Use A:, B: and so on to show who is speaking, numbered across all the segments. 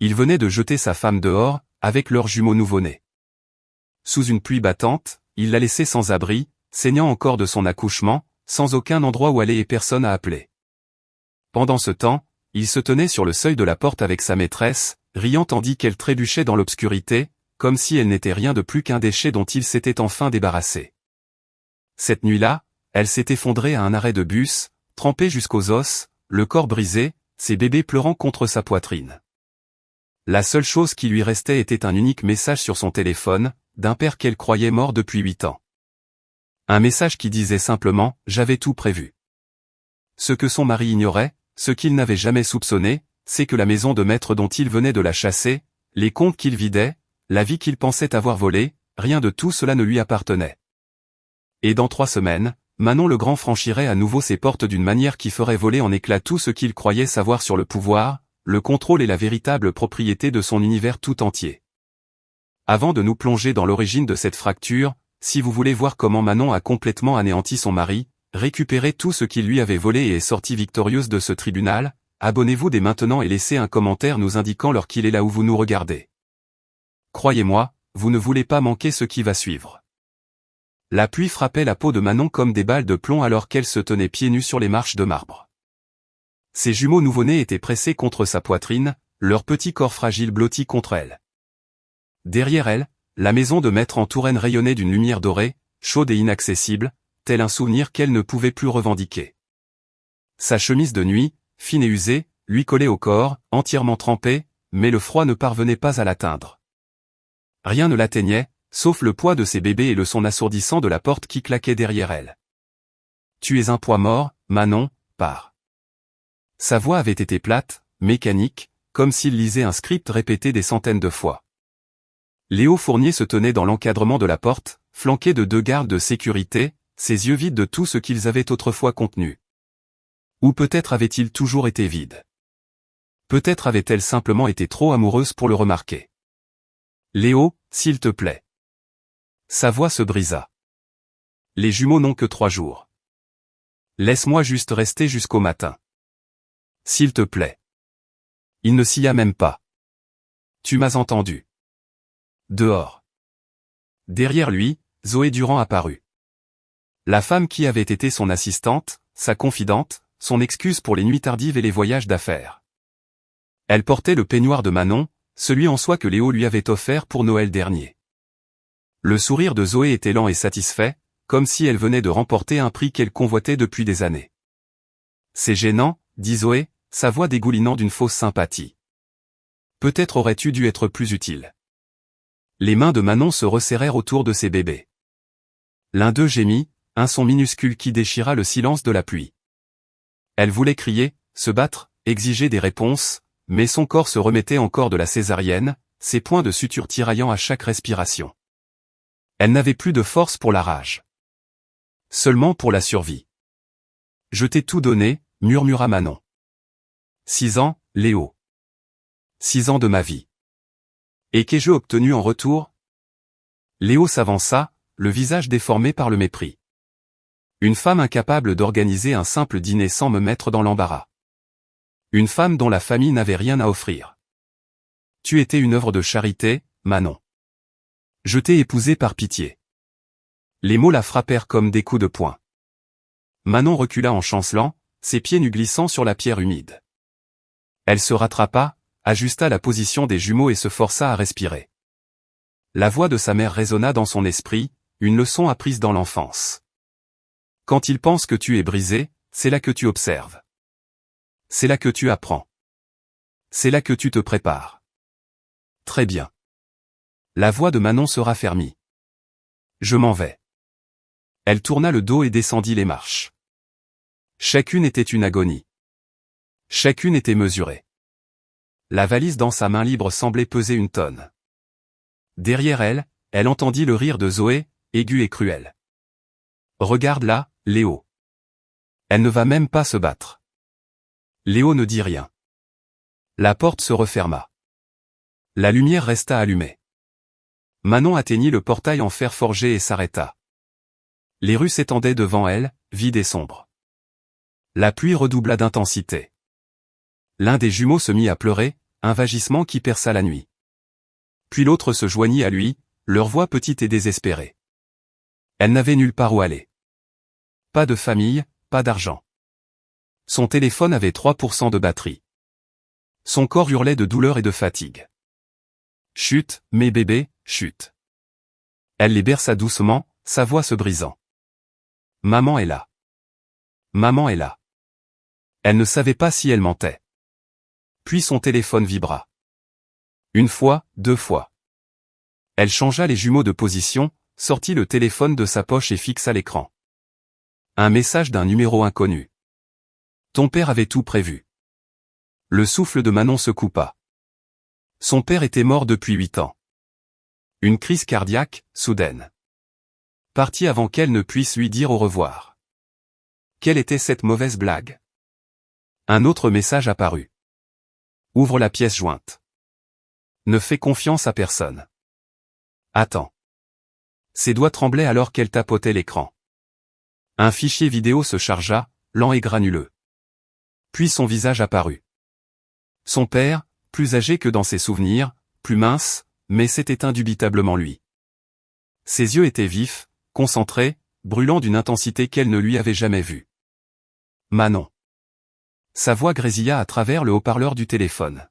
A: Il venait de jeter sa femme dehors, avec leur jumeau nouveau-né. Sous une pluie battante, il l'a laissée sans abri, saignant encore de son accouchement, sans aucun endroit où aller et personne à appeler. Pendant ce temps, il se tenait sur le seuil de la porte avec sa maîtresse, riant tandis qu'elle trébuchait dans l'obscurité, comme si elle n'était rien de plus qu'un déchet dont il s'était enfin débarrassé. Cette nuit-là, elle s'est effondrée à un arrêt de bus, trempée jusqu'aux os, le corps brisé, ses bébés pleurant contre sa poitrine. La seule chose qui lui restait était un unique message sur son téléphone, d'un père qu'elle croyait mort depuis 8 ans. Un message qui disait simplement « J'avais tout prévu ». Ce que son mari ignorait, ce qu'il n'avait jamais soupçonné, c'est que la maison de maître dont il venait de la chasser, les comptes qu'il vidait, la vie qu'il pensait avoir volée, rien de tout cela ne lui appartenait. Et dans 3 semaines, Manon Legrand franchirait à nouveau ses portes d'une manière qui ferait voler en éclats tout ce qu'il croyait savoir sur le pouvoir, le contrôle et la véritable propriété de son univers tout entier. Avant de nous plonger dans l'origine de cette fracture, si vous voulez voir comment Manon a complètement anéanti son mari, récupéré tout ce qu'il lui avait volé et est sortie victorieuse de ce tribunal, abonnez-vous dès maintenant et laissez un commentaire nous indiquant l'heure qu'il est là où vous nous regardez. Croyez-moi, vous ne voulez pas manquer ce qui va suivre. La pluie frappait la peau de Manon comme des balles de plomb alors qu'elle se tenait pieds nus sur les marches de marbre. Ses jumeaux nouveau-nés étaient pressés contre sa poitrine, leur petit corps fragile blotti contre elle. Derrière elle, la maison de maître en Touraine rayonnait d'une lumière dorée, chaude et inaccessible, tel un souvenir qu'elle ne pouvait plus revendiquer. Sa chemise de nuit, fine et usée, lui collait au corps, entièrement trempée, mais le froid ne parvenait pas à l'atteindre. Rien ne l'atteignait, sauf le poids de ses bébés et le son assourdissant de la porte qui claquait derrière elle. « Tu es un poids mort, Manon, pars. » Sa voix avait été plate, mécanique, comme s'il lisait un script répété des centaines de fois. Léo Fournier se tenait dans l'encadrement de la porte, flanqué de 2 gardes de sécurité, ses yeux vides de tout ce qu'ils avaient autrefois contenu. Ou peut-être avait-il toujours été vide. Peut-être avait-elle simplement été trop amoureuse pour le remarquer. « Léo, s'il te plaît. » Sa voix se brisa. « Les jumeaux n'ont que 3 jours. Laisse-moi juste rester jusqu'au matin. S'il te plaît. » Il ne s'y a même pas. « Tu m'as entendu. » Dehors. Derrière lui, Zoé Durand apparut. La femme qui avait été son assistante, sa confidente, son excuse pour les nuits tardives et les voyages d'affaires. Elle portait le peignoir de Manon, celui en soie que Léo lui avait offert pour Noël dernier. Le sourire de Zoé était lent et satisfait, comme si elle venait de remporter un prix qu'elle convoitait depuis des années. « C'est gênant, » dit Zoé, sa voix dégoulinant d'une fausse sympathie. « Peut-être aurais-tu dû être plus utile. » Les mains de Manon se resserrèrent autour de ses bébés. L'un d'eux gémit, un son minuscule qui déchira le silence de la pluie. Elle voulait crier, se battre, exiger des réponses, mais son corps se remettait encore de la césarienne, ses points de suture tiraillant à chaque respiration. Elle n'avait plus de force pour la rage. Seulement pour la survie. « Je t'ai tout donné, » murmura Manon. 6 ans, Léo. 6 ans de ma vie. Et qu'ai-je obtenu en retour? Léo s'avança, le visage déformé par le mépris. Une femme incapable d'organiser un simple dîner sans me mettre dans l'embarras. Une femme dont la famille n'avait rien à offrir. Tu étais une œuvre de charité, Manon. Je t'ai épousée par pitié. Les mots la frappèrent comme des coups de poing. Manon recula en chancelant, ses pieds nus glissant sur la pierre humide. Elle se rattrapa, ajusta la position des jumeaux et se força à respirer. La voix de sa mère résonna dans son esprit, une leçon apprise dans l'enfance. Quand ils pensent que tu es brisé, c'est là que tu observes. C'est là que tu apprends. C'est là que tu te prépares. Très bien. La voix de Manon se raffermit. Je m'en vais. Elle tourna le dos et descendit les marches. Chacune était une agonie. Chacune était mesurée. La valise dans sa main libre semblait peser 1 tonne. Derrière elle, elle entendit le rire de Zoé, aigu et cruel. Regarde là, Léo. Elle ne va même pas se battre. Léo ne dit rien. La porte se referma. La lumière resta allumée. Manon atteignit le portail en fer forgé et s'arrêta. Les rues s'étendaient devant elle, vides et sombres. La pluie redoubla d'intensité. L'un des jumeaux se mit à pleurer, un vagissement qui perça la nuit. Puis l'autre se joignit à lui, leur voix petite et désespérée. Elle n'avait nulle part où aller. Pas de famille, pas d'argent. Son téléphone avait 3% de batterie. Son corps hurlait de douleur et de fatigue. Chut, mes bébés, chut. Elle les berça doucement, sa voix se brisant. Maman est là. Maman est là. Elle ne savait pas si elle mentait. Puis son téléphone vibra. Une fois, 2 fois. Elle changea les jumeaux de position, sortit le téléphone de sa poche et fixa l'écran. Un message d'un numéro inconnu. Ton père avait tout prévu. Le souffle de Manon se coupa. Son père était mort depuis 8 ans. Une crise cardiaque, soudaine. Parti avant qu'elle ne puisse lui dire au revoir. Quelle était cette mauvaise blague? Un autre message apparut. Ouvre la pièce jointe. Ne fais confiance à personne. Attends. Ses doigts tremblaient alors qu'elle tapotait l'écran. Un fichier vidéo se chargea, lent et granuleux. Puis son visage apparut. Son père, plus âgé que dans ses souvenirs, plus mince, mais c'était indubitablement lui. Ses yeux étaient vifs, concentrés, brûlants d'une intensité qu'elle ne lui avait jamais vue. Manon. Sa voix grésilla à travers le haut-parleur du téléphone.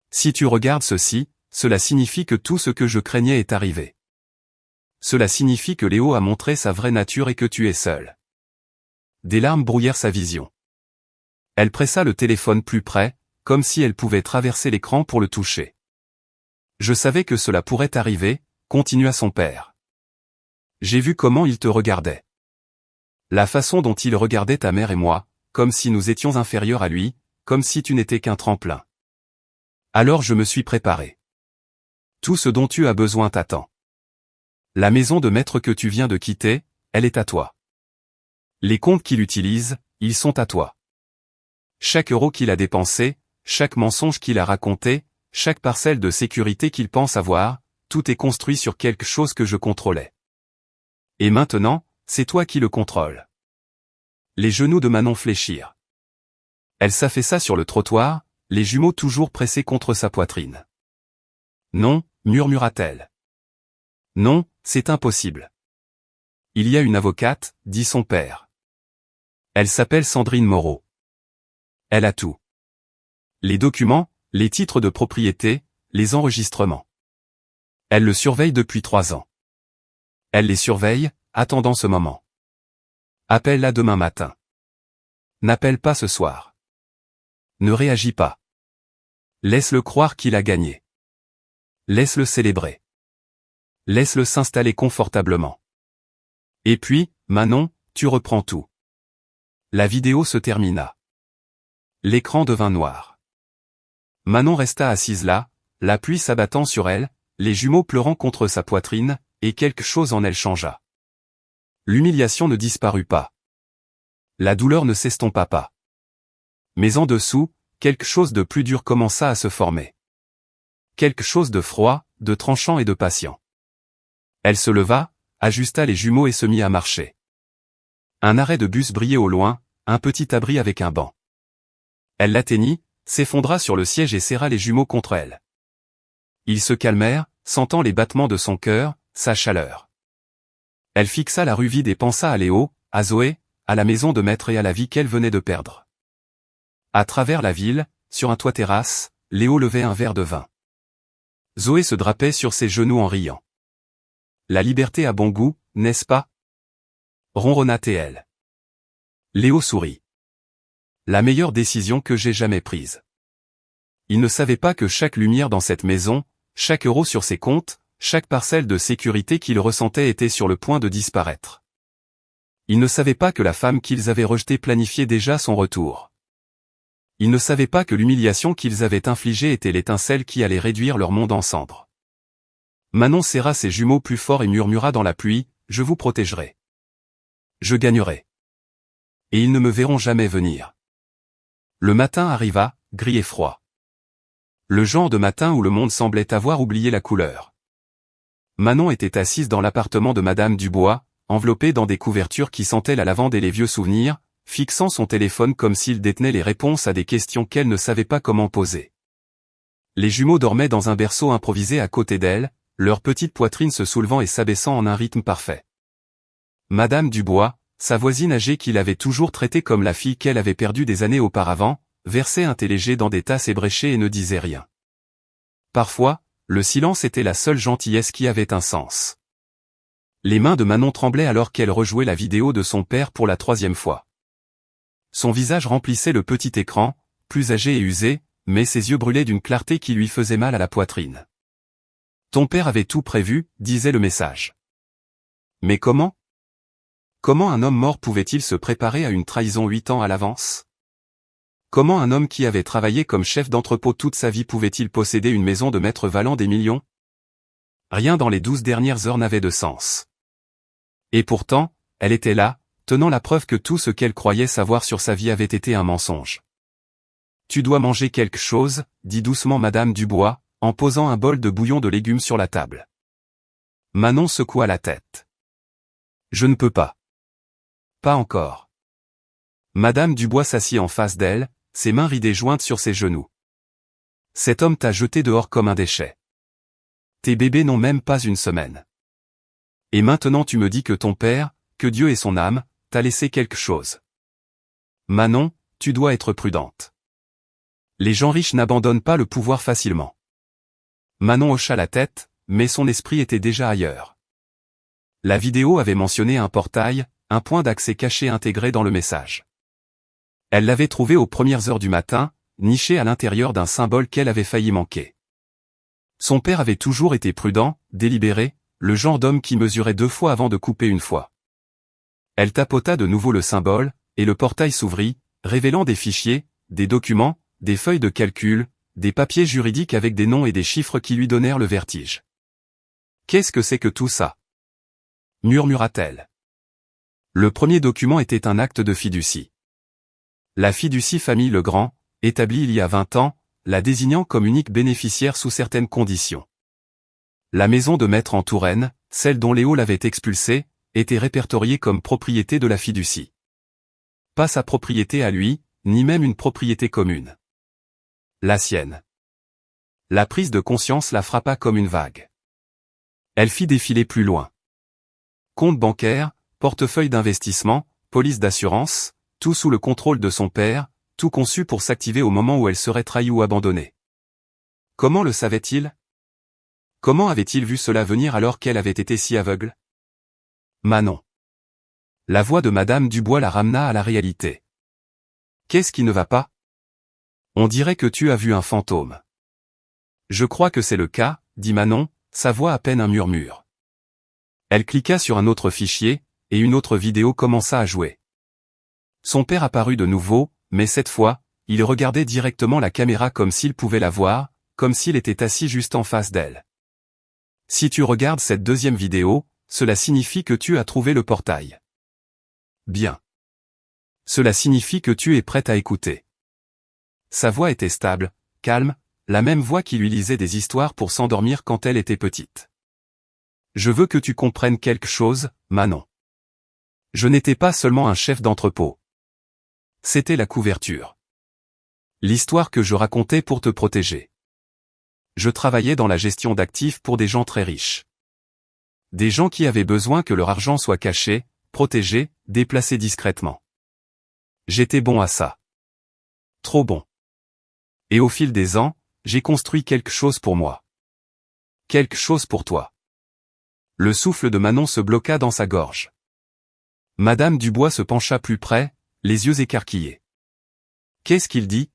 A: Si tu regardes ceci, cela signifie que tout ce que je craignais est arrivé. Cela signifie que Léo a montré sa vraie nature et que tu es seul. Des larmes brouillèrent sa vision. Elle pressa le téléphone plus près, comme si elle pouvait traverser l'écran pour le toucher. Je savais que cela pourrait arriver, continua son père. J'ai vu comment il te regardait. La façon dont il regardait ta mère et moi, comme si nous étions inférieurs à lui, comme si tu n'étais qu'un tremplin. Alors je me suis préparé. Tout ce dont tu as besoin t'attend. La maison de maître que tu viens de quitter, elle est à toi. Les comptes qu'il utilise, ils sont à toi. Chaque euro qu'il a dépensé, chaque mensonge qu'il a raconté, chaque parcelle de sécurité qu'il pense avoir, tout est construit sur quelque chose que je contrôlais. Et maintenant, c'est toi qui le contrôles. Les genoux de Manon fléchirent. Elle s'affaissa sur le trottoir, les jumeaux toujours pressés contre sa poitrine. Non, murmura-t-elle. Non, c'est impossible. Il y a une avocate, dit son père. Elle s'appelle Sandrine Moreau. Elle a tout. Les documents, les titres de propriété, les enregistrements. Elle le surveille depuis 3 ans. Elle les surveille, attendant ce moment. Appelle-la demain matin. N'appelle pas ce soir. Ne réagis pas. Laisse-le croire qu'il a gagné. Laisse-le célébrer. Laisse-le s'installer confortablement. Et puis, Manon, tu reprends tout. La vidéo se termina. L'écran devint noir. Manon resta assise là, la pluie s'abattant sur elle, les jumeaux pleurant contre sa poitrine, et quelque chose en elle changea. L'humiliation ne disparut pas. La douleur ne s'estompa pas. Mais en dessous, quelque chose de plus dur commença à se former. Quelque chose de froid, de tranchant et de patient. Elle se leva, ajusta les jumeaux et se mit à marcher. Un arrêt de bus brillait au loin, un petit abri avec un banc. Elle l'atteignit, s'effondra sur le siège et serra les jumeaux contre elle. Ils se calmèrent, sentant les battements de son cœur, sa chaleur. Elle fixa la rue vide et pensa à Léo, à Zoé, à la maison de maître et à la vie qu'elle venait de perdre. À travers la ville, sur un toit terrasse, Léo levait un verre de vin. Zoé se drapait sur ses genoux en riant. La liberté a bon goût, n'est-ce pas? Ronronna-t-elle. Léo sourit. La meilleure décision que j'ai jamais prise. Il ne savait pas que chaque lumière dans cette maison, chaque euro sur ses comptes, chaque parcelle de sécurité qu'il ressentait était sur le point de disparaître. Il ne savait pas que la femme qu'ils avaient rejetée planifiait déjà son retour. Il ne savait pas que l'humiliation qu'ils avaient infligée était l'étincelle qui allait réduire leur monde en cendres. Manon serra ses jumeaux plus fort et murmura dans la pluie, « Je vous protégerai. Je gagnerai. Et ils ne me verront jamais venir. » Le matin arriva, gris et froid. Le genre de matin où le monde semblait avoir oublié la couleur. Manon était assise dans l'appartement de Madame Dubois, enveloppée dans des couvertures qui sentaient la lavande et les vieux souvenirs, fixant son téléphone comme s'il détenait les réponses à des questions qu'elle ne savait pas comment poser. Les jumeaux dormaient dans un berceau improvisé à côté d'elle, leur petite poitrine se soulevant et s'abaissant en un rythme parfait. Madame Dubois, sa voisine âgée qu'il avait toujours traitée comme la fille qu'elle avait perdue des années auparavant, versait un thé léger dans des tasses ébréchées et ne disait rien. Parfois, le silence était la seule gentillesse qui avait un sens. Les mains de Manon tremblaient alors qu'elle rejouait la vidéo de son père pour la 3e fois. Son visage remplissait le petit écran, plus âgé et usé, mais ses yeux brûlaient d'une clarté qui lui faisait mal à la poitrine. « Ton père avait tout prévu », disait le message. Mais comment ? Comment un homme mort pouvait-il se préparer à une trahison 8 ans à l'avance ? Comment un homme qui avait travaillé comme chef d'entrepôt toute sa vie pouvait-il posséder une maison de maître valant des millions ? Rien dans les 12 dernières heures n'avait de sens. Et pourtant, elle était là, tenant la preuve que tout ce qu'elle croyait savoir sur sa vie avait été un mensonge. « Tu dois manger quelque chose », dit doucement Madame Dubois, en posant un bol de bouillon de légumes sur la table. Manon secoua la tête. « Je ne peux pas. »« Pas encore. » Madame Dubois s'assit en face d'elle, ses mains ridées jointes sur ses genoux. « Cet homme t'a jeté dehors comme un déchet. Tes bébés n'ont même pas une semaine. Et maintenant tu me dis que ton père, que Dieu ait son âme, t'a laissé quelque chose. Manon, tu dois être prudente. Les gens riches n'abandonnent pas le pouvoir facilement. » Manon hocha la tête, mais son esprit était déjà ailleurs. La vidéo avait mentionné un portail, un point d'accès caché intégré dans le message. Elle l'avait trouvé aux premières heures du matin, niché à l'intérieur d'un symbole qu'elle avait failli manquer. Son père avait toujours été prudent, délibéré, le genre d'homme qui mesurait 2 fois avant de couper une fois. Elle tapota de nouveau le symbole, et le portail s'ouvrit, révélant des fichiers, des documents, des feuilles de calcul, des papiers juridiques avec des noms et des chiffres qui lui donnèrent le vertige. « Qu'est-ce que c'est que tout ça ?» murmura-t-elle. Le premier document était un acte de fiducie. La fiducie famille Legrand, établie il y a 20 ans, la désignant comme unique bénéficiaire sous certaines conditions. La maison de maître en Touraine, celle dont Léo l'avait expulsée, était répertoriée comme propriété de la fiducie. Pas sa propriété à lui, ni même une propriété commune. La sienne. La prise de conscience la frappa comme une vague. Elle fit défiler plus loin. Compte bancaire, portefeuille d'investissement, police d'assurance, tout sous le contrôle de son père, tout conçu pour s'activer au moment où elle serait trahie ou abandonnée. Comment le savait-il ? Comment avait-il vu cela venir alors qu'elle avait été si aveugle ? Manon. La voix de Madame Dubois la ramena à la réalité. Qu'est-ce qui ne va pas ? On dirait que tu as vu un fantôme. Je crois que c'est le cas, dit Manon, sa voix à peine un murmure. Elle cliqua sur un autre fichier, et une autre vidéo commença à jouer. Son père apparut de nouveau, mais cette fois, il regardait directement la caméra comme s'il pouvait la voir, comme s'il était assis juste en face d'elle. Si tu regardes cette deuxième vidéo, cela signifie que tu as trouvé le portail. Bien. Cela signifie que tu es prête à écouter. Sa voix était stable, calme, la même voix qui lui lisait des histoires pour s'endormir quand elle était petite. Je veux que tu comprennes quelque chose, Manon. Je n'étais pas seulement un chef d'entrepôt. C'était la couverture. L'histoire que je racontais pour te protéger. Je travaillais dans la gestion d'actifs pour des gens très riches. Des gens qui avaient besoin que leur argent soit caché, protégé, déplacé discrètement. J'étais bon à ça. Trop bon. Et au fil des ans, j'ai construit quelque chose pour moi. Quelque chose pour toi. Le souffle de Manon se bloqua dans sa gorge. Madame Dubois se pencha plus près, les yeux écarquillés. Qu'est-ce qu'il dit ?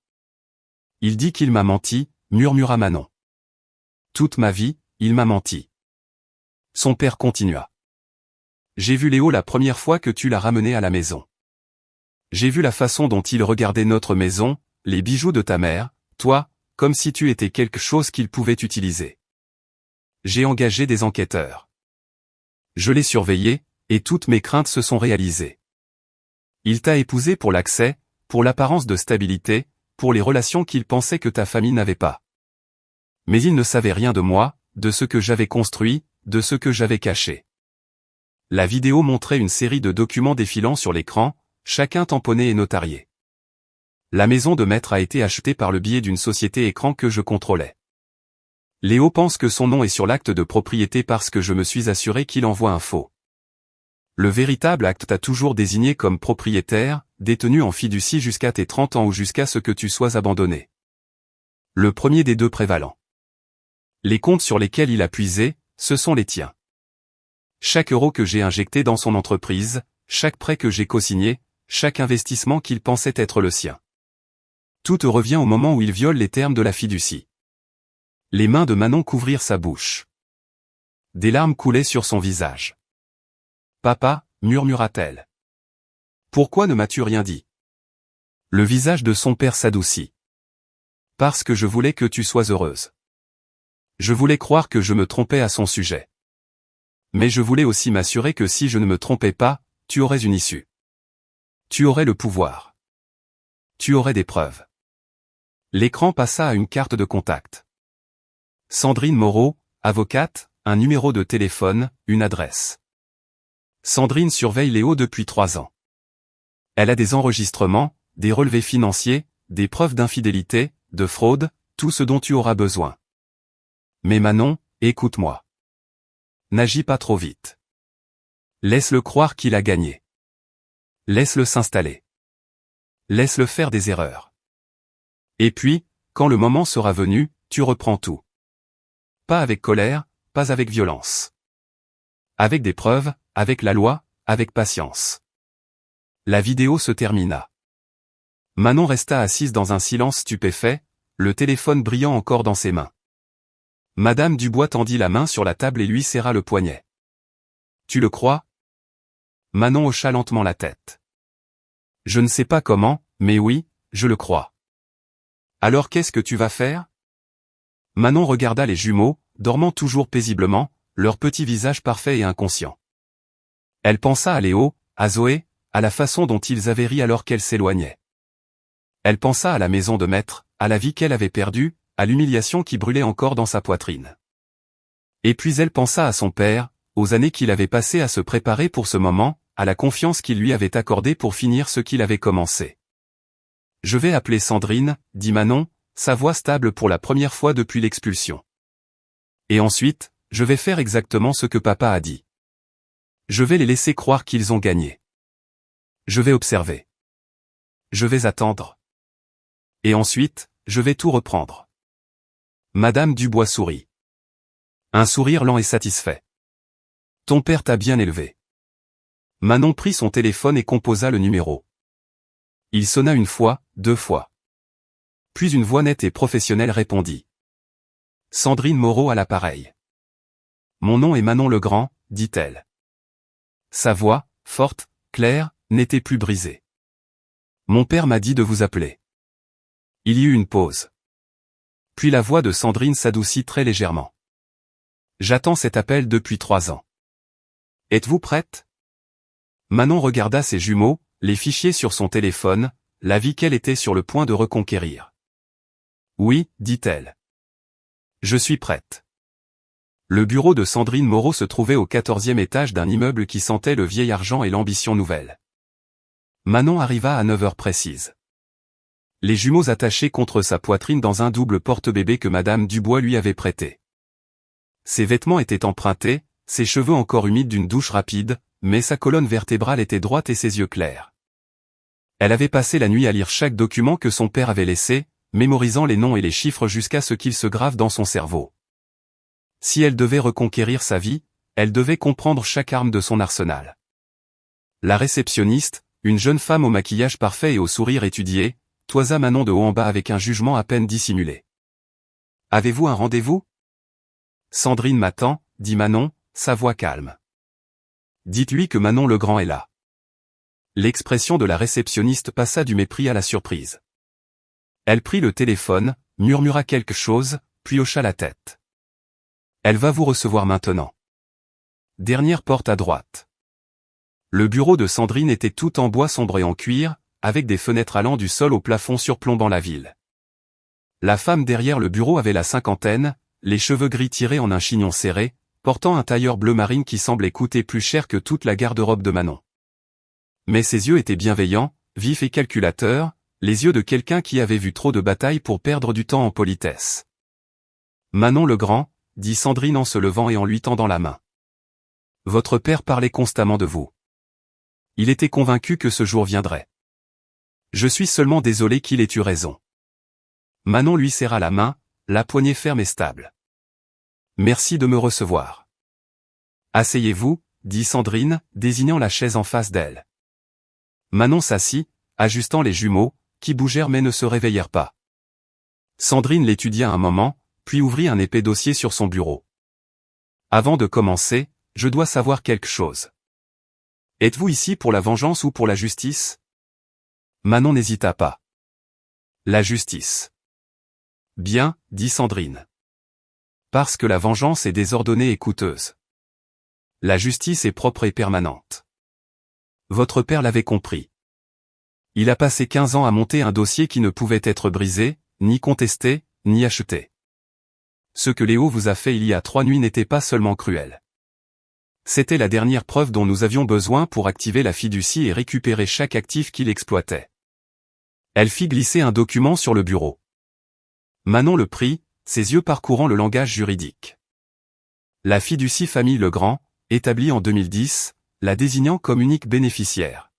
A: Il dit qu'il m'a menti, murmura Manon. Toute ma vie, il m'a menti. Son père continua. J'ai vu Léo la première fois que tu l'as ramené à la maison. J'ai vu la façon dont il regardait notre maison, les bijoux de ta mère, toi, comme si tu étais quelque chose qu'il pouvait utiliser. J'ai engagé des enquêteurs. Je l'ai surveillé, et toutes mes craintes se sont réalisées. Il t'a épousé pour l'accès, pour l'apparence de stabilité, pour les relations qu'il pensait que ta famille n'avait pas. Mais il ne savait rien de moi, de ce que j'avais construit, de ce que j'avais caché. La vidéo montrait une série de documents défilant sur l'écran, chacun tamponné et notarié. La maison de maître a été achetée par le biais d'une société écran que je contrôlais. Léo pense que son nom est sur l'acte de propriété parce que je me suis assuré qu'il envoie un faux. Le véritable acte t'a toujours désigné comme propriétaire, détenu en fiducie jusqu'à tes 30 ans ou jusqu'à ce que tu sois abandonné. Le premier des deux prévalents. Les comptes sur lesquels il a puisé, ce sont les tiens. Chaque euro que j'ai injecté dans son entreprise, chaque prêt que j'ai cosigné, chaque investissement qu'il pensait être le sien. Tout te revient au moment où il viole les termes de la fiducie. Les mains de Manon couvrirent sa bouche. Des larmes coulaient sur son visage. Papa, murmura-t-elle. Pourquoi ne m'as-tu rien dit? Le visage de son père s'adoucit. Parce que je voulais que tu sois heureuse. Je voulais croire que je me trompais à son sujet. Mais je voulais aussi m'assurer que si je ne me trompais pas, tu aurais une issue. Tu aurais le pouvoir. Tu aurais des preuves. L'écran passa à une carte de contact. Sandrine Moreau, avocate, un numéro de téléphone, une adresse. Sandrine surveille Léo depuis 3 ans. Elle a des enregistrements, des relevés financiers, des preuves d'infidélité, de fraude, tout ce dont tu auras besoin. Mais Manon, écoute-moi. N'agis pas trop vite. Laisse-le croire qu'il a gagné. Laisse-le s'installer. Laisse-le faire des erreurs. Et puis, quand le moment sera venu, tu reprends tout. Pas avec colère, pas avec violence. Avec des preuves, avec la loi, avec patience. La vidéo se termina. Manon resta assise dans un silence stupéfait, le téléphone brillant encore dans ses mains. Madame Dubois tendit la main sur la table et lui serra le poignet. Tu le crois? Manon hocha lentement la tête. Je ne sais pas comment, mais oui, je le crois. Alors qu'est-ce que tu vas faire? Manon regarda les jumeaux, dormant toujours paisiblement, leur petit visage parfait et inconscient. Elle pensa à Léo, à Zoé, à la façon dont ils avaient ri alors qu'elle s'éloignait. Elle pensa à la maison de maître, à la vie qu'elle avait perdue, à l'humiliation qui brûlait encore dans sa poitrine. Et puis elle pensa à son père, aux années qu'il avait passées à se préparer pour ce moment, à la confiance qu'il lui avait accordée pour finir ce qu'il avait commencé. Je vais appeler Sandrine, dit Manon, sa voix stable pour la première fois depuis l'expulsion. Et ensuite, je vais faire exactement ce que papa a dit. Je vais les laisser croire qu'ils ont gagné. Je vais observer. Je vais attendre. Et ensuite, je vais tout reprendre. Madame Dubois sourit. Un sourire lent et satisfait. Ton père t'a bien élevé. Manon prit son téléphone et composa le numéro. Il sonna 1 fois, 2 fois. Puis une voix nette et professionnelle répondit. Sandrine Moreau à l'appareil. Mon nom est Manon Legrand, dit-elle. Sa voix, forte, claire, n'était plus brisée. Mon père m'a dit de vous appeler. Il y eut une pause. Puis la voix de Sandrine s'adoucit très légèrement. J'attends cet appel depuis 3 ans. Êtes-vous prête? Manon regarda ses jumeaux, les fichiers sur son téléphone, la vie qu'elle était sur le point de reconquérir. Oui, dit-elle. Je suis prête. Le bureau de Sandrine Moreau se trouvait au 14e étage d'un immeuble qui sentait le vieil argent et l'ambition nouvelle. Manon arriva à 9 heures précises. Les jumeaux attachés contre sa poitrine dans un double porte-bébé que Madame Dubois lui avait prêté. Ses vêtements étaient empruntés, ses cheveux encore humides d'une douche rapide, mais sa colonne vertébrale était droite et ses yeux clairs. Elle avait passé la nuit à lire chaque document que son père avait laissé, mémorisant les noms et les chiffres jusqu'à ce qu'ils se gravent dans son cerveau. Si elle devait reconquérir sa vie, elle devait comprendre chaque arme de son arsenal. La réceptionniste, une jeune femme au maquillage parfait et au sourire étudié, toisa Manon de haut en bas avec un jugement à peine dissimulé. « Avez-vous un rendez-vous » ? Sandrine m'attend, dit Manon, sa voix calme. Dites-lui que Manon Legrand est là. L'expression de la réceptionniste passa du mépris à la surprise. Elle prit le téléphone, murmura quelque chose, puis hocha la tête. Elle va vous recevoir maintenant. Dernière porte à droite. Le bureau de Sandrine était tout en bois sombre et en cuir, avec des fenêtres allant du sol au plafond surplombant la ville. La femme derrière le bureau avait la cinquantaine, les cheveux gris tirés en un chignon serré, portant un tailleur bleu marine qui semblait coûter plus cher que toute la garde-robe de Manon. Mais ses yeux étaient bienveillants, vifs et calculateurs, les yeux de quelqu'un qui avait vu trop de batailles pour perdre du temps en politesse. Manon le grand, dit Sandrine en se levant et en lui tendant la main. Votre père parlait constamment de vous. Il était convaincu que ce jour viendrait. Je suis seulement désolé qu'il ait eu raison. Manon lui serra la main, la poignée ferme et stable. Merci de me recevoir. Asseyez-vous, dit Sandrine, désignant la chaise en face d'elle. Manon s'assit, ajustant les jumeaux, qui bougèrent mais ne se réveillèrent pas. Sandrine l'étudia un moment, puis ouvrit un épais dossier sur son bureau. Avant de commencer, je dois savoir quelque chose. Êtes-vous ici pour la vengeance ou pour la justice? Manon n'hésita pas. La justice. Bien, dit Sandrine. Parce que la vengeance est désordonnée et coûteuse. La justice est propre et permanente. Votre père l'avait compris. Il a passé 15 ans à monter un dossier qui ne pouvait être brisé, ni contesté, ni acheté. Ce que Léo vous a fait il y a 3 nuits n'était pas seulement cruel. C'était la dernière preuve dont nous avions besoin pour activer la fiducie et récupérer chaque actif qu'il exploitait. Elle fit glisser un document sur le bureau. Manon le prit, ses yeux parcourant le langage juridique. La fiducie Famille Legrand, établie en 2010, la désignant comme unique bénéficiaire.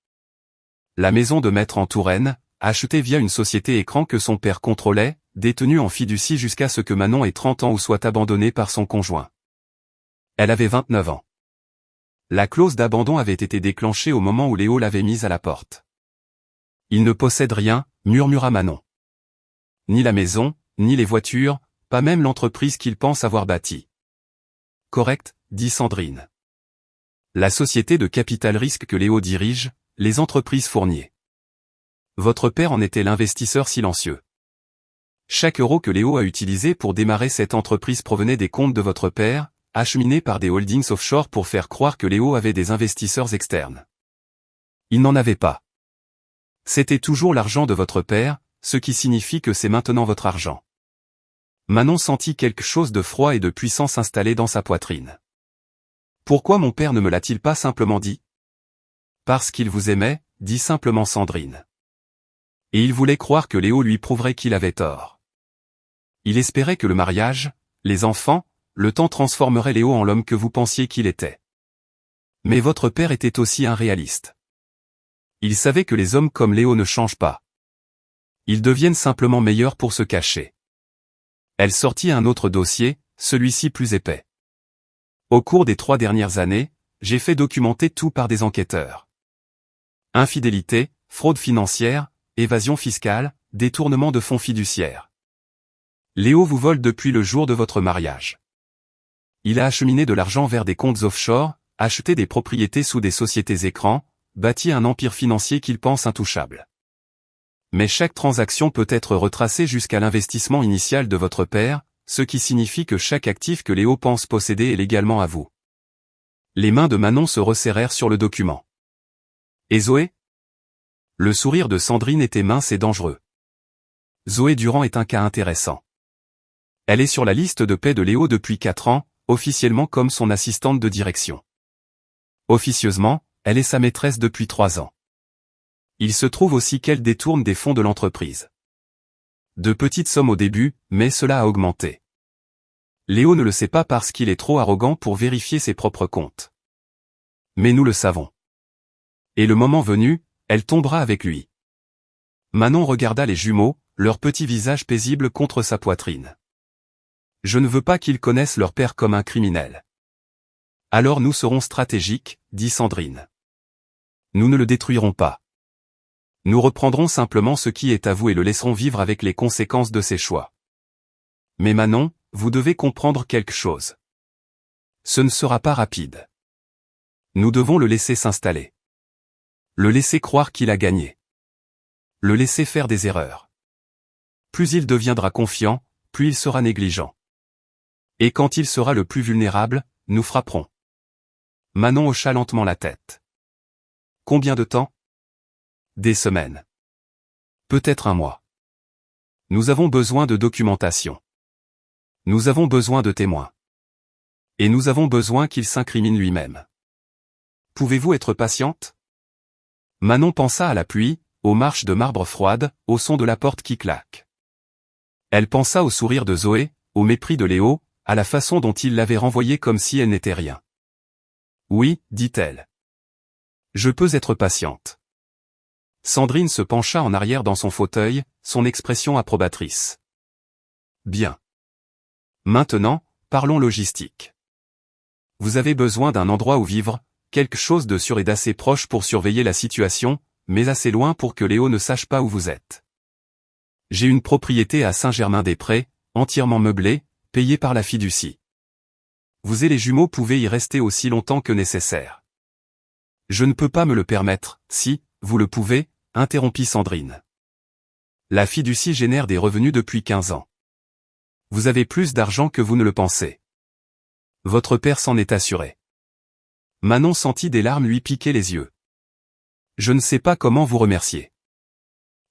A: La maison de maître en Touraine, achetée via une société écran que son père contrôlait, détenue en fiducie jusqu'à ce que Manon ait 30 ans ou soit abandonnée par son conjoint. Elle avait 29 ans. La clause d'abandon avait été déclenchée au moment où Léo l'avait mise à la porte. Il ne possède rien, murmura Manon. Ni la maison, ni les voitures, pas même l'entreprise qu'il pense avoir bâtie. Correct, dit Sandrine. La société de capital risque que Léo dirige, les entreprises Fournier. Votre père en était l'investisseur silencieux. Chaque euro que Léo a utilisé pour démarrer cette entreprise provenait des comptes de votre père, acheminés par des holdings offshore pour faire croire que Léo avait des investisseurs externes. Il n'en avait pas. C'était toujours l'argent de votre père, ce qui signifie que c'est maintenant votre argent. Manon sentit quelque chose de froid et de puissant s'installer dans sa poitrine. Pourquoi mon père ne me l'a-t-il pas simplement dit? Parce qu'il vous aimait, dit simplement Sandrine. Et il voulait croire que Léo lui prouverait qu'il avait tort. Il espérait que le mariage, les enfants, le temps transformerait Léo en l'homme que vous pensiez qu'il était. Mais votre père était aussi un réaliste. Il savait que les hommes comme Léo ne changent pas. Ils deviennent simplement meilleurs pour se cacher. Elle sortit un autre dossier, celui-ci plus épais. Au cours des 3 dernières années, j'ai fait documenter tout par des enquêteurs. Infidélité, fraude financière, évasion fiscale, détournement de fonds fiduciaires. Léo vous vole depuis le jour de votre mariage. Il a acheminé de l'argent vers des comptes offshore, acheté des propriétés sous des sociétés écrans, bâti un empire financier qu'il pense intouchable. Mais chaque transaction peut être retracée jusqu'à l'investissement initial de votre père, ce qui signifie que chaque actif que Léo pense posséder est légalement à vous. Les mains de Manon se resserrèrent sur le document. Et Zoé? Le sourire de Sandrine était mince et dangereux. Zoé Durand est un cas intéressant. Elle est sur la liste de paie de Léo depuis 4 ans, officiellement comme son assistante de direction. Officieusement, elle est sa maîtresse depuis 3 ans. Il se trouve aussi qu'elle détourne des fonds de l'entreprise. De petites sommes au début, mais cela a augmenté. Léo ne le sait pas parce qu'il est trop arrogant pour vérifier ses propres comptes. Mais nous le savons. Et le moment venu, elle tombera avec lui. Manon regarda les jumeaux, leur petit visage paisible contre sa poitrine. Je ne veux pas qu'ils connaissent leur père comme un criminel. Alors nous serons stratégiques, dit Sandrine. Nous ne le détruirons pas. Nous reprendrons simplement ce qui est à vous et le laisserons vivre avec les conséquences de ses choix. Mais Manon, vous devez comprendre quelque chose. Ce ne sera pas rapide. Nous devons le laisser s'installer. Le laisser croire qu'il a gagné. Le laisser faire des erreurs. Plus il deviendra confiant, plus il sera négligent. Et quand il sera le plus vulnérable, nous frapperons. Manon hocha lentement la tête. Combien de temps? Des semaines. Peut-être un mois. Nous avons besoin de documentation. Nous avons besoin de témoins. Et nous avons besoin qu'il s'incrimine lui-même. Pouvez-vous être patiente? Manon pensa à la pluie, aux marches de marbre froides, au son de la porte qui claque. Elle pensa au sourire de Zoé, au mépris de Léo, à la façon dont il l'avait renvoyée comme si elle n'était rien. Oui, dit-elle. Je peux être patiente. Sandrine se pencha en arrière dans son fauteuil, son expression approbatrice. Bien. Maintenant, parlons logistique. Vous avez besoin d'un endroit où vivre, quelque chose de sûr et d'assez proche pour surveiller la situation, mais assez loin pour que Léo ne sache pas où vous êtes. J'ai une propriété à Saint-Germain-des-Prés, entièrement meublée, payée par la fiducie. Vous et les jumeaux pouvez y rester aussi longtemps que nécessaire. Je ne peux pas me le permettre, si, vous le pouvez, interrompit Sandrine. La fiducie génère des revenus depuis 15 ans. Vous avez plus d'argent que vous ne le pensez. Votre père s'en est assuré. Manon sentit des larmes lui piquer les yeux. Je ne sais pas comment vous remercier.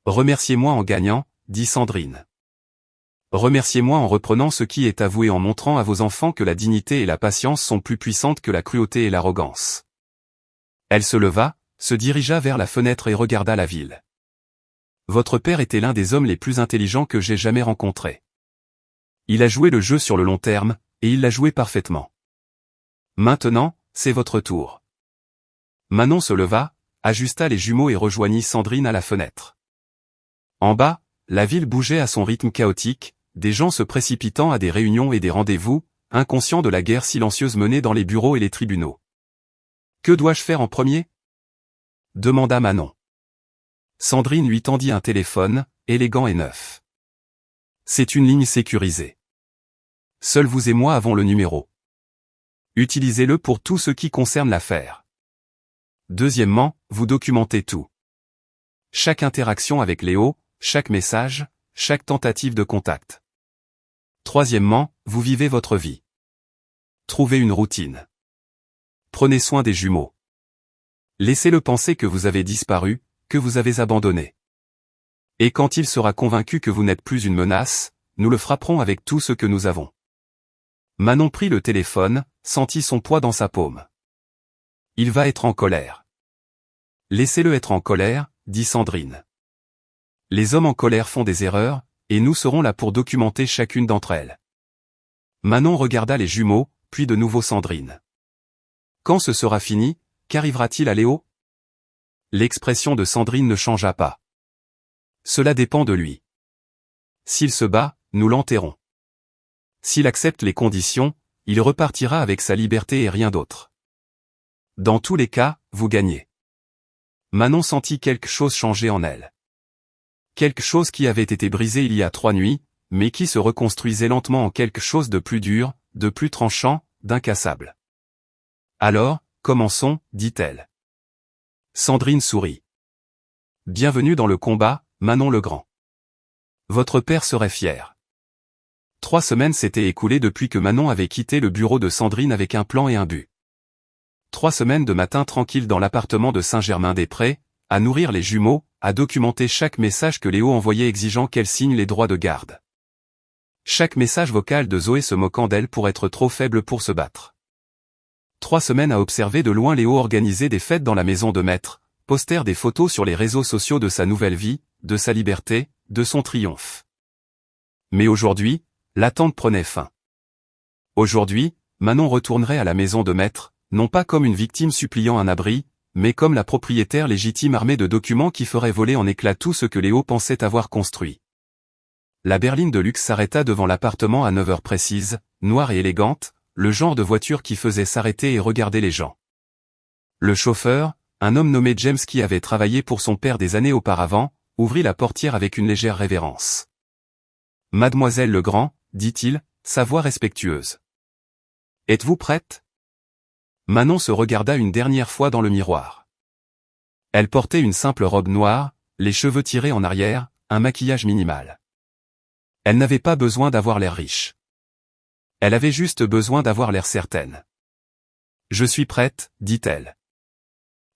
A: Remerciez-moi en gagnant, dit Sandrine. Remerciez-moi en reprenant ce qui est avoué en montrant à vos enfants que la dignité et la patience sont plus puissantes que la cruauté et l'arrogance. Elle se leva, se dirigea vers la fenêtre et regarda la ville. Votre père était l'un des hommes les plus intelligents que j'ai jamais rencontrés. Il a joué le jeu sur le long terme, et il l'a joué parfaitement. Maintenant, c'est votre tour. Manon se leva, ajusta les jumeaux et rejoignit Sandrine à la fenêtre. En bas, la ville bougeait à son rythme chaotique, des gens se précipitant à des réunions et des rendez-vous, inconscients de la guerre silencieuse menée dans les bureaux et les tribunaux. Que dois-je faire en premier ? Demanda Manon. Sandrine lui tendit un téléphone, élégant et neuf. C'est une ligne sécurisée. Seuls vous et moi avons le numéro. Utilisez-le pour tout ce qui concerne l'affaire. Deuxièmement, vous documentez tout. Chaque interaction avec Léo, chaque message, chaque tentative de contact. Troisièmement, vous vivez votre vie. Trouvez une routine. Prenez soin des jumeaux. Laissez-le penser que vous avez disparu, que vous avez abandonné. Et quand il sera convaincu que vous n'êtes plus une menace, nous le frapperons avec tout ce que nous avons. Manon prit le téléphone, sentit son poids dans sa paume. Il va être en colère. Laissez-le être en colère, dit Sandrine. Les hommes en colère font des erreurs, et nous serons là pour documenter chacune d'entre elles. Manon regarda les jumeaux, puis de nouveau Sandrine. Quand ce sera fini, qu'arrivera-t-il à Léo ? L'expression de Sandrine ne changea pas. Cela dépend de lui. S'il se bat, nous l'enterrons. S'il accepte les conditions, il repartira avec sa liberté et rien d'autre. Dans tous les cas, vous gagnez. Manon sentit quelque chose changer en elle. Quelque chose qui avait été brisé il y a 3 nuits, mais qui se reconstruisait lentement en quelque chose de plus dur, de plus tranchant, d'incassable. Alors, commençons, dit-elle. Sandrine sourit. Bienvenue dans le combat, Manon Legrand. Votre père serait fier. 3 semaines s'étaient écoulées depuis que Manon avait quitté le bureau de Sandrine avec un plan et un but. 3 semaines de matin tranquille dans l'appartement de Saint-Germain-des-Prés, à nourrir les jumeaux, à documenter chaque message que Léo envoyait exigeant qu'elle signe les droits de garde. Chaque message vocal de Zoé se moquant d'elle pour être trop faible pour se battre. 3 semaines à observer de loin Léo organiser des fêtes dans la maison de maître, poster des photos sur les réseaux sociaux de sa nouvelle vie, de sa liberté, de son triomphe. Mais aujourd'hui, l'attente prenait fin. Aujourd'hui, Manon retournerait à la maison de maître, non pas comme une victime suppliant un abri, mais comme la propriétaire légitime armée de documents qui ferait voler en éclats tout ce que Léo pensait avoir construit. La berline de luxe s'arrêta devant l'appartement à 9 heures précises, noire et élégante, le genre de voiture qui faisait s'arrêter et regarder les gens. Le chauffeur, un homme nommé James qui avait travaillé pour son père des années auparavant, ouvrit la portière avec une légère révérence. « Mademoiselle Legrand, dit-il, sa voix respectueuse. Êtes-vous prête ? » Manon se regarda une dernière fois dans le miroir. Elle portait une simple robe noire, les cheveux tirés en arrière, un maquillage minimal. Elle n'avait pas besoin d'avoir l'air riche. Elle avait juste besoin d'avoir l'air certaine. « Je suis prête, dit-elle. »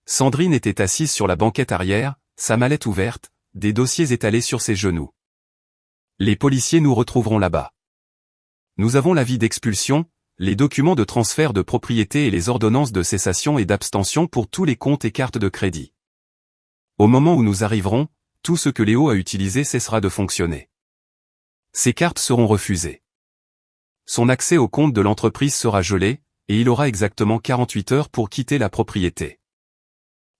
A: Sandrine était assise sur la banquette arrière, sa mallette ouverte, des dossiers étalés sur ses genoux. « Les policiers nous retrouveront là-bas. Nous avons l'avis d'expulsion, les documents de transfert de propriété et les ordonnances de cessation et d'abstention pour tous les comptes et cartes de crédit. Au moment où nous arriverons, tout ce que Léo a utilisé cessera de fonctionner. Ces cartes seront refusées. Son accès au compte de l'entreprise sera gelé, et il aura exactement 48 heures pour quitter la propriété.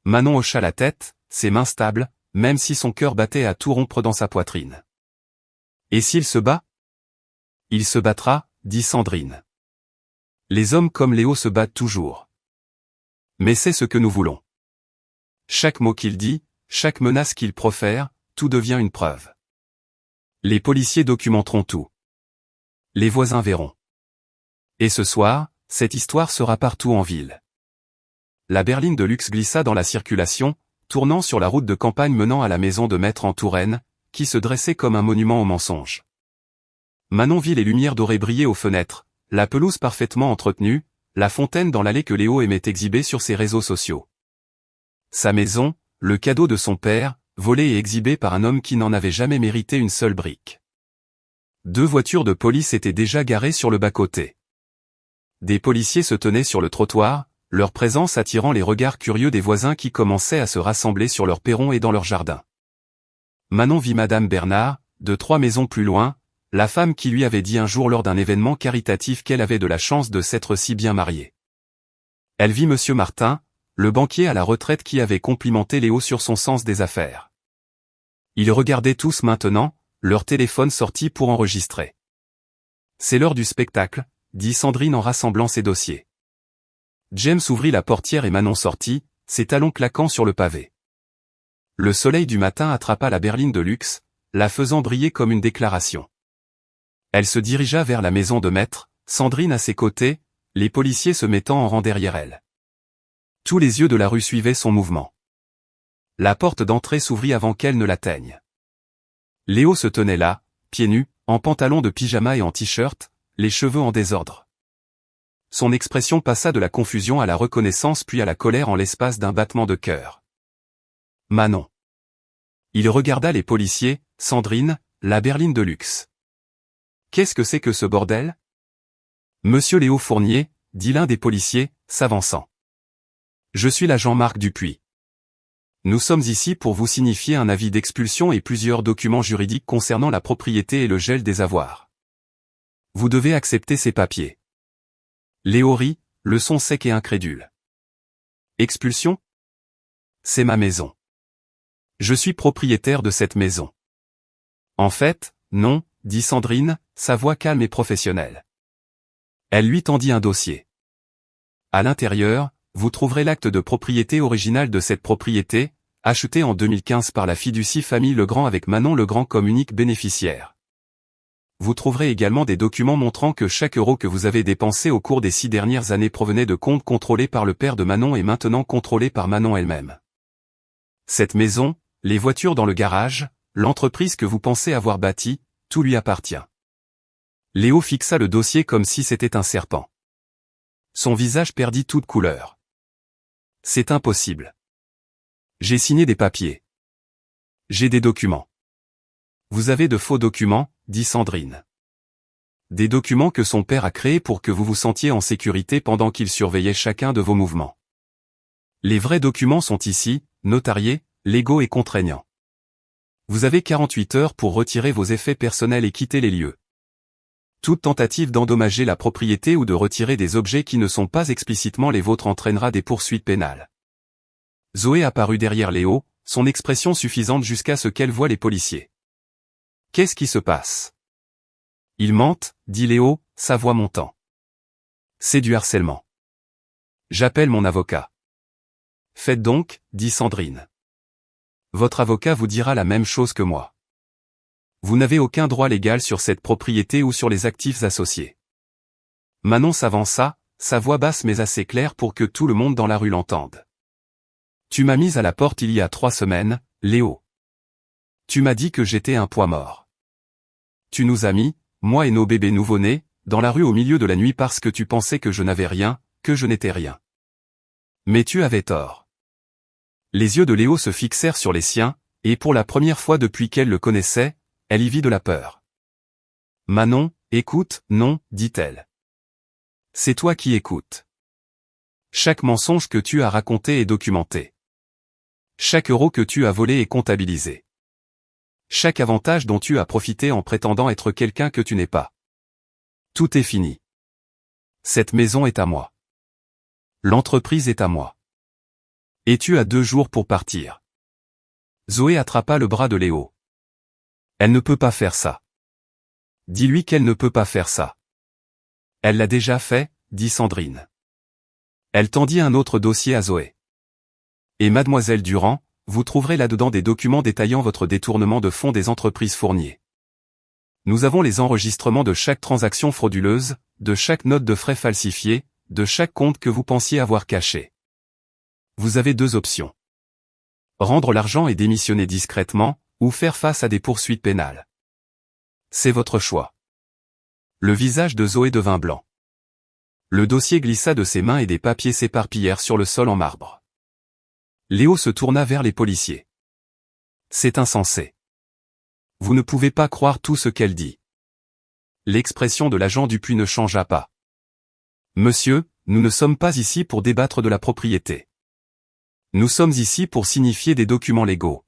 A: Manon hocha la tête, ses mains stables, même si son cœur battait à tout rompre dans sa poitrine. Et s'il se bat? Il se battra, dit Sandrine. Les hommes comme Léo se battent toujours. Mais c'est ce que nous voulons. Chaque mot qu'il dit, chaque menace qu'il profère, tout devient une preuve. Les policiers documenteront tout. Les voisins verront. Et ce soir, cette histoire sera partout en ville. La berline de luxe glissa dans la circulation, tournant sur la route de campagne menant à la maison de maître en Touraine, qui se dressait comme un monument au mensonge. Manon vit les lumières dorées briller aux fenêtres, la pelouse parfaitement entretenue, la fontaine dans l'allée que Léo aimait exhiber sur ses réseaux sociaux. Sa maison, le cadeau de son père, volé et exhibé par un homme qui n'en avait jamais mérité une seule brique. 2 voitures de police étaient déjà garées sur le bas-côté. Des policiers se tenaient sur le trottoir, leur présence attirant les regards curieux des voisins qui commençaient à se rassembler sur leur perron et dans leur jardin. Manon vit Madame Bernard, de 3 maisons plus loin, la femme qui lui avait dit un jour lors d'un événement caritatif qu'elle avait de la chance de s'être si bien mariée. Elle vit Monsieur Martin, le banquier à la retraite qui avait complimenté Léo sur son sens des affaires. Ils regardaient tous maintenant, leur téléphone sorti pour enregistrer. C'est l'heure du spectacle, dit Sandrine en rassemblant ses dossiers. James ouvrit la portière et Manon sortit, ses talons claquant sur le pavé. Le soleil du matin attrapa la berline de luxe, la faisant briller comme une déclaration. Elle se dirigea vers la maison de maître, Sandrine à ses côtés, les policiers se mettant en rang derrière elle. Tous les yeux de la rue suivaient son mouvement. La porte d'entrée s'ouvrit avant qu'elle ne l'atteigne. Léo se tenait là, pieds nus, en pantalon de pyjama et en t-shirt, les cheveux en désordre. Son expression passa de la confusion à la reconnaissance puis à la colère en l'espace d'un battement de cœur. Manon. Il regarda les policiers, Sandrine, la berline de luxe. Qu'est-ce que c'est que ce bordel? Monsieur Léo Fournier, dit l'un des policiers, s'avançant. Je suis l'agent Marc Dupuis. Nous sommes ici pour vous signifier un avis d'expulsion et plusieurs documents juridiques concernant la propriété et le gel des avoirs. Vous devez accepter ces papiers. Léo rit, le son sec et incrédule. Expulsion? C'est ma maison. Je suis propriétaire de cette maison. En fait, non, dit Sandrine, sa voix calme et professionnelle. Elle lui tendit un dossier. À l'intérieur, vous trouverez l'acte de propriété original de cette propriété, acheté en 2015 par la fiducie famille Legrand avec Manon Legrand comme unique bénéficiaire. Vous trouverez également des documents montrant que chaque euro que vous avez dépensé au cours des 6 dernières années provenait de comptes contrôlés par le père de Manon et maintenant contrôlés par Manon elle-même. Cette maison, les voitures dans le garage, l'entreprise que vous pensez avoir bâtie, tout lui appartient. Léo fixa le dossier comme si c'était un serpent. Son visage perdit toute couleur. C'est impossible. J'ai signé des papiers. J'ai des documents. Vous avez de faux documents, dit Sandrine. Des documents que son père a créés pour que vous vous sentiez en sécurité pendant qu'il surveillait chacun de vos mouvements. Les vrais documents sont ici, notariés, légaux et contraignants. Vous avez 48 heures pour retirer vos effets personnels et quitter les lieux. Toute tentative d'endommager la propriété ou de retirer des objets qui ne sont pas explicitement les vôtres entraînera des poursuites pénales. Zoé apparut derrière Léo, son expression suffisante jusqu'à ce qu'elle voie les policiers. Qu'est-ce qui se passe? Ils mentent, dit Léo, sa voix montant. C'est du harcèlement. J'appelle mon avocat. Faites donc, dit Sandrine. Votre avocat vous dira la même chose que moi. Vous n'avez aucun droit légal sur cette propriété ou sur les actifs associés. Manon s'avança, sa voix basse mais assez claire pour que tout le monde dans la rue l'entende. Tu m'as mise à la porte il y a 3 semaines, Léo. Tu m'as dit que j'étais un poids mort. Tu nous as mis, moi et nos bébés nouveau-nés, dans la rue au milieu de la nuit parce que tu pensais que je n'avais rien, que je n'étais rien. Mais tu avais tort. Les yeux de Léo se fixèrent sur les siens, et pour la première fois depuis qu'elle le connaissait, elle y vit de la peur. Manon, écoute, non, dit-elle. C'est toi qui écoutes. Chaque mensonge que tu as raconté est documenté. Chaque euro que tu as volé est comptabilisé. Chaque avantage dont tu as profité en prétendant être quelqu'un que tu n'es pas. Tout est fini. Cette maison est à moi. L'entreprise est à moi. Et tu as 2 jours pour partir. Zoé attrapa le bras de Léo. Elle ne peut pas faire ça. Dis-lui qu'elle ne peut pas faire ça. Elle l'a déjà fait, dit Sandrine. Elle tendit un autre dossier à Zoé. Et mademoiselle Durand, vous trouverez là-dedans des documents détaillant votre détournement de fonds des entreprises Fournier. Nous avons les enregistrements de chaque transaction frauduleuse, de chaque note de frais falsifiée, de chaque compte que vous pensiez avoir caché. Vous avez 2 options. Rendre l'argent et démissionner discrètement, ou faire face à des poursuites pénales. C'est votre choix. Le visage de Zoé devint blanc. Le dossier glissa de ses mains et des papiers s'éparpillèrent sur le sol en marbre. Léo se tourna vers les policiers. C'est insensé. Vous ne pouvez pas croire tout ce qu'elle dit. L'expression de l'agent Dupuis ne changea pas. Monsieur, nous ne sommes pas ici pour débattre de la propriété. Nous sommes ici pour signifier des documents légaux.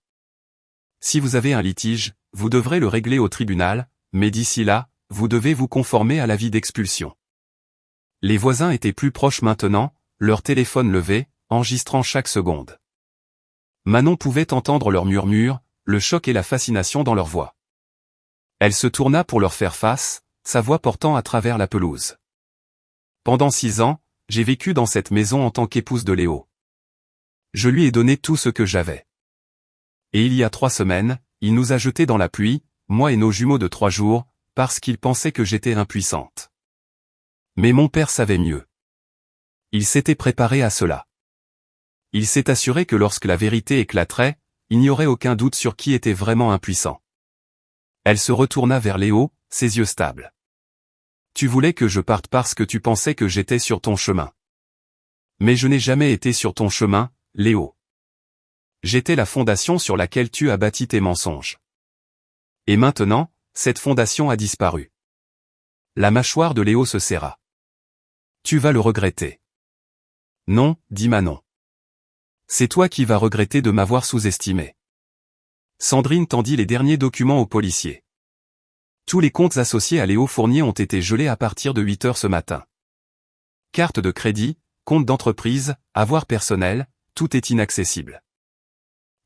A: Si vous avez un litige, vous devrez le régler au tribunal, mais d'ici là, vous devez vous conformer à l'avis d'expulsion. Les voisins étaient plus proches maintenant, leur téléphone levé, enregistrant chaque seconde. Manon pouvait entendre leurs murmures, le choc et la fascination dans leur voix. Elle se tourna pour leur faire face, sa voix portant à travers la pelouse. Pendant 6 ans, j'ai vécu dans cette maison en tant qu'épouse de Léo. Je lui ai donné tout ce que j'avais. Et il y a 3 semaines, il nous a jetés dans la pluie, moi et nos jumeaux de 3 jours, parce qu'il pensait que j'étais impuissante. Mais mon père savait mieux. Il s'était préparé à cela. Il s'est assuré que lorsque la vérité éclaterait, il n'y aurait aucun doute sur qui était vraiment impuissant. Elle se retourna vers Léo, ses yeux stables. Tu voulais que je parte parce que tu pensais que j'étais sur ton chemin. Mais je n'ai jamais été sur ton chemin, Léo. J'étais la fondation sur laquelle tu as bâti tes mensonges. Et maintenant, cette fondation a disparu. La mâchoire de Léo se serra. Tu vas le regretter. Non, dit Manon. C'est toi qui vas regretter de m'avoir sous-estimé. Sandrine tendit les derniers documents aux policiers. Tous les comptes associés à Léo Fournier ont été gelés à partir de 8 heures ce matin. Carte de crédit, compte d'entreprise, avoirs personnels, tout est inaccessible.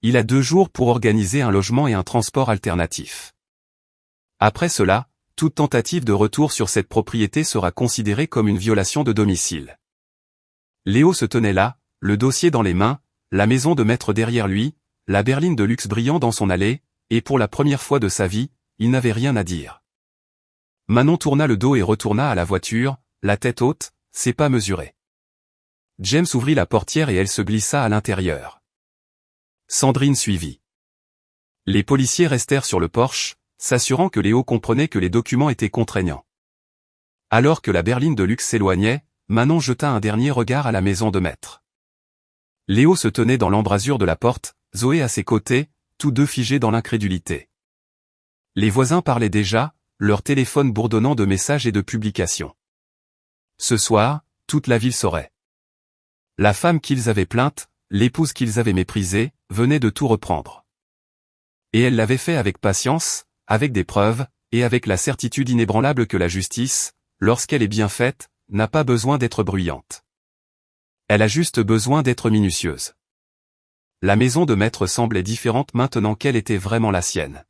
A: Il a 2 jours pour organiser un logement et un transport alternatif. Après cela, toute tentative de retour sur cette propriété sera considérée comme une violation de domicile. Léo se tenait là, le dossier dans les mains, la maison de maître derrière lui, la berline de luxe brillant dans son allée, et pour la première fois de sa vie, il n'avait rien à dire. Manon tourna le dos et retourna à la voiture, la tête haute, ses pas mesurés. James ouvrit la portière et elle se glissa à l'intérieur. Sandrine suivit. Les policiers restèrent sur le porche, s'assurant que Léo comprenait que les documents étaient contraignants. Alors que la berline de luxe s'éloignait, Manon jeta un dernier regard à la maison de maître. Léo se tenait dans l'embrasure de la porte, Zoé à ses côtés, tous deux figés dans l'incrédulité. Les voisins parlaient déjà, leur téléphone bourdonnant de messages et de publications. Ce soir, toute la ville saurait. La femme qu'ils avaient plainte, l'épouse qu'ils avaient méprisée, venait de tout reprendre. Et elle l'avait fait avec patience, avec des preuves, et avec la certitude inébranlable que la justice, lorsqu'elle est bien faite, n'a pas besoin d'être bruyante. Elle a juste besoin d'être minutieuse. La maison de maître semblait différente maintenant qu'elle était vraiment la sienne.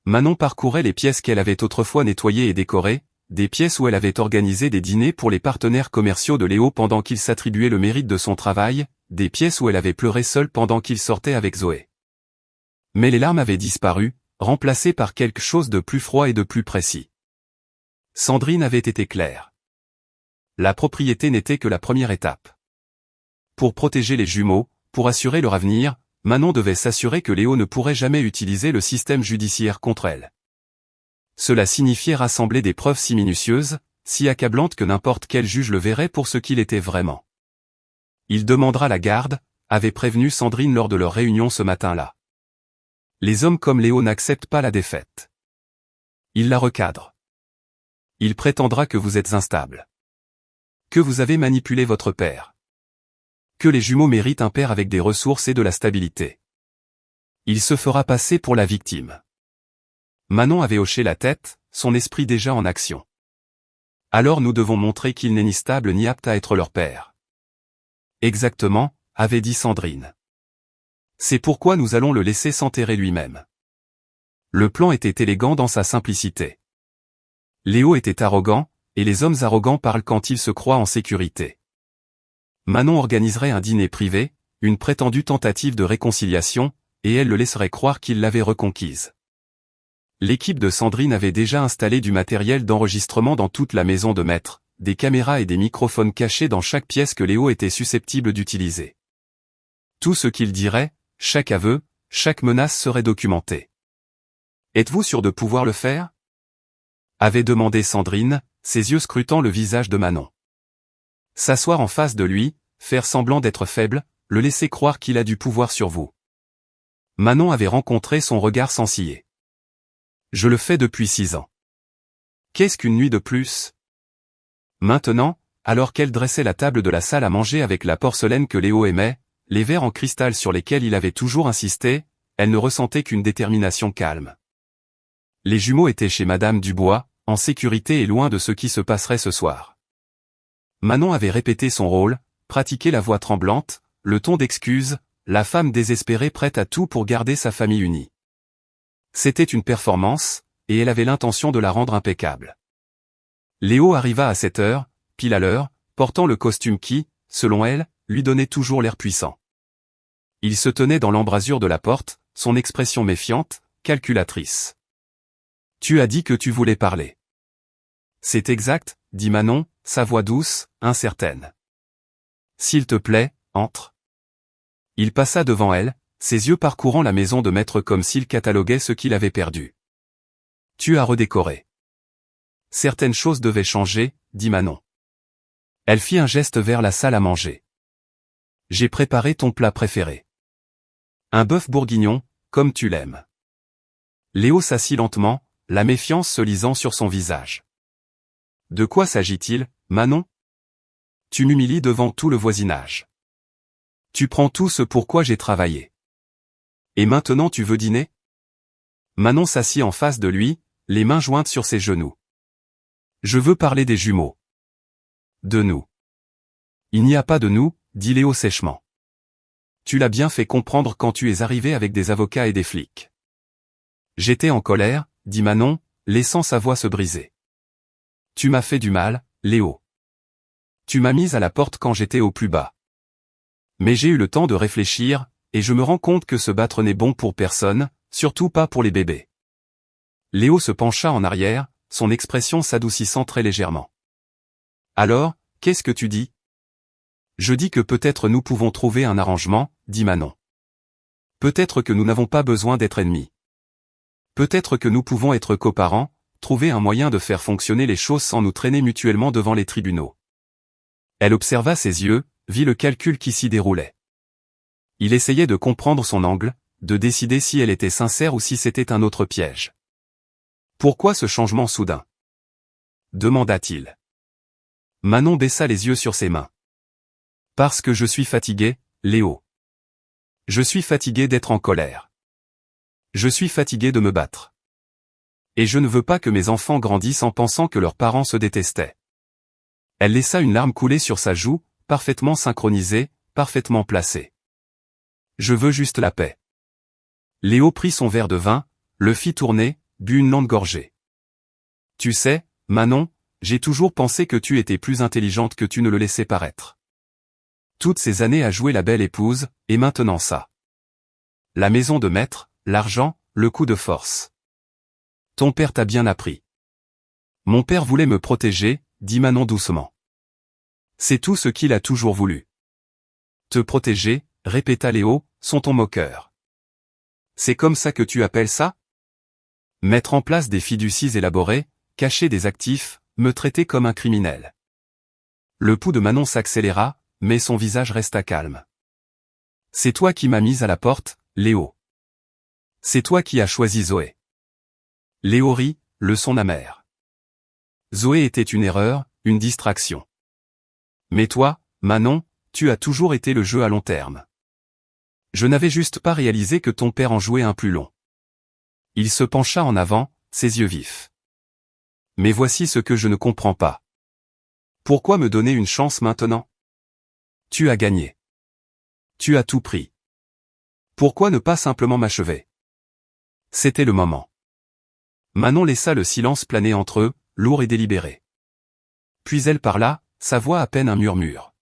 A: Manon parcourait les pièces qu'elle avait autrefois nettoyées et décorées, des pièces où elle avait organisé des dîners pour les partenaires commerciaux de Léo pendant qu'il s'attribuait le mérite de son travail, des pièces où elle avait pleuré seule pendant qu'il sortait avec Zoé. Mais les larmes avaient disparu, remplacées par quelque chose de plus froid et de plus précis. Sandrine avait été claire. La propriété n'était que la première étape. Pour protéger les jumeaux, pour assurer leur avenir, Manon devait s'assurer que Léo ne pourrait jamais utiliser le système judiciaire contre elle. Cela signifiait rassembler des preuves si minutieuses, si accablantes que n'importe quel juge le verrait pour ce qu'il était vraiment. Il demandera la garde, avait prévenu Sandrine lors de leur réunion ce matin-là. Les hommes comme Léo n'acceptent pas la défaite. Il la recadre. Il prétendra que vous êtes instable. Que vous avez manipulé votre père. Que les jumeaux méritent un père avec des ressources et de la stabilité. Il se fera passer pour la victime. Manon avait hoché la tête, son esprit déjà en action. Alors nous devons montrer qu'il n'est ni stable ni apte à être leur père. Exactement, avait dit Sandrine. C'est pourquoi nous allons le laisser s'enterrer lui-même. Le plan était élégant dans sa simplicité. Léo était arrogant, et les hommes arrogants parlent quand ils se croient en sécurité. Manon organiserait un dîner privé, une prétendue tentative de réconciliation, et elle le laisserait croire qu'il l'avait reconquise. L'équipe de Sandrine avait déjà installé du matériel d'enregistrement dans toute la maison de maître, des caméras et des microphones cachés dans chaque pièce que Léo était susceptible d'utiliser. Tout ce qu'il dirait, chaque aveu, chaque menace serait documenté. Êtes-vous sûr de pouvoir le faire ? Avait demandé Sandrine, ses yeux scrutant le visage de Manon. S'asseoir en face de lui, faire semblant d'être faible, le laisser croire qu'il a du pouvoir sur vous. Manon avait rencontré son regard sans ciller. Je le fais depuis 6 ans. Qu'est-ce qu'une nuit de plus ? Maintenant, alors qu'elle dressait la table de la salle à manger avec la porcelaine que Léo aimait, les verres en cristal sur lesquels il avait toujours insisté, elle ne ressentait qu'une détermination calme. Les jumeaux étaient chez Madame Dubois, en sécurité et loin de ce qui se passerait ce soir. Manon avait répété son rôle, pratiqué la voix tremblante, le ton d'excuse, la femme désespérée prête à tout pour garder sa famille unie. C'était une performance, et elle avait l'intention de la rendre impeccable. Léo arriva à 7 heures, pile à l'heure, portant le costume qui, selon elle, lui donnait toujours l'air puissant. Il se tenait dans l'embrasure de la porte, son expression méfiante, calculatrice. « Tu as dit que tu voulais parler. » « C'est exact, » dit Manon, sa voix douce, incertaine. « S'il te plaît, entre. » Il passa devant elle, ses yeux parcourant la maison de maître comme s'il cataloguait ce qu'il avait perdu. « Tu as redécoré. » « Certaines choses devaient changer, » dit Manon. Elle fit un geste vers la salle à manger. « J'ai préparé ton plat préféré. Un bœuf bourguignon, comme tu l'aimes. » Léo s'assit lentement, la méfiance se lisant sur son visage. « De quoi s'agit-il, Manon ? Tu m'humilies devant tout le voisinage. Tu prends tout ce pour quoi j'ai travaillé. Et maintenant tu veux dîner ? » Manon s'assit en face de lui, les mains jointes sur ses genoux. « Je veux parler des jumeaux. De nous. » « Il n'y a pas de nous, » dit Léo sèchement. « Tu l'as bien fait comprendre quand tu es arrivé avec des avocats et des flics. » J'étais en colère, dit Manon, laissant sa voix se briser. Tu m'as fait du mal, Léo. Tu m'as mise à la porte quand j'étais au plus bas. Mais j'ai eu le temps de réfléchir, et je me rends compte que se battre n'est bon pour personne, surtout pas pour les bébés. Léo se pencha en arrière, son expression s'adoucissant très légèrement. Alors, qu'est-ce que tu dis ? Je dis que peut-être nous pouvons trouver un arrangement, dit Manon. Peut-être que nous n'avons pas besoin d'être ennemis. Peut-être que nous pouvons être coparents, trouver un moyen de faire fonctionner les choses sans nous traîner mutuellement devant les tribunaux. Elle observa ses yeux, vit le calcul qui s'y déroulait. Il essayait de comprendre son angle, de décider si elle était sincère ou si c'était un autre piège. Pourquoi ce changement soudain ? Demanda-t-il. Manon baissa les yeux sur ses mains. Parce que je suis fatigué, Léo. Je suis fatigué d'être en colère. Je suis fatigué de me battre. Et je ne veux pas que mes enfants grandissent en pensant que leurs parents se détestaient. Elle laissa une larme couler sur sa joue, parfaitement synchronisée, parfaitement placée. Je veux juste la paix. Léo prit son verre de vin, le fit tourner, but une longue gorgée. Tu sais, Manon, j'ai toujours pensé que tu étais plus intelligente que tu ne le laissais paraître. Toutes ces années à jouer la belle épouse, et maintenant ça. La maison de maître, l'argent, le coup de force. Ton père t'a bien appris. Mon père voulait me protéger, dit Manon doucement. C'est tout ce qu'il a toujours voulu. Te protéger, répéta Léo, sont ton moqueur. C'est comme ça que tu appelles ça ? Mettre en place des fiducies élaborées, cacher des actifs, me traiter comme un criminel. Le pouls de Manon s'accéléra, mais son visage resta calme. C'est toi qui m'as mise à la porte, Léo. C'est toi qui as choisi Zoé. Léo rit, le son amer. Zoé était une erreur, une distraction. Mais toi, Manon, tu as toujours été le jeu à long terme. Je n'avais juste pas réalisé que ton père en jouait un plus long. Il se pencha en avant, ses yeux vifs. Mais voici ce que je ne comprends pas. Pourquoi me donner une chance maintenant? Tu as gagné. Tu as tout pris. Pourquoi ne pas simplement m'achever? C'était le moment. Manon laissa le silence planer entre eux, lourd et délibéré. Puis elle parla, sa voix à peine un murmure.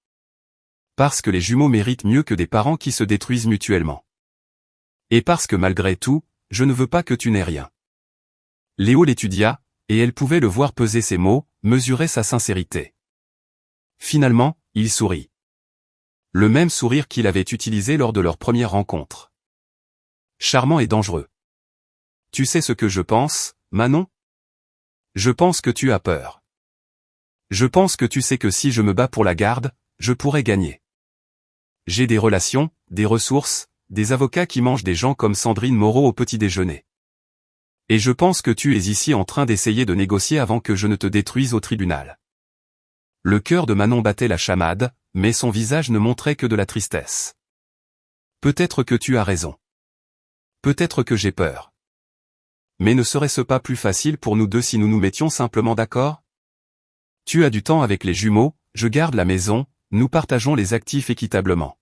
A: Parce que les jumeaux méritent mieux que des parents qui se détruisent mutuellement. Et parce que malgré tout, je ne veux pas que tu n'aies rien. Léo l'étudia, et elle pouvait le voir peser ses mots, mesurer sa sincérité. Finalement, il sourit. Le même sourire qu'il avait utilisé lors de leur première rencontre. Charmant et dangereux. Tu sais ce que je pense, Manon? Je pense que tu as peur. Je pense que tu sais que si je me bats pour la garde, je pourrais gagner. J'ai des relations, des ressources, des avocats qui mangent des gens comme Sandrine Moreau au petit déjeuner. Et je pense que tu es ici en train d'essayer de négocier avant que je ne te détruise au tribunal. Le cœur de Manon battait la chamade, mais son visage ne montrait que de la tristesse. Peut-être que tu as raison. Peut-être que j'ai peur. Mais ne serait-ce pas plus facile pour nous deux si nous nous mettions simplement d'accord? Tu as du temps avec les jumeaux, je garde la maison, nous partageons les actifs équitablement.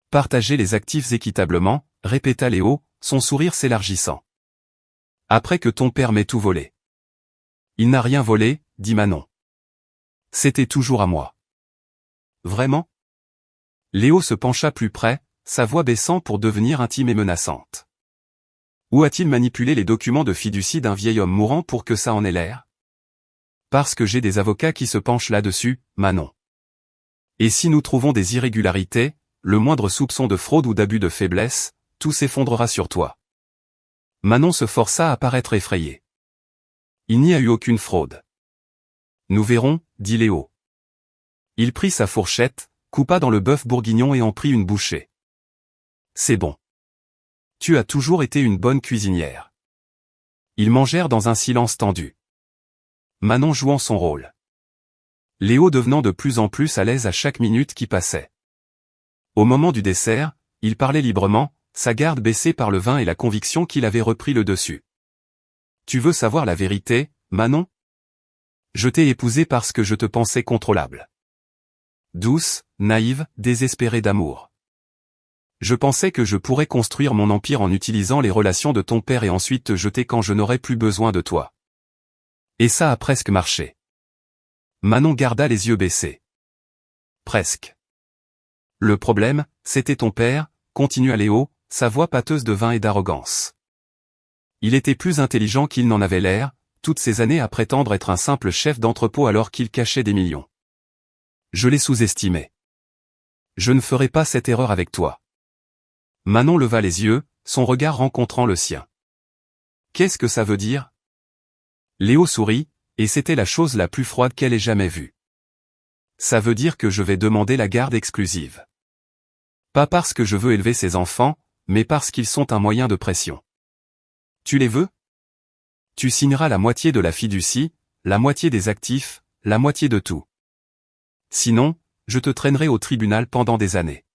A: Partager les actifs équitablement, répéta Léo, son sourire s'élargissant. Après que ton père m'ait tout volé. Il n'a rien volé, dit Manon. C'était toujours à moi. Vraiment? Léo se pencha plus près, sa voix baissant pour devenir intime et menaçante. Où a-t-il manipulé les documents de fiducie d'un vieil homme mourant pour que ça en ait l'air? Parce que j'ai des avocats qui se penchent là-dessus, Manon. Et si nous trouvons des irrégularités, le moindre soupçon de fraude ou d'abus de faiblesse, tout s'effondrera sur toi. Manon se força à paraître effrayée. Il n'y a eu aucune fraude. Nous verrons, dit Léo. Il prit sa fourchette, coupa dans le bœuf bourguignon et en prit une bouchée. C'est bon. Tu as toujours été une bonne cuisinière. Ils mangèrent dans un silence tendu. Manon jouant son rôle. Léo devenant de plus en plus à l'aise à chaque minute qui passait. Au moment du dessert, il parlait librement, sa garde baissée par le vin et la conviction qu'il avait repris le dessus. Tu veux savoir la vérité, Manon? Je t'ai épousée parce que je te pensais contrôlable. Douce, naïve, désespérée d'amour. Je pensais que je pourrais construire mon empire en utilisant les relations de ton père et ensuite te jeter quand je n'aurais plus besoin de toi. Et ça a presque marché. Manon garda les yeux baissés. Presque. Le problème, c'était ton père, continua Léo, sa voix pâteuse de vin et d'arrogance. Il était plus intelligent qu'il n'en avait l'air, toutes ces années à prétendre être un simple chef d'entrepôt alors qu'il cachait des millions. Je l'ai sous-estimé. Je ne ferai pas cette erreur avec toi. Manon leva les yeux, son regard rencontrant le sien. Qu'est-ce que ça veut dire? Léo sourit, et c'était la chose la plus froide qu'elle ait jamais vue. Ça veut dire que je vais demander la garde exclusive. Pas parce que je veux élever ces enfants, mais parce qu'ils sont un moyen de pression. Tu les veux? Tu signeras la moitié de la fiducie, la moitié des actifs, la moitié de tout. Sinon, je te traînerai au tribunal pendant des années.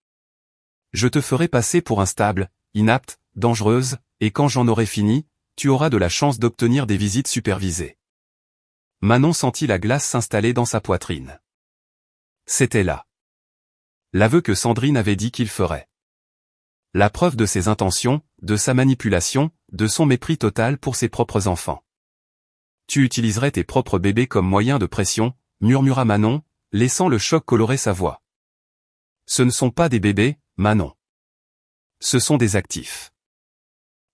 A: Je te ferai passer pour instable, inapte, dangereuse, et quand j'en aurai fini, tu auras de la chance d'obtenir des visites supervisées. Manon sentit la glace s'installer dans sa poitrine. C'était là. L'aveu que Sandrine avait dit qu'il ferait. La preuve de ses intentions, de sa manipulation, de son mépris total pour ses propres enfants. Tu utiliserais tes propres bébés comme moyen de pression, murmura Manon, laissant le choc colorer sa voix. Ce ne sont pas des bébés, Manon. Ce sont des actifs.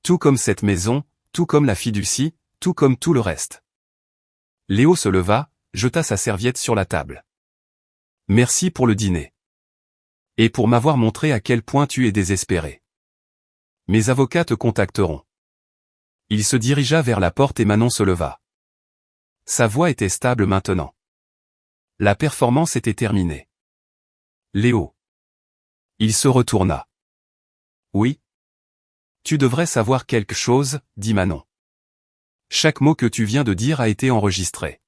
A: Tout comme cette maison, tout comme la fiducie, tout comme tout le reste. Léo se leva, jeta sa serviette sur la table. Merci pour le dîner. Et pour m'avoir montré à quel point tu es désespéré. Mes avocats te contacteront. Il se dirigea vers la porte et Manon se leva. Sa voix était stable maintenant. La performance était terminée. Léo. Il se retourna. Oui. Tu devrais savoir quelque chose, dit Manon. Chaque mot que tu viens de dire a été enregistré.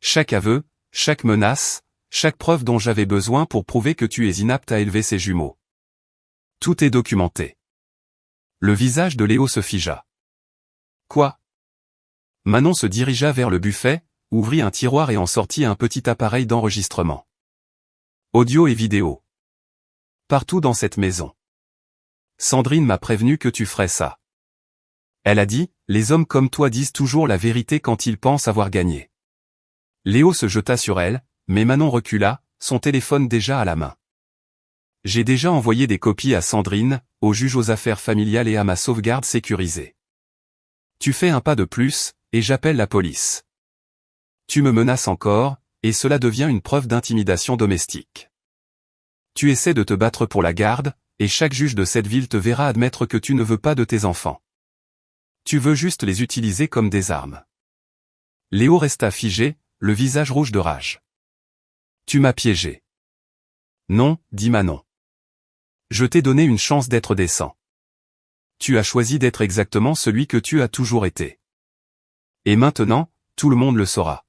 A: Chaque aveu, chaque menace, chaque preuve dont j'avais besoin pour prouver que tu es inapte à élever ces jumeaux. Tout est documenté. Le visage de Léo se figea. Quoi? Manon se dirigea vers le buffet, ouvrit un tiroir et en sortit un petit appareil d'enregistrement. Audio et vidéo. Partout dans cette maison. Sandrine m'a prévenu que tu ferais ça. Elle a dit, les hommes comme toi disent toujours la vérité quand ils pensent avoir gagné. Léo se jeta sur elle, mais Manon recula, son téléphone déjà à la main. J'ai déjà envoyé des copies à Sandrine, au juge aux affaires familiales et à ma sauvegarde sécurisée. Tu fais un pas de plus, et j'appelle la police. Tu me menaces encore, et cela devient une preuve d'intimidation domestique. Tu essaies de te battre pour la garde, et chaque juge de cette ville te verra admettre que tu ne veux pas de tes enfants. Tu veux juste les utiliser comme des armes. Léo resta figé, le visage rouge de rage. Tu m'as piégé. Non, dit Manon. Je t'ai donné une chance d'être décent. Tu as choisi d'être exactement celui que tu as toujours été. Et maintenant, tout le monde le saura.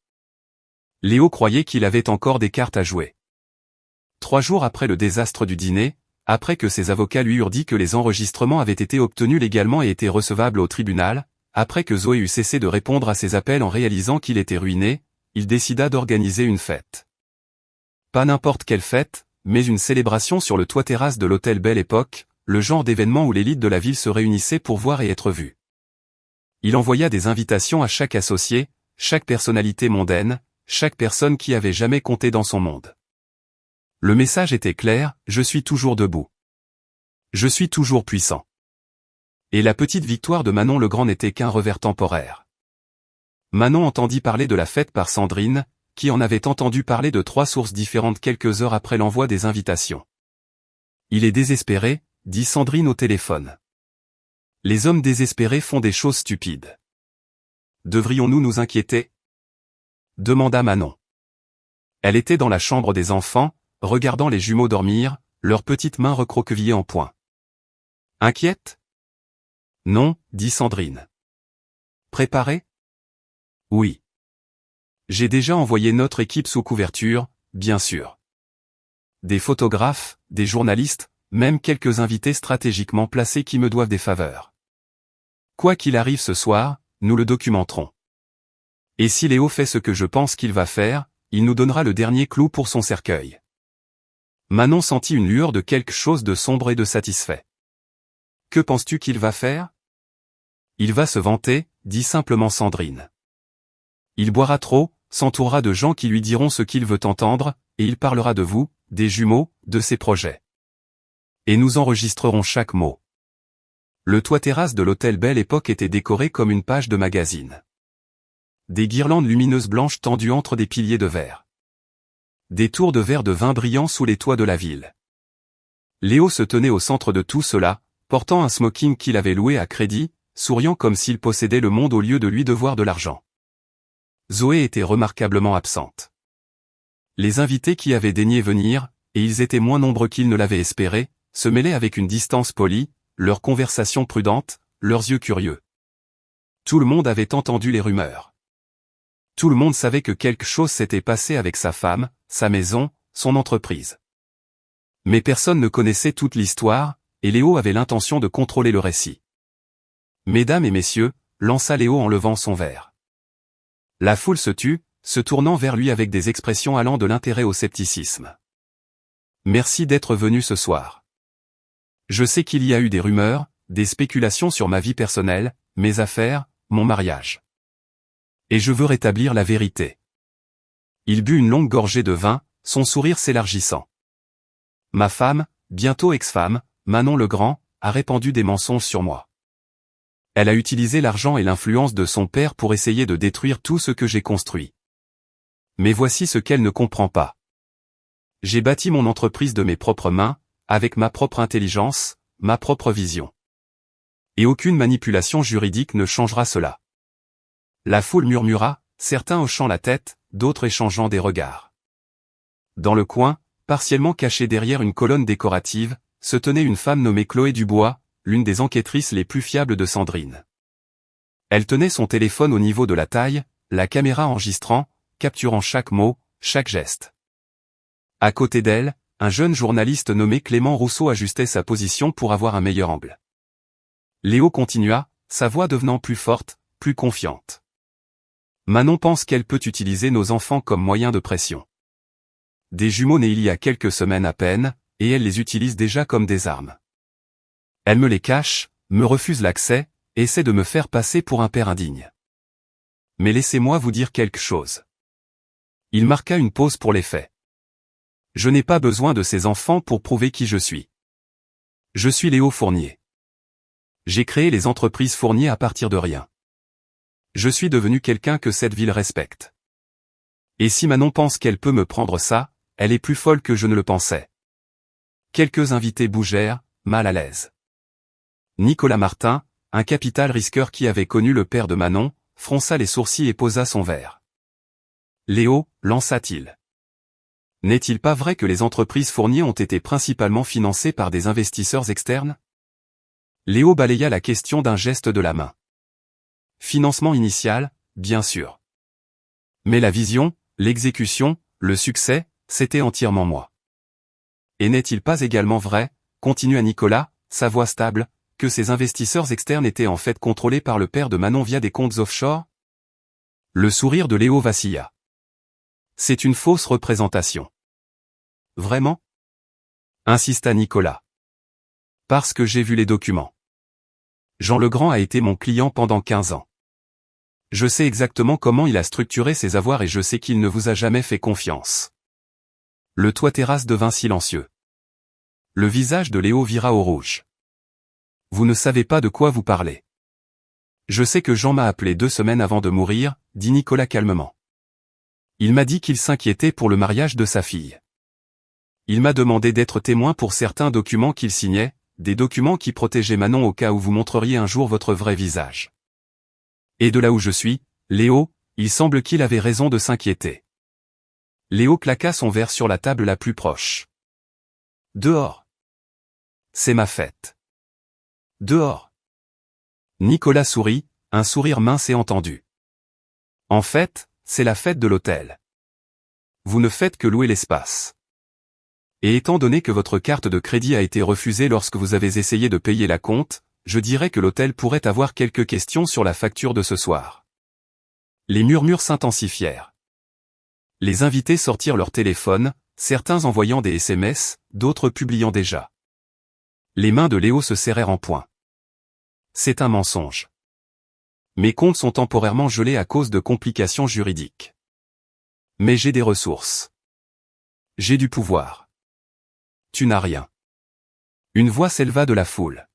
A: Léo croyait qu'il avait encore des cartes à jouer. 3 jours après le désastre du dîner, après que ses avocats lui eurent dit que les enregistrements avaient été obtenus légalement et étaient recevables au tribunal, après que Zoé eut cessé de répondre à ses appels en réalisant qu'il était ruiné, il décida d'organiser une fête. Pas n'importe quelle fête, mais une célébration sur le toit-terrasse de l'hôtel Belle Époque, le genre d'événement où l'élite de la ville se réunissait pour voir et être vue. Il envoya des invitations à chaque associé, chaque personnalité mondaine, chaque personne qui avait jamais compté dans son monde. Le message était clair, je suis toujours debout. Je suis toujours puissant. Et la petite victoire de Manon Legrand n'était qu'un revers temporaire. Manon entendit parler de la fête par Sandrine, qui en avait entendu parler de 3 sources différentes quelques heures après l'envoi des invitations. Il est désespéré, dit Sandrine au téléphone. Les hommes désespérés font des choses stupides. Devrions-nous nous inquiéter ? Demanda Manon. Elle était dans la chambre des enfants, regardant les jumeaux dormir, leurs petites mains recroquevillées en poing. Inquiète ? Non, dit Sandrine. Préparée ? Oui. J'ai déjà envoyé notre équipe sous couverture, bien sûr. Des photographes, des journalistes, même quelques invités stratégiquement placés qui me doivent des faveurs. Quoi qu'il arrive ce soir, nous le documenterons. Et si Léo fait ce que je pense qu'il va faire, il nous donnera le dernier clou pour son cercueil. Manon sentit une lueur de quelque chose de sombre et de satisfait. Que penses-tu qu'il va faire ? Il va se vanter, dit simplement Sandrine. Il boira trop, s'entourera de gens qui lui diront ce qu'il veut entendre, et il parlera de vous, des jumeaux, de ses projets. Et nous enregistrerons chaque mot. Le toit-terrasse de l'hôtel Belle Époque était décoré comme une page de magazine. Des guirlandes lumineuses blanches tendues entre des piliers de verre. Des tours de verre de vin brillant sous les toits de la ville. Léo se tenait au centre de tout cela, portant un smoking qu'il avait loué à crédit, souriant comme s'il possédait le monde au lieu de lui devoir de l'argent. Zoé était remarquablement absente. Les invités qui avaient daigné venir, et ils étaient moins nombreux qu'ils ne l'avaient espéré, se mêlaient avec une distance polie, leur conversation prudente, leurs yeux curieux. Tout le monde avait entendu les rumeurs. Tout le monde savait que quelque chose s'était passé avec sa femme, sa maison, son entreprise. Mais personne ne connaissait toute l'histoire, et Léo avait l'intention de contrôler le récit. Mesdames et messieurs, lança Léo en levant son verre. La foule se tut, se tournant vers lui avec des expressions allant de l'intérêt au scepticisme. Merci d'être venu ce soir. Je sais qu'il y a eu des rumeurs, des spéculations sur ma vie personnelle, mes affaires, mon mariage. Et je veux rétablir la vérité. Il but une longue gorgée de vin, son sourire s'élargissant. Ma femme, bientôt ex-femme, Manon Legrand, a répandu des mensonges sur moi. Elle a utilisé l'argent et l'influence de son père pour essayer de détruire tout ce que j'ai construit. Mais voici ce qu'elle ne comprend pas. J'ai bâti mon entreprise de mes propres mains, avec ma propre intelligence, ma propre vision. Et aucune manipulation juridique ne changera cela. La foule murmura, certains hochant la tête, d'autres échangeant des regards. Dans le coin, partiellement cachée derrière une colonne décorative, se tenait une femme nommée Chloé Dubois, l'une des enquêtrices les plus fiables de Sandrine. Elle tenait son téléphone au niveau de la taille, la caméra enregistrant, capturant chaque mot, chaque geste. À côté d'elle, un jeune journaliste nommé Clément Rousseau ajustait sa position pour avoir un meilleur angle. Léo continua, sa voix devenant plus forte, plus confiante. Manon pense qu'elle peut utiliser nos enfants comme moyen de pression. Des jumeaux nés il y a quelques semaines à peine, et elle les utilise déjà comme des armes. Elle me les cache, me refuse l'accès, et essaie de me faire passer pour un père indigne. Mais laissez-moi vous dire quelque chose. Il marqua une pause pour les faits. Je n'ai pas besoin de ces enfants pour prouver qui je suis. Je suis Léo Fournier. J'ai créé les entreprises Fournier à partir de rien. Je suis devenu quelqu'un que cette ville respecte. Et si Manon pense qu'elle peut me prendre ça, elle est plus folle que je ne le pensais. Quelques invités bougèrent, mal à l'aise. Nicolas Martin, un capital risqueur qui avait connu le père de Manon, fronça les sourcils et posa son verre. Léo, lança-t-il. N'est-il pas vrai que les entreprises Fournier ont été principalement financées par des investisseurs externes? Léo balaya la question d'un geste de la main. Financement initial, bien sûr. Mais la vision, l'exécution, le succès, c'était entièrement moi. Et n'est-il pas également vrai, continua Nicolas, sa voix stable, que ces investisseurs externes étaient en fait contrôlés par le père de Manon via des comptes offshore? Le sourire de Léo vacilla. C'est une fausse représentation. Vraiment? Insista Nicolas. Parce que j'ai vu les documents. Jean Legrand a été mon client pendant 15 ans. Je sais exactement comment il a structuré ses avoirs et je sais qu'il ne vous a jamais fait confiance. Le toit-terrasse devint silencieux. Le visage de Léo vira au rouge. Vous ne savez pas de quoi vous parlez. Je sais que Jean m'a appelé 2 semaines avant de mourir, dit Nicolas calmement. Il m'a dit qu'il s'inquiétait pour le mariage de sa fille. Il m'a demandé d'être témoin pour certains documents qu'il signait, des documents qui protégeaient Manon au cas où vous montreriez un jour votre vrai visage. Et de là où je suis, Léo, il semble qu'il avait raison de s'inquiéter. Léo claqua son verre sur la table la plus proche. Dehors. C'est ma fête. Dehors. Nicolas sourit, un sourire mince et entendu. En fait, c'est la fête de l'hôtel. Vous ne faites que louer l'espace. Et étant donné que votre carte de crédit a été refusée lorsque vous avez essayé de payer la compte, je dirais que l'hôtel pourrait avoir quelques questions sur la facture de ce soir. Les murmures s'intensifièrent. Les invités sortirent leur téléphone, certains envoyant des SMS, d'autres publiant déjà. Les mains de Léo se serrèrent en poing. C'est un mensonge. Mes comptes sont temporairement gelés à cause de complications juridiques. Mais j'ai des ressources. J'ai du pouvoir. Tu n'as rien. Une voix s'éleva de la foule.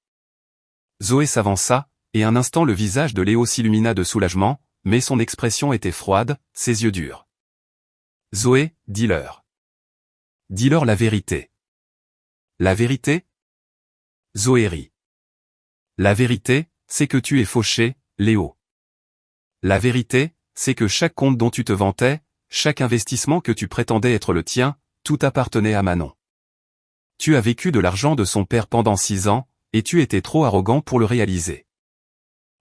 A: Zoé s'avança, et un instant le visage de Léo s'illumina de soulagement, mais son expression était froide, ses yeux durs. Zoé, dis-leur. Dis-leur la vérité. La vérité? Zoé rit. La vérité, c'est que tu es fauché, Léo. La vérité, c'est que chaque compte dont tu te vantais, chaque investissement que tu prétendais être le tien, tout appartenait à Manon. Tu as vécu de l'argent de son père pendant 6 ans, et tu étais trop arrogant pour le réaliser.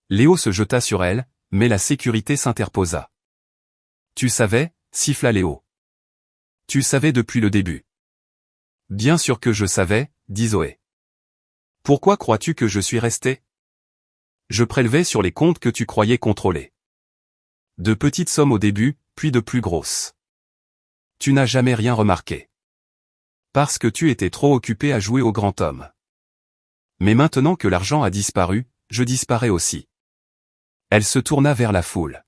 A: Léo se jeta sur elle, mais la sécurité s'interposa. Tu savais, siffla Léo. Tu savais depuis le début. Bien sûr que je savais, dit Zoé. Pourquoi crois-tu que je suis resté? Je prélevais sur les comptes que tu croyais contrôler. De petites sommes au début, puis de plus grosses. Tu n'as jamais rien remarqué. Parce que tu étais trop occupé à jouer au grand homme. Mais maintenant que l'argent a disparu, je disparais aussi. Elle se tourna vers la foule.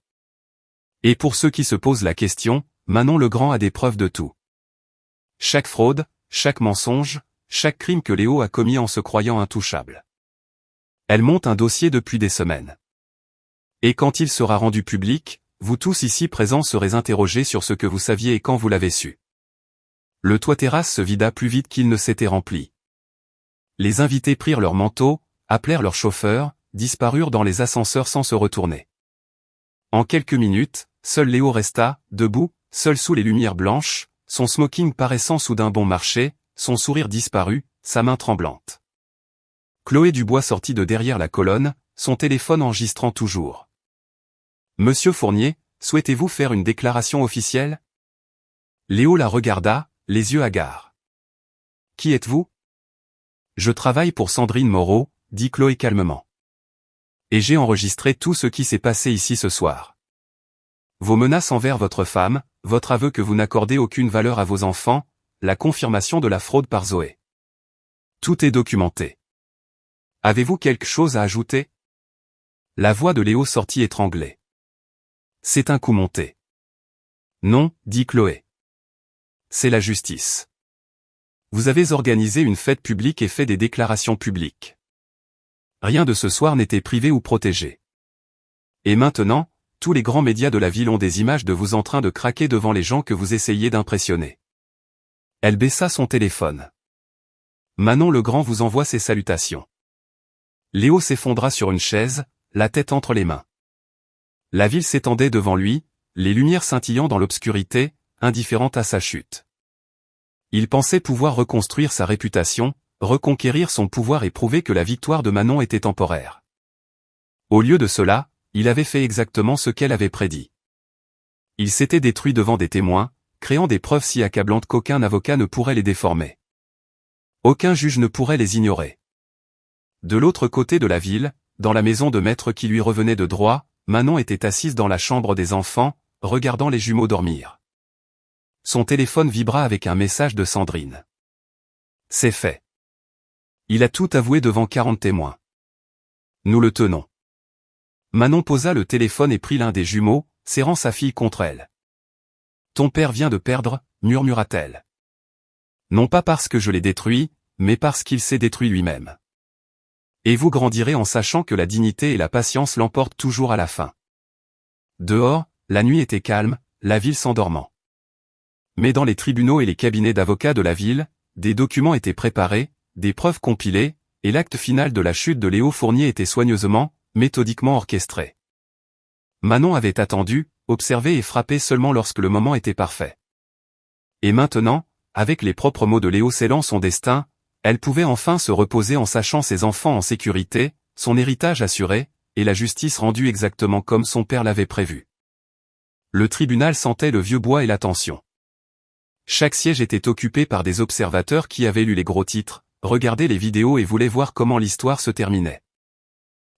A: Et pour ceux qui se posent la question, Manon Legrand a des preuves de tout. Chaque fraude, chaque mensonge, chaque crime que Léo a commis en se croyant intouchable. Elle monte un dossier depuis des semaines. Et quand il sera rendu public, vous tous ici présents serez interrogés sur ce que vous saviez et quand vous l'avez su. Le toit-terrasse se vida plus vite qu'il ne s'était rempli. Les invités prirent leurs manteaux, appelèrent leur chauffeur, disparurent dans les ascenseurs sans se retourner. En quelques minutes, seul Léo resta, debout, seul sous les lumières blanches, son smoking paraissant soudain bon marché, son sourire disparu, sa main tremblante. Chloé Dubois sortit de derrière la colonne, son téléphone enregistrant toujours. Monsieur Fournier, souhaitez-vous faire une déclaration officielle? Léo la regarda, les yeux hagards. Qui êtes-vous? Je travaille pour Sandrine Moreau, dit Chloé calmement. Et j'ai enregistré tout ce qui s'est passé ici ce soir. Vos menaces envers votre femme, votre aveu que vous n'accordez aucune valeur à vos enfants, la confirmation de la fraude par Zoé. Tout est documenté. Avez-vous quelque chose à ajouter? La voix de Léo sortit étranglée. C'est un coup monté. Non, dit Chloé. C'est la justice. Vous avez organisé une fête publique et fait des déclarations publiques. Rien de ce soir n'était privé ou protégé. Et maintenant, tous les grands médias de la ville ont des images de vous en train de craquer devant les gens que vous essayez d'impressionner. Elle baissa son téléphone. Manon Legrand vous envoie ses salutations. Léo s'effondra sur une chaise, la tête entre les mains. La ville s'étendait devant lui, les lumières scintillant dans l'obscurité, indifférente à sa chute. Il pensait pouvoir reconstruire sa réputation, reconquérir son pouvoir et prouver que la victoire de Manon était temporaire. Au lieu de cela, il avait fait exactement ce qu'elle avait prédit. Il s'était détruit devant des témoins, créant des preuves si accablantes qu'aucun avocat ne pourrait les déformer. Aucun juge ne pourrait les ignorer. De l'autre côté de la ville, dans la maison de maître qui lui revenait de droit, Manon était assise dans la chambre des enfants, regardant les jumeaux dormir. Son téléphone vibra avec un message de Sandrine. C'est fait. Il a tout avoué devant 40 témoins. Nous le tenons. Manon posa le téléphone et prit l'un des jumeaux, serrant sa fille contre elle. Ton père vient de perdre, murmura-t-elle. Non pas parce que je l'ai détruit, mais parce qu'il s'est détruit lui-même. Et vous grandirez en sachant que la dignité et la patience l'emportent toujours à la fin. Dehors, la nuit était calme, la ville s'endormant. Mais dans les tribunaux et les cabinets d'avocats de la ville, des documents étaient préparés, des preuves compilées, et l'acte final de la chute de Léo Fournier était soigneusement, méthodiquement orchestré. Manon avait attendu, observé et frappé seulement lorsque le moment était parfait. Et maintenant, avec les propres mots de Léo scellant son destin, elle pouvait enfin se reposer en sachant ses enfants en sécurité, son héritage assuré, et la justice rendue exactement comme son père l'avait prévu. Le tribunal sentait le vieux bois et la tension. Chaque siège était occupé par des observateurs qui avaient lu les gros titres, regardé les vidéos et voulaient voir comment l'histoire se terminait.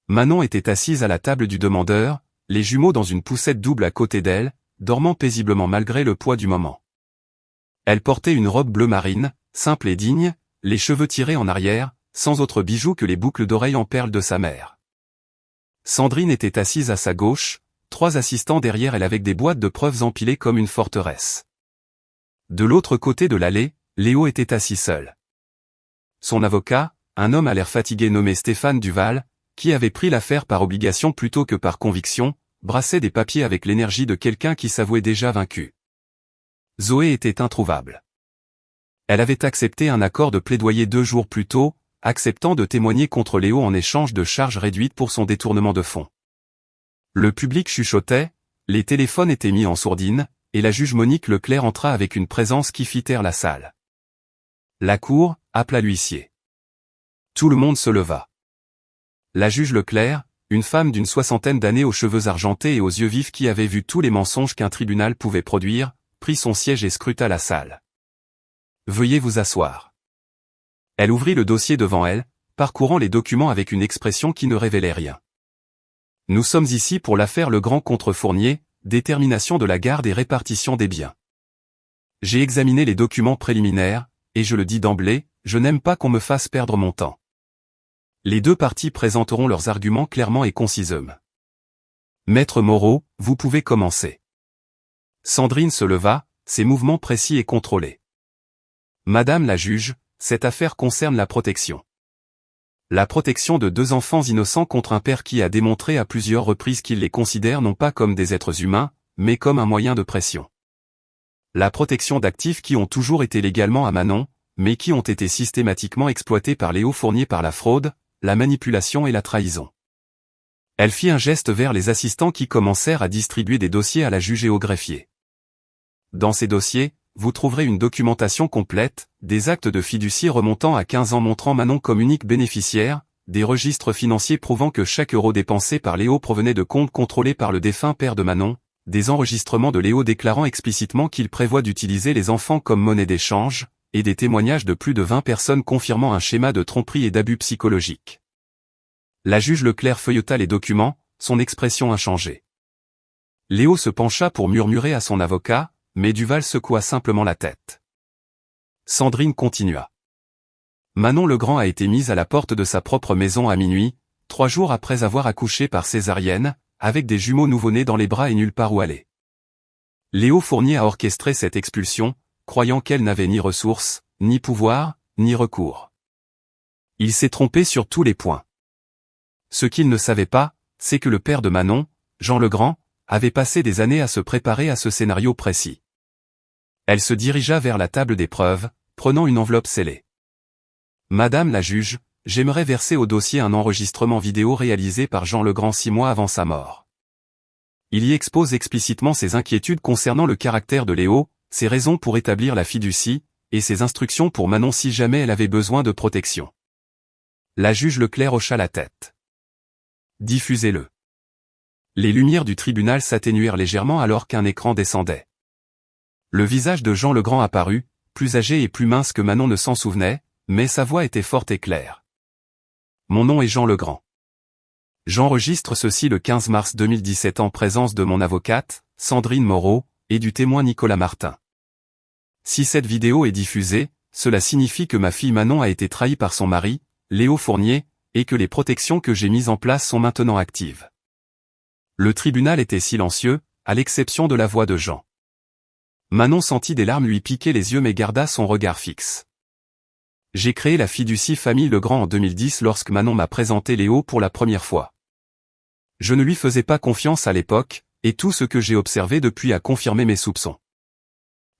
A: Manon était assise à la table du demandeur, les jumeaux dans une poussette double à côté d'elle, dormant paisiblement malgré le poids du moment. Elle portait une robe bleu marine, simple et digne, les cheveux tirés en arrière, sans autre bijou que les boucles d'oreilles en perles de sa mère. Sandrine était assise à sa gauche, 3 assistants derrière elle avec des boîtes de preuves empilées comme une forteresse. De l'autre côté de l'allée, Léo était assis seul. Son avocat, un homme à l'air fatigué nommé Stéphane Duval, qui avait pris l'affaire par obligation plutôt que par conviction, brassait des papiers avec l'énergie de quelqu'un qui s'avouait déjà vaincu. Zoé était introuvable. Elle avait accepté un accord de plaidoyer 2 jours plus tôt, acceptant de témoigner contre Léo en échange de charges réduites pour son détournement de fonds. Le public chuchotait, les téléphones étaient mis en sourdine, et la juge Monique Leclerc entra avec une présence qui fit taire la salle. La cour appela l'huissier. Tout le monde se leva. La juge Leclerc, une femme d'une 60aine d'années aux cheveux argentés et aux yeux vifs qui avait vu tous les mensonges qu'un tribunal pouvait produire, prit son siège et scruta la salle. Veuillez vous asseoir. Elle ouvrit le dossier devant elle, parcourant les documents avec une expression qui ne révélait rien. Nous sommes ici pour l'affaire Legrand contre Fournier, détermination de la garde et répartition des biens. J'ai examiné les documents préliminaires, et je le dis d'emblée, je n'aime pas qu'on me fasse perdre mon temps. Les 2 parties présenteront leurs arguments clairement et concisément. Maître Moreau, vous pouvez commencer. Sandrine se leva, ses mouvements précis et contrôlés. Madame la juge, cette affaire concerne la protection. La protection de 2 enfants innocents contre un père qui a démontré à plusieurs reprises qu'il les considère non pas comme des êtres humains, mais comme un moyen de pression. La protection d'actifs qui ont toujours été légalement à Manon, mais qui ont été systématiquement exploités par Léo Fournier par la fraude, la manipulation et la trahison. Elle fit un geste vers les assistants qui commencèrent à distribuer des dossiers à la juge et au greffier. Dans ces dossiers, vous trouverez une documentation complète, des actes de fiducie remontant à 15 ans montrant Manon comme unique bénéficiaire, des registres financiers prouvant que chaque euro dépensé par Léo provenait de comptes contrôlés par le défunt père de Manon, des enregistrements de Léo déclarant explicitement qu'il prévoit d'utiliser les enfants comme monnaie d'échange, et des témoignages de plus de 20 personnes confirmant un schéma de tromperie et d'abus psychologiques. La juge Leclerc feuilleta les documents, son expression inchangée. Léo se pencha pour murmurer à son avocat, mais Duval secoua simplement la tête. Sandrine continua. Manon Legrand a été mise à la porte de sa propre maison à minuit, 3 jours après avoir accouché par césarienne, avec des jumeaux nouveau-nés dans les bras et nulle part où aller. Léo Fournier a orchestré cette expulsion, croyant qu'elle n'avait ni ressources, ni pouvoir, ni recours. Il s'est trompé sur tous les points. Ce qu'il ne savait pas, c'est que le père de Manon, Jean Legrand, avait passé des années à se préparer à ce scénario précis. Elle se dirigea vers la table des preuves, prenant une enveloppe scellée. Madame la juge, j'aimerais verser au dossier un enregistrement vidéo réalisé par Jean Legrand 6 mois avant sa mort. Il y expose explicitement ses inquiétudes concernant le caractère de Léo, ses raisons pour établir la fiducie, et ses instructions pour Manon si jamais elle avait besoin de protection. La juge Leclerc hocha la tête. Diffusez-le. Les lumières du tribunal s'atténuèrent légèrement alors qu'un écran descendait. Le visage de Jean Legrand apparut, plus âgé et plus mince que Manon ne s'en souvenait, mais sa voix était forte et claire. Mon nom est Jean Legrand. J'enregistre ceci le 15 mars 2017 en présence de mon avocate, Sandrine Moreau, et du témoin Nicolas Martin. Si cette vidéo est diffusée, cela signifie que ma fille Manon a été trahie par son mari, Léo Fournier, et que les protections que j'ai mises en place sont maintenant actives. Le tribunal était silencieux, à l'exception de la voix de Jean. Manon sentit des larmes lui piquer les yeux mais garda son regard fixe. J'ai créé la fiducie Famille Legrand en 2010 lorsque Manon m'a présenté Léo pour la première fois. Je ne lui faisais pas confiance à l'époque, et tout ce que j'ai observé depuis a confirmé mes soupçons.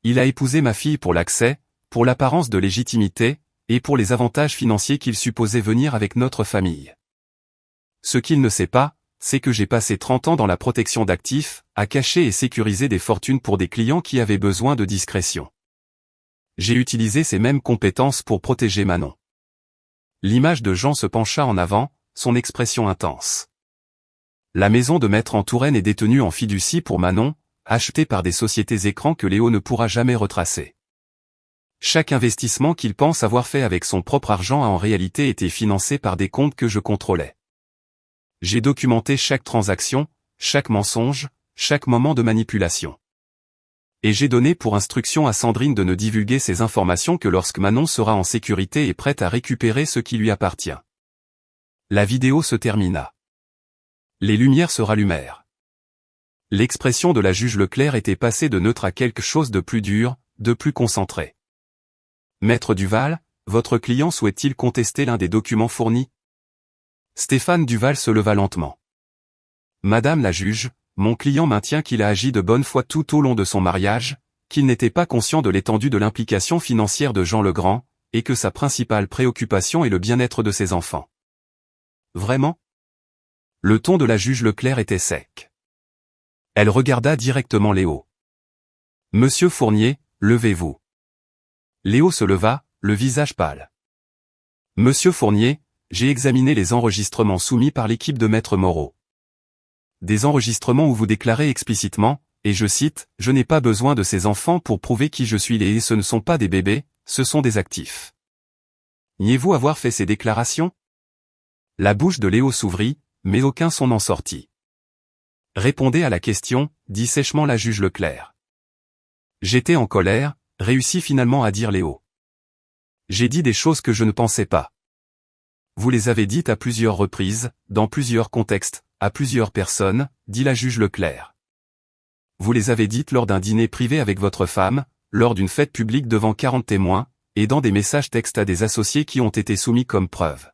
A: Il a épousé ma fille pour l'accès, pour l'apparence de légitimité, et pour les avantages financiers qu'il supposait venir avec notre famille. Ce qu'il ne sait pas, c'est que j'ai passé 30 ans dans la protection d'actifs, à cacher et sécuriser des fortunes pour des clients qui avaient besoin de discrétion. J'ai utilisé ces mêmes compétences pour protéger Manon. L'image de Jean se pencha en avant, son expression intense. La maison de maître en Touraine est détenue en fiducie pour Manon, achetée par des sociétés écrans que Léo ne pourra jamais retracer. Chaque investissement qu'il pense avoir fait avec son propre argent a en réalité été financé par des comptes que je contrôlais. J'ai documenté chaque transaction, chaque mensonge, chaque moment de manipulation. Et j'ai donné pour instruction à Sandrine de ne divulguer ces informations que lorsque Manon sera en sécurité et prête à récupérer ce qui lui appartient. La vidéo se termina. Les lumières se rallumèrent. L'expression de la juge Leclerc était passée de neutre à quelque chose de plus dur, de plus concentré. Maître Duval, votre client souhaite-t-il contester l'un des documents fournis? Stéphane Duval se leva lentement. Madame la juge, mon client maintient qu'il a agi de bonne foi tout au long de son mariage, qu'il n'était pas conscient de l'étendue de l'implication financière de Jean Legrand, et que sa principale préoccupation est le bien-être de ses enfants. Vraiment? Le ton de la juge Leclerc était sec. Elle regarda directement Léo. Monsieur Fournier, levez-vous. Léo se leva, le visage pâle. Monsieur Fournier, j'ai examiné les enregistrements soumis par l'équipe de Maître Moreau. Des enregistrements où vous déclarez explicitement, et je cite, « Je n'ai pas besoin de ces enfants pour prouver qui je suis et ce ne sont pas des bébés, ce sont des actifs. » Niez-vous avoir fait ces déclarations? La bouche de Léo s'ouvrit, mais aucun son n'en sortit. Répondez à la question, dit sèchement la juge Leclerc. J'étais en colère, réussit finalement à dire Léo. J'ai dit des choses que je ne pensais pas. Vous les avez dites à plusieurs reprises, dans plusieurs contextes, à plusieurs personnes, dit la juge Leclerc. Vous les avez dites lors d'un dîner privé avec votre femme, lors d'une fête publique devant 40 témoins, et dans des messages textes à des associés qui ont été soumis comme preuve.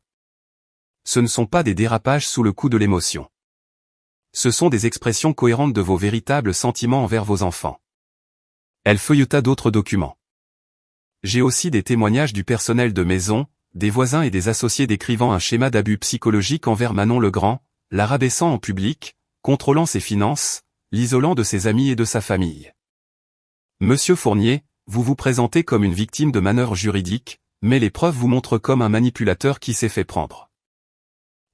A: Ce ne sont pas des dérapages sous le coup de l'émotion. Ce sont des expressions cohérentes de vos véritables sentiments envers vos enfants. Elle feuilleta d'autres documents. J'ai aussi des témoignages du personnel de maison, des voisins et des associés décrivant un schéma d'abus psychologique envers Manon Legrand, la rabaissant en public, contrôlant ses finances, l'isolant de ses amis et de sa famille. Monsieur Fournier, vous vous présentez comme une victime de manœuvres juridiques, mais les preuves vous montrent comme un manipulateur qui s'est fait prendre.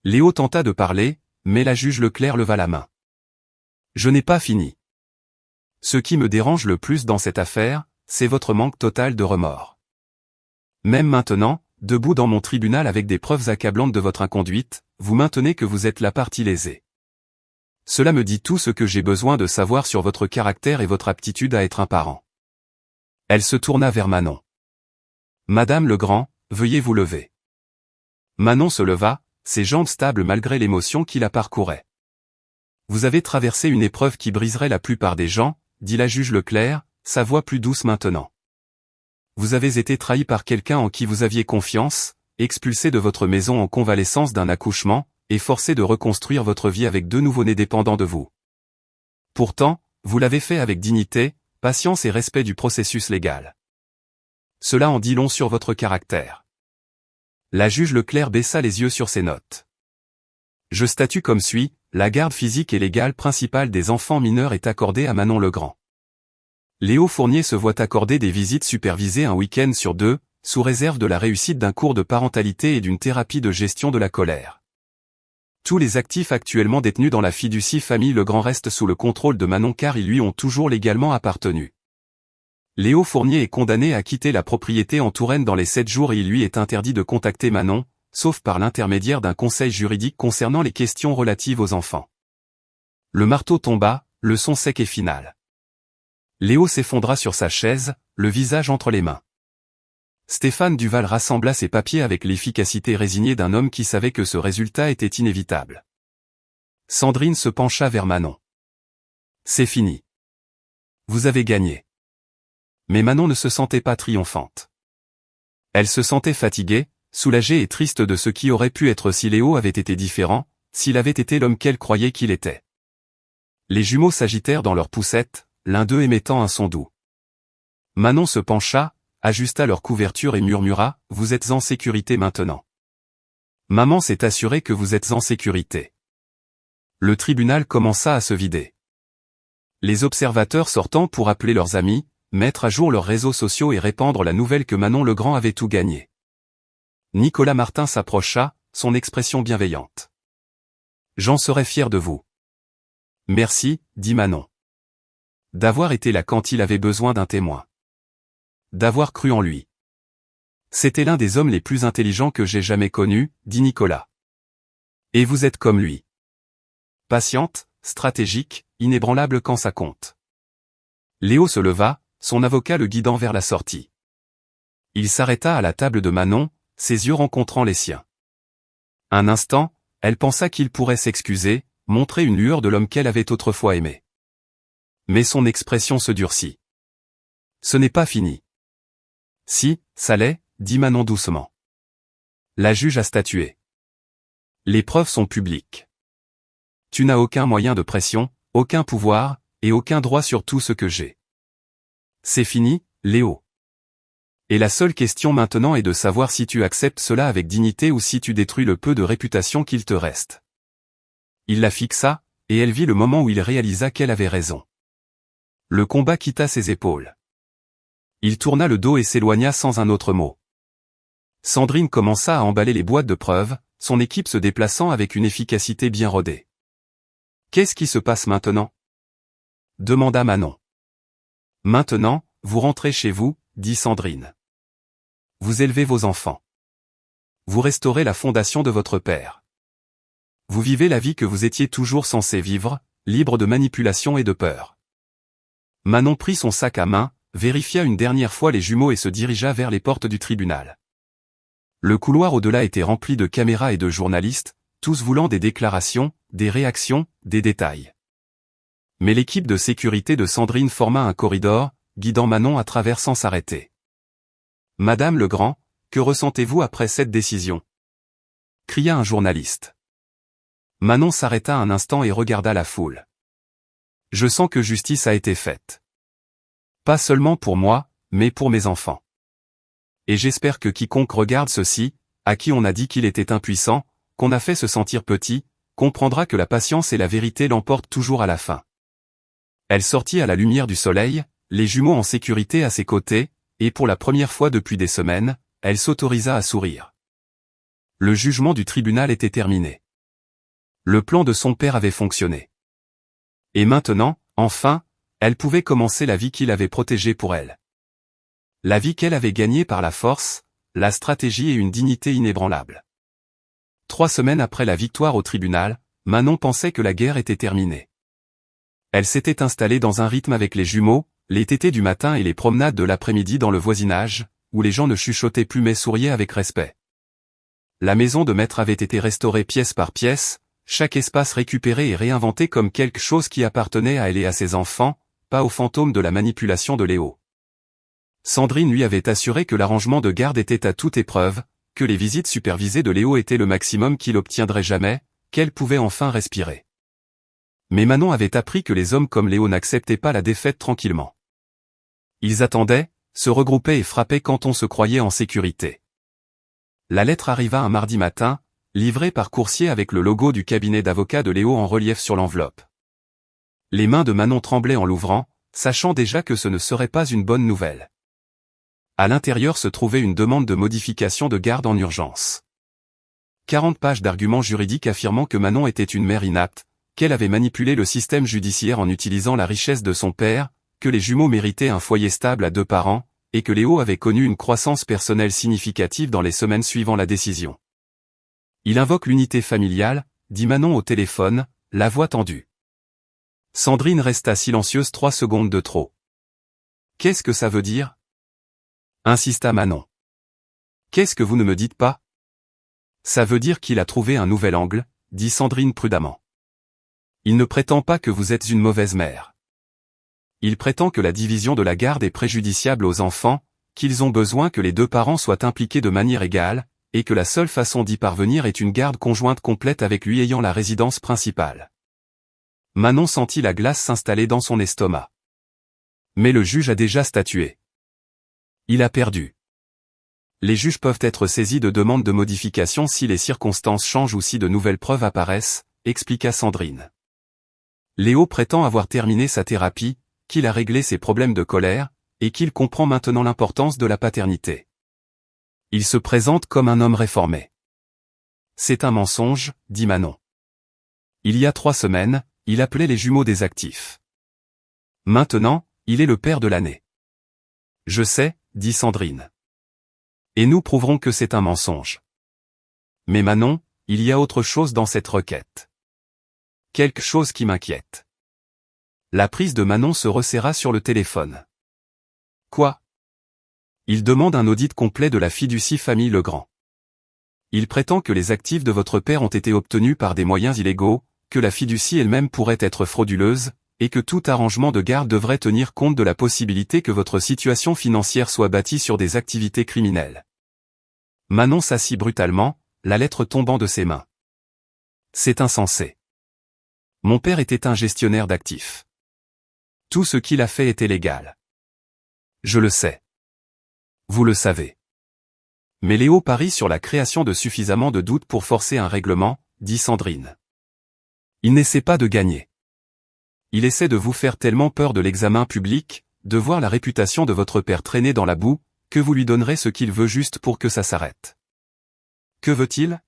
A: Léo tenta de parler, mais la juge Leclerc leva la main. Je n'ai pas fini. Ce qui me dérange le plus dans cette affaire, c'est votre manque total de remords. Même maintenant, debout dans mon tribunal avec des preuves accablantes de votre inconduite, vous maintenez que vous êtes la partie lésée. Cela me dit tout ce que j'ai besoin de savoir sur votre caractère et votre aptitude à être un parent. Elle se tourna vers Manon. Madame Legrand, veuillez vous lever. Manon se leva, ses jambes stables malgré l'émotion qui la parcourait. Vous avez traversé une épreuve qui briserait la plupart des gens, dit la juge Leclerc, sa voix plus douce maintenant. Vous avez été trahi par quelqu'un en qui vous aviez confiance, expulsé de votre maison en convalescence d'un accouchement, et forcé de reconstruire votre vie avec 2 nouveau-nés dépendants de vous. Pourtant, vous l'avez fait avec dignité, patience et respect du processus légal. Cela en dit long sur votre caractère. La juge Leclerc baissa les yeux sur ses notes. Je statue comme suit, la garde physique et légale principale des enfants mineurs est accordée à Manon Legrand. Léo Fournier se voit accorder des visites supervisées un week-end sur 2, sous réserve de la réussite d'un cours de parentalité et d'une thérapie de gestion de la colère. Tous les actifs actuellement détenus dans la fiducie famille Legrand restent sous le contrôle de Manon car ils lui ont toujours légalement appartenu. Léo Fournier est condamné à quitter la propriété en Touraine dans les 7 jours et il lui est interdit de contacter Manon, sauf par l'intermédiaire d'un conseil juridique concernant les questions relatives aux enfants. Le marteau tomba, le son sec et final. Léo s'effondra sur sa chaise, le visage entre les mains. Stéphane Duval rassembla ses papiers avec l'efficacité résignée d'un homme qui savait que ce résultat était inévitable. Sandrine se pencha vers Manon. C'est fini. Vous avez gagné. Mais Manon ne se sentait pas triomphante. Elle se sentait fatiguée, soulagée et triste de ce qui aurait pu être si Léo avait été différent, s'il avait été l'homme qu'elle croyait qu'il était. Les jumeaux s'agitèrent dans leur poussette, l'un d'eux émettant un son doux. Manon se pencha, ajusta leur couverture et murmura, « Vous êtes en sécurité maintenant. » Maman s'est assurée que vous êtes en sécurité. Le tribunal commença à se vider. Les observateurs sortant pour appeler leurs amis, mettre à jour leurs réseaux sociaux et répandre la nouvelle que Manon Legrand avait tout gagné. Nicolas Martin s'approcha, son expression bienveillante. « J'en serais fier de vous. » « Merci, » dit Manon. « D'avoir été là quand il avait besoin d'un témoin. D'avoir cru en lui. C'était l'un des hommes les plus intelligents que j'ai jamais connus, dit Nicolas. Et vous êtes comme lui. Patiente, stratégique, inébranlable quand ça compte. » Léo se leva, son avocat le guidant vers la sortie. Il s'arrêta à la table de Manon, ses yeux rencontrant les siens. Un instant, elle pensa qu'il pourrait s'excuser, montrer une lueur de l'homme qu'elle avait autrefois aimé. Mais son expression se durcit. Ce n'est pas fini. Si, ça l'est, dit Manon doucement. La juge a statué. Les preuves sont publiques. Tu n'as aucun moyen de pression, aucun pouvoir, et aucun droit sur tout ce que j'ai. C'est fini, Léo. Et la seule question maintenant est de savoir si tu acceptes cela avec dignité ou si tu détruis le peu de réputation qu'il te reste. Il la fixa, et elle vit le moment où il réalisa qu'elle avait raison. Le combat quitta ses épaules. Il tourna le dos et s'éloigna sans un autre mot. Sandrine commença à emballer les boîtes de preuves, son équipe se déplaçant avec une efficacité bien rodée. « Qu'est-ce qui se passe maintenant ?» demanda Manon. « Maintenant, vous rentrez chez vous, » dit Sandrine. « Vous élevez vos enfants. Vous restaurez la fondation de votre père. Vous vivez la vie que vous étiez toujours censé vivre, libre de manipulation et de peur. » Manon prit son sac à main, vérifia une dernière fois les jumeaux et se dirigea vers les portes du tribunal. Le couloir au-delà était rempli de caméras et de journalistes, tous voulant des déclarations, des réactions, des détails. Mais l'équipe de sécurité de Sandrine forma un corridor, guidant Manon à travers sans s'arrêter. « Madame Legrand, que ressentez-vous après cette décision ?» cria un journaliste. Manon s'arrêta un instant et regarda la foule. « Je sens que justice a été faite. Pas seulement pour moi, mais pour mes enfants. Et j'espère que quiconque regarde ceci, à qui on a dit qu'il était impuissant, qu'on a fait se sentir petit, comprendra que la patience et la vérité l'emportent toujours à la fin. » Elle sortit à la lumière du soleil, les jumeaux en sécurité à ses côtés, et pour la première fois depuis des semaines, elle s'autorisa à sourire. Le jugement du tribunal était terminé. Le plan de son père avait fonctionné. Et maintenant, enfin, elle pouvait commencer la vie qu'il avait protégée pour elle. La vie qu'elle avait gagnée par la force, la stratégie et une dignité inébranlable. 3 semaines après la victoire au tribunal, Manon pensait que la guerre était terminée. Elle s'était installée dans un rythme avec les jumeaux, les tétés du matin et les promenades de l'après-midi dans le voisinage, où les gens ne chuchotaient plus mais souriaient avec respect. La maison de maître avait été restaurée pièce par pièce, chaque espace récupéré et réinventé comme quelque chose qui appartenait à elle et à ses enfants, pas au fantôme de la manipulation de Léo. Sandrine lui avait assuré que l'arrangement de garde était à toute épreuve, que les visites supervisées de Léo étaient le maximum qu'il obtiendrait jamais, qu'elle pouvait enfin respirer. Mais Manon avait appris que les hommes comme Léo n'acceptaient pas la défaite tranquillement. Ils attendaient, se regroupaient et frappaient quand on se croyait en sécurité. La lettre arriva un mardi matin, livrée par coursier avec le logo du cabinet d'avocat de Léo en relief sur l'enveloppe. Les mains de Manon tremblaient en l'ouvrant, sachant déjà que ce ne serait pas une bonne nouvelle. À l'intérieur se trouvait une demande de modification de garde en urgence. 40 pages d'arguments juridiques affirmant que Manon était une mère inapte, qu'elle avait manipulé le système judiciaire en utilisant la richesse de son père, que les jumeaux méritaient un foyer stable à 2 parents, et que Léo avait connu une croissance personnelle significative dans les semaines suivant la décision. Il invoque l'unité familiale, dit Manon au téléphone, la voix tendue. Sandrine resta silencieuse 3 secondes de trop. Qu'est-ce que ça veut dire ? Insista Manon. Qu'est-ce que vous ne me dites pas ? Ça veut dire qu'il a trouvé un nouvel angle, dit Sandrine prudemment. Il ne prétend pas que vous êtes une mauvaise mère. Il prétend que la division de la garde est préjudiciable aux enfants, qu'ils ont besoin que les 2 parents soient impliqués de manière égale, et que la seule façon d'y parvenir est une garde conjointe complète avec lui ayant la résidence principale. Manon sentit la glace s'installer dans son estomac. Mais le juge a déjà statué. Il a perdu. Les juges peuvent être saisis de demandes de modification si les circonstances changent ou si de nouvelles preuves apparaissent, expliqua Sandrine. Léo prétend avoir terminé sa thérapie, qu'il a réglé ses problèmes de colère, et qu'il comprend maintenant l'importance de la paternité. Il se présente comme un homme réformé. C'est un mensonge, dit Manon. Il y a 3 semaines, il appelait les jumeaux des actifs. Maintenant, il est le père de l'année. Je sais, dit Sandrine. Et nous prouverons que c'est un mensonge. Mais Manon, il y a autre chose dans cette requête. Quelque chose qui m'inquiète. La prise de Manon se resserra sur le téléphone. Quoi ? Il demande un audit complet de la fiducie famille Legrand. Il prétend que les actifs de votre père ont été obtenus par des moyens illégaux, que la fiducie elle-même pourrait être frauduleuse, et que tout arrangement de garde devrait tenir compte de la possibilité que votre situation financière soit bâtie sur des activités criminelles. Manon s'assit brutalement, la lettre tombant de ses mains. C'est insensé. Mon père était un gestionnaire d'actifs. Tout ce qu'il a fait était légal. Je le sais. Vous le savez. Mais Léo parie sur la création de suffisamment de doutes pour forcer un règlement, dit Sandrine. Il n'essaie pas de gagner. Il essaie de vous faire tellement peur de l'examen public, de voir la réputation de votre père traîner dans la boue, que vous lui donnerez ce qu'il veut juste pour que ça s'arrête. Que veut-il ?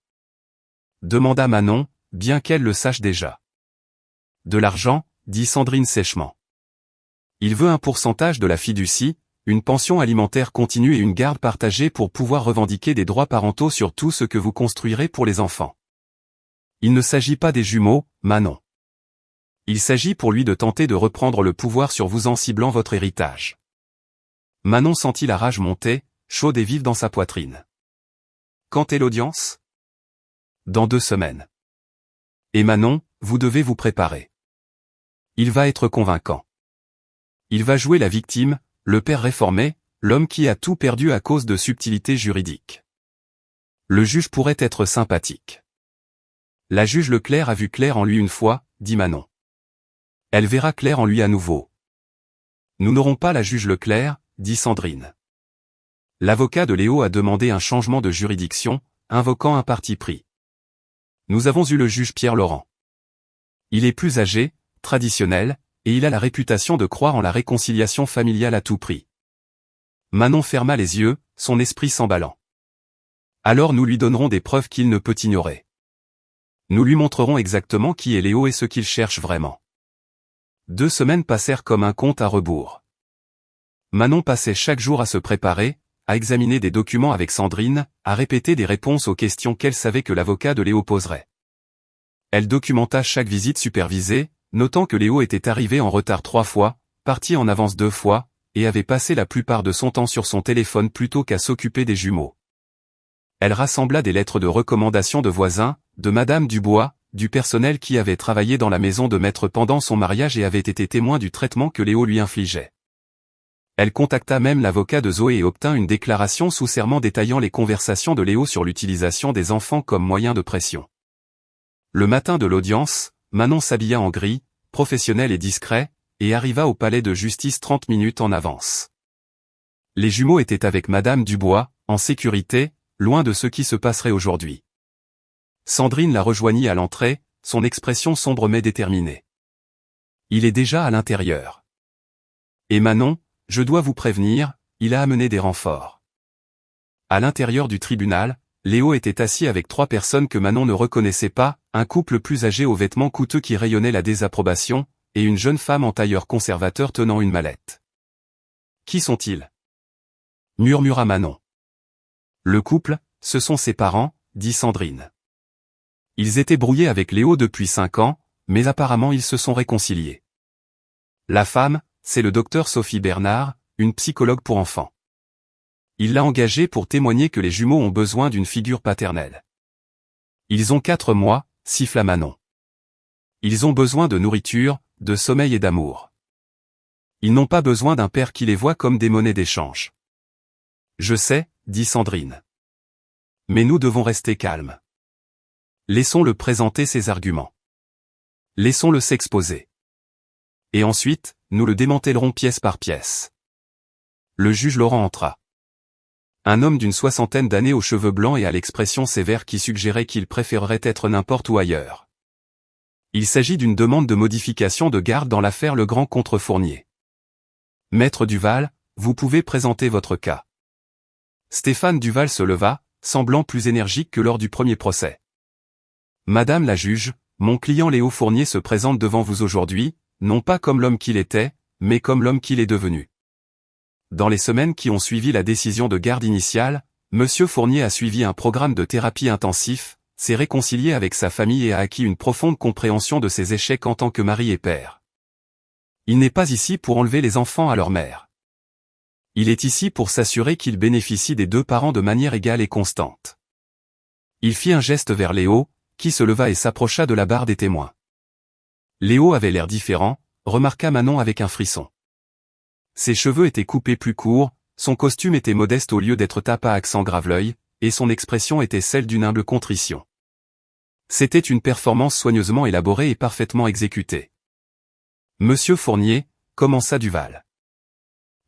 A: Demanda Manon, bien qu'elle le sache déjà. De l'argent, dit Sandrine sèchement. Il veut un pourcentage de la fiducie, une pension alimentaire continue et une garde partagée pour pouvoir revendiquer des droits parentaux sur tout ce que vous construirez pour les enfants. Il ne s'agit pas des jumeaux, Manon. Il s'agit pour lui de tenter de reprendre le pouvoir sur vous en ciblant votre héritage. Manon sentit la rage monter, chaude et vive dans sa poitrine. Quand est l'audience ? Dans 2 semaines. Et Manon, vous devez vous préparer. Il va être convaincant. Il va jouer la victime, le père réformé, l'homme qui a tout perdu à cause de subtilités juridiques. Le juge pourrait être sympathique. La juge Leclerc a vu clair en lui une fois, dit Manon. Elle verra clair en lui à nouveau. Nous n'aurons pas la juge Leclerc, dit Sandrine. L'avocat de Léo a demandé un changement de juridiction, invoquant un parti pris. Nous avons eu le juge Pierre Laurent. Il est plus âgé, traditionnel, et il a la réputation de croire en la réconciliation familiale à tout prix. Manon ferma les yeux, son esprit s'emballant. Alors nous lui donnerons des preuves qu'il ne peut ignorer. Nous lui montrerons exactement qui est Léo et ce qu'il cherche vraiment. 2 semaines passèrent comme un compte à rebours. Manon passait chaque jour à se préparer, à examiner des documents avec Sandrine, à répéter des réponses aux questions qu'elle savait que l'avocat de Léo poserait. Elle documenta chaque visite supervisée, notant que Léo était arrivé en retard 3 fois, parti en avance 2 fois, et avait passé la plupart de son temps sur son téléphone plutôt qu'à s'occuper des jumeaux. Elle rassembla des lettres de recommandation de voisins, de Madame Dubois, du personnel qui avait travaillé dans la maison de maître pendant son mariage et avait été témoin du traitement que Léo lui infligeait. Elle contacta même l'avocat de Zoé et obtint une déclaration sous serment détaillant les conversations de Léo sur l'utilisation des enfants comme moyen de pression. Le matin de l'audience, Manon s'habilla en gris, professionnel et discret, et arriva au palais de justice 30 minutes en avance. Les jumeaux étaient avec Madame Dubois, en sécurité, loin de ce qui se passerait aujourd'hui. Sandrine la rejoignit à l'entrée, son expression sombre mais déterminée. Il est déjà à l'intérieur. Et Manon, je dois vous prévenir, il a amené des renforts. À l'intérieur du tribunal, Léo était assis avec 3 personnes que Manon ne reconnaissait pas, un couple plus âgé aux vêtements coûteux qui rayonnaient la désapprobation, et une jeune femme en tailleur conservateur tenant une mallette. Qui sont-ils? Murmura Manon. Le couple, ce sont ses parents, dit Sandrine. Ils étaient brouillés avec Léo depuis 5 ans, mais apparemment ils se sont réconciliés. La femme, c'est le docteur Sophie Bernard, une psychologue pour enfants. Il l'a engagée pour témoigner que les jumeaux ont besoin d'une figure paternelle. Ils ont 4 mois, siffla Manon. Ils ont besoin de nourriture, de sommeil et d'amour. Ils n'ont pas besoin d'un père qui les voit comme des monnaies d'échange. Je sais, dit Sandrine. Mais nous devons rester calmes. Laissons-le présenter ses arguments. Laissons-le s'exposer. Et ensuite, nous le démantellerons pièce par pièce. Le juge Laurent entra. Un homme d'une 60aine d'années aux cheveux blancs et à l'expression sévère qui suggérait qu'il préférerait être n'importe où ailleurs. Il s'agit d'une demande de modification de garde dans l'affaire Legrand contre Fournier. Maître Duval, vous pouvez présenter votre cas. Stéphane Duval se leva, semblant plus énergique que lors du premier procès. Madame la juge, mon client Léo Fournier se présente devant vous aujourd'hui, non pas comme l'homme qu'il était, mais comme l'homme qu'il est devenu. Dans les semaines qui ont suivi la décision de garde initiale, Monsieur Fournier a suivi un programme de thérapie intensif, s'est réconcilié avec sa famille et a acquis une profonde compréhension de ses échecs en tant que mari et père. Il n'est pas ici pour enlever les enfants à leur mère. Il est ici pour s'assurer qu'ils bénéficient des 2 parents de manière égale et constante. Il fit un geste vers Léo, qui se leva et s'approcha de la barre des témoins. Léo avait l'air différent, remarqua Manon avec un frisson. Ses cheveux étaient coupés plus courts, son costume était modeste au lieu d'être tape à accent graveleuil, et son expression était celle d'une humble contrition. C'était une performance soigneusement élaborée et parfaitement exécutée. Monsieur Fournier, commença Duval.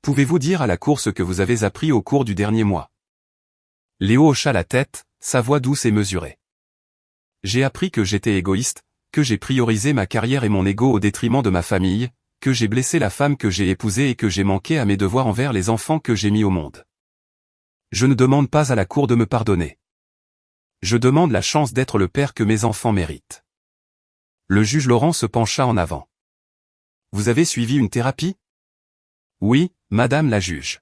A: Pouvez-vous dire à la cour ce que vous avez appris au cours du dernier mois? Léo hocha la tête, sa voix douce et mesurée. J'ai appris que j'étais égoïste, que j'ai priorisé ma carrière et mon ego au détriment de ma famille, que j'ai blessé la femme que j'ai épousée et que j'ai manqué à mes devoirs envers les enfants que j'ai mis au monde. Je ne demande pas à la cour de me pardonner. Je demande la chance d'être le père que mes enfants méritent. Le juge Laurent se pencha en avant. Vous avez suivi une thérapie? Oui, madame la juge.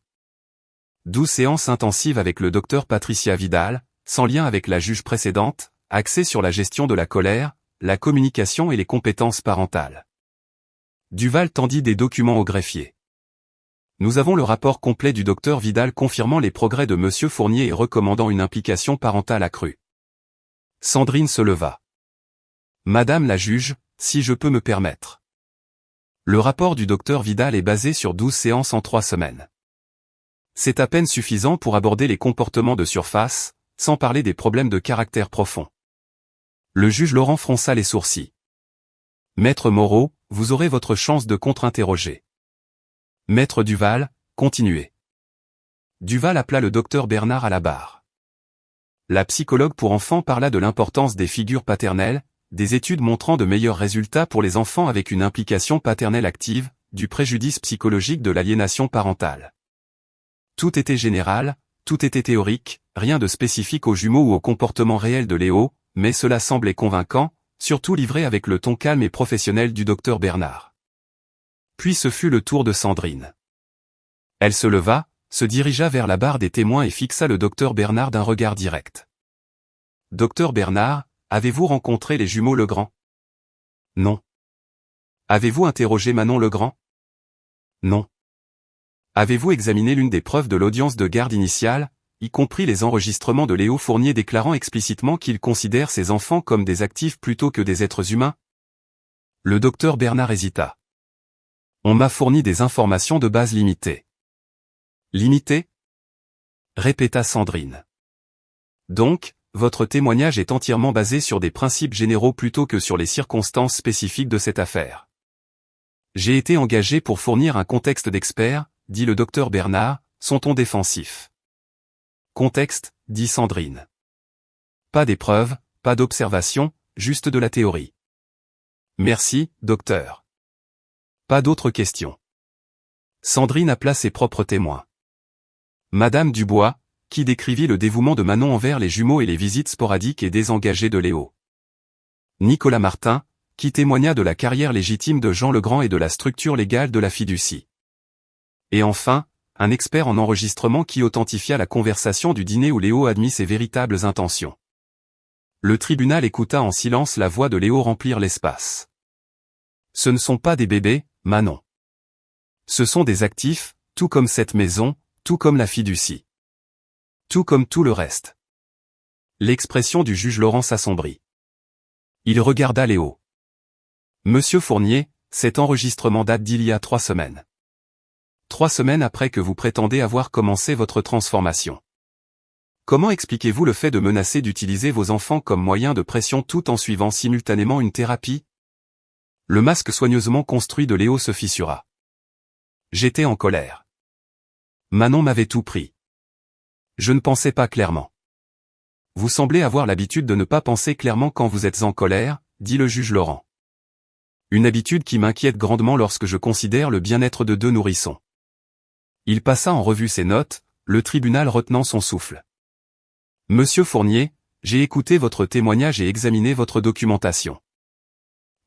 A: 12 séances intensives avec le docteur Patricia Vidal, sans lien avec la juge précédente, axées sur la gestion de la colère, la communication et les compétences parentales. Duval tendit des documents au greffier. Nous avons le rapport complet du docteur Vidal confirmant les progrès de Monsieur Fournier et recommandant une implication parentale accrue. Sandrine se leva. Madame la juge, si je peux me permettre. Le rapport du docteur Vidal est basé sur 12 séances en 3 semaines. C'est à peine suffisant pour aborder les comportements de surface, sans parler des problèmes de caractère profond. Le juge Laurent fronça les sourcils. Maître Moreau, vous aurez votre chance de contre-interroger. Maître Duval, continuez. Duval appela le docteur Bernard à la barre. La psychologue pour enfants parla de l'importance des figures paternelles, des études montrant de meilleurs résultats pour les enfants avec une implication paternelle active, du préjudice psychologique de l'aliénation parentale. Tout était général, tout était théorique, rien de spécifique aux jumeaux ou au comportement réel de Léo, mais cela semblait convaincant, surtout livré avec le ton calme et professionnel du docteur Bernard. Puis ce fut le tour de Sandrine. Elle se leva, se dirigea vers la barre des témoins et fixa le docteur Bernard d'un regard direct. Docteur Bernard, avez-vous rencontré les jumeaux Legrand? Non. Avez-vous interrogé Manon Legrand? Non. Avez-vous examiné l'une des preuves de l'audience de garde initiale, y compris les enregistrements de Léo Fournier déclarant explicitement qu'il considère ses enfants comme des actifs plutôt que des êtres humains? Le docteur Bernard hésita. On m'a fourni des informations de base limitées. Limitées? Répéta Sandrine. Donc, votre témoignage est entièrement basé sur des principes généraux plutôt que sur les circonstances spécifiques de cette affaire. J'ai été engagé pour fournir un contexte d'expert, dit le docteur Bernard, son ton défensif. Contexte, dit Sandrine. Pas d'épreuves, pas d'observations, juste de la théorie. Merci, docteur. Pas d'autres questions. Sandrine appela ses propres témoins. Madame Dubois, qui décrivit le dévouement de Manon envers les jumeaux et les visites sporadiques et désengagées de Léo. Nicolas Martin, qui témoigna de la carrière légitime de Jean Legrand et de la structure légale de la fiducie. Et enfin, un expert en enregistrement qui authentifia la conversation du dîner où Léo admit ses véritables intentions. Le tribunal écouta en silence la voix de Léo remplir l'espace. Ce ne sont pas des bébés, Manon. Ce sont des actifs, tout comme cette maison, tout comme la fiducie. Tout comme tout le reste. L'expression du juge Laurent s'assombrit. Il regarda Léo. Monsieur Fournier, cet enregistrement date d'il y a 3 semaines. 3 semaines après que vous prétendez avoir commencé votre transformation. Comment expliquez-vous le fait de menacer d'utiliser vos enfants comme moyen de pression tout en suivant simultanément une thérapie? Le masque soigneusement construit de Léo se fissura. J'étais en colère. Manon m'avait tout pris. Je ne pensais pas clairement. Vous semblez avoir l'habitude de ne pas penser clairement quand vous êtes en colère, dit le juge Laurent. Une habitude qui m'inquiète grandement lorsque je considère le bien-être de 2 nourrissons. Il passa en revue ses notes, le tribunal retenant son souffle. Monsieur Fournier, j'ai écouté votre témoignage et examiné votre documentation.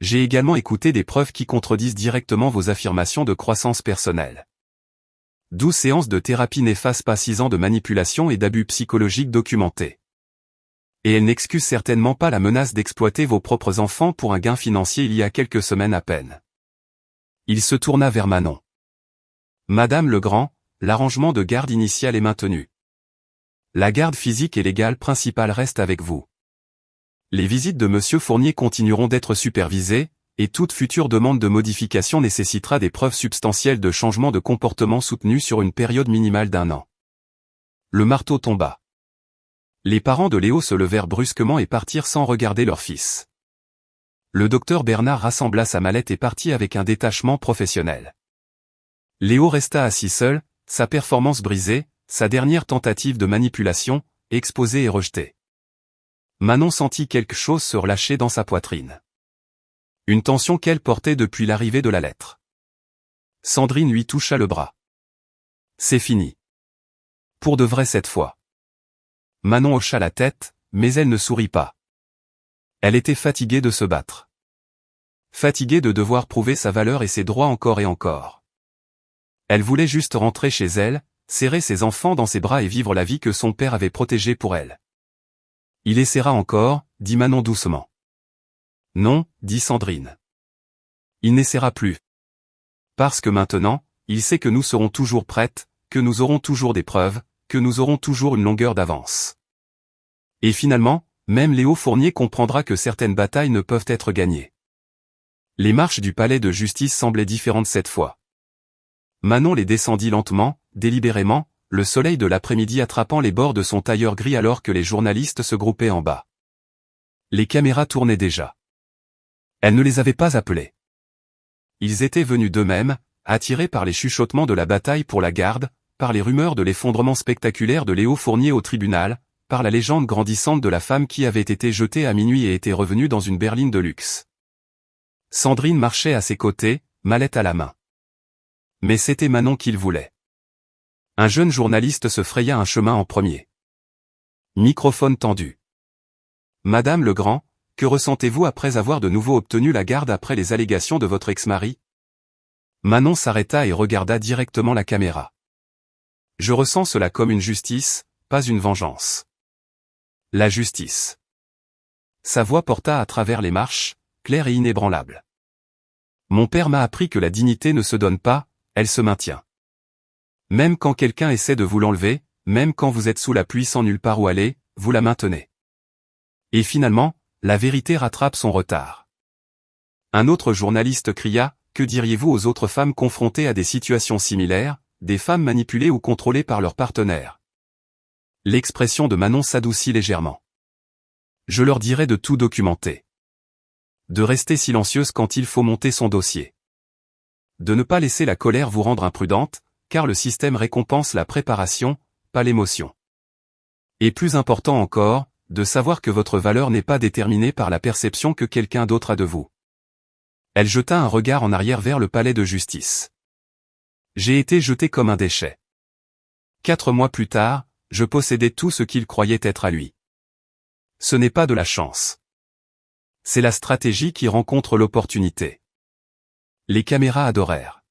A: J'ai également écouté des preuves qui contredisent directement vos affirmations de croissance personnelle. 12 séances de thérapie n'effacent pas 6 ans de manipulation et d'abus psychologiques documentés. Et elles n'excusent certainement pas la menace d'exploiter vos propres enfants pour un gain financier il y a quelques semaines à peine. Il se tourna vers Manon. Madame Legrand, l'arrangement de garde initial est maintenu. La garde physique et légale principale reste avec vous. Les visites de Monsieur Fournier continueront d'être supervisées, et toute future demande de modification nécessitera des preuves substantielles de changement de comportement soutenu sur une période minimale d'1 an. Le marteau tomba. Les parents de Léo se levèrent brusquement et partirent sans regarder leur fils. Le docteur Bernard rassembla sa mallette et partit avec un détachement professionnel. Léo resta assis seul, sa performance brisée, sa dernière tentative de manipulation, exposée et rejetée. Manon sentit quelque chose se relâcher dans sa poitrine. Une tension qu'elle portait depuis l'arrivée de la lettre. Sandrine lui toucha le bras. C'est fini. Pour de vrai cette fois. Manon hocha la tête, mais elle ne sourit pas. Elle était fatiguée de se battre. Fatiguée de devoir prouver sa valeur et ses droits encore et encore. Elle voulait juste rentrer chez elle, serrer ses enfants dans ses bras et vivre la vie que son père avait protégée pour elle. Il essaiera encore, dit Manon doucement. Non, dit Sandrine. Il n'essaiera plus. Parce que maintenant, il sait que nous serons toujours prêtes, que nous aurons toujours des preuves, que nous aurons toujours une longueur d'avance. Et finalement, même Léo Fournier comprendra que certaines batailles ne peuvent être gagnées. Les marches du palais de justice semblaient différentes cette fois. Manon les descendit lentement, délibérément, le soleil de l'après-midi attrapant les bords de son tailleur gris alors que les journalistes se groupaient en bas. Les caméras tournaient déjà. Elle ne les avait pas appelés. Ils étaient venus d'eux-mêmes, attirés par les chuchotements de la bataille pour la garde, par les rumeurs de l'effondrement spectaculaire de Léo Fournier au tribunal, par la légende grandissante de la femme qui avait été jetée à minuit et était revenue dans une berline de luxe. Sandrine marchait à ses côtés, mallette à la main. Mais c'était Manon qu'il voulait. Un jeune journaliste se fraya un chemin en premier. Microphone tendu. Madame Legrand, que ressentez-vous après avoir de nouveau obtenu la garde après les allégations de votre ex-mari? Manon s'arrêta et regarda directement la caméra. Je ressens cela comme une justice, pas une vengeance. La justice. Sa voix porta à travers les marches, claire et inébranlable. Mon père m'a appris que la dignité ne se donne pas, elle se maintient. Même quand quelqu'un essaie de vous l'enlever, même quand vous êtes sous la pluie sans nulle part où aller, vous la maintenez. Et finalement, la vérité rattrape son retard. Un autre journaliste cria, « Que diriez-vous aux autres femmes confrontées à des situations similaires, des femmes manipulées ou contrôlées par leurs partenaires ?» L'expression de Manon s'adoucit légèrement. Je leur dirais de tout documenter. De rester silencieuse quand il faut monter son dossier. De ne pas laisser la colère vous rendre imprudente, car le système récompense la préparation, pas l'émotion. Et plus important encore, de savoir que votre valeur n'est pas déterminée par la perception que quelqu'un d'autre a de vous. Elle jeta un regard en arrière vers le palais de justice. J'ai été jeté comme un déchet. 4 mois plus tard, je possédais tout ce qu'il croyait être à lui. Ce n'est pas de la chance. C'est la stratégie qui rencontre l'opportunité. Les caméras adorèrent.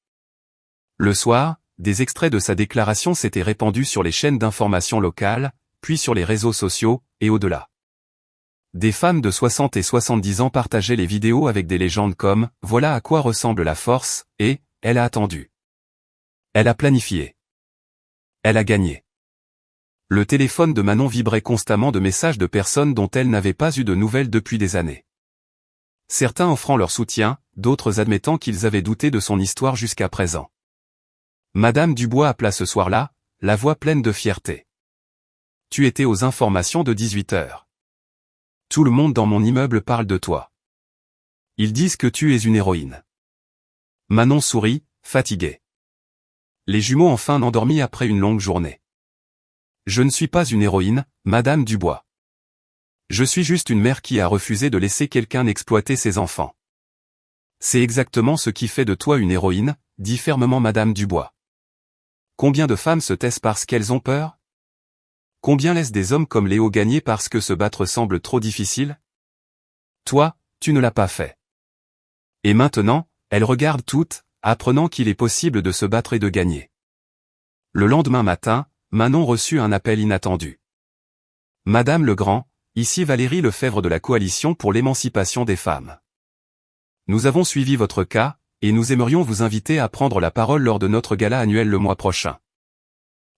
A: Le soir, des extraits de sa déclaration s'étaient répandus sur les chaînes d'information locales, puis sur les réseaux sociaux, et au-delà. Des femmes de 60 et 70 ans partageaient les vidéos avec des légendes comme « Voilà à quoi ressemble la force » et « Elle a attendu. Elle a planifié. Elle a gagné. » Le téléphone de Manon vibrait constamment de messages de personnes dont elle n'avait pas eu de nouvelles depuis des années. Certains offrant leur soutien, d'autres admettant qu'ils avaient douté de son histoire jusqu'à présent. Madame Dubois appela ce soir-là, la voix pleine de fierté. « Tu étais aux informations de 18 heures. Tout le monde dans mon immeuble parle de toi. Ils disent que tu es une héroïne. » Manon sourit, fatiguée. Les jumeaux enfin endormis après une longue journée. « Je ne suis pas une héroïne, Madame Dubois. Je suis juste une mère qui a refusé de laisser quelqu'un exploiter ses enfants. » C'est exactement ce qui fait de toi une héroïne, dit fermement Madame Dubois. Combien de femmes se taisent parce qu'elles ont peur? Combien laissent des hommes comme Léo gagner parce que se battre semble trop difficile? Toi, tu ne l'as pas fait. Et maintenant, elles regardent toutes, apprenant qu'il est possible de se battre et de gagner. Le lendemain matin, Manon reçut un appel inattendu. « Madame Legrand, ici Valérie Lefebvre de la Coalition pour l'émancipation des femmes. Nous avons suivi votre cas, et nous aimerions vous inviter à prendre la parole lors de notre gala annuel le mois prochain.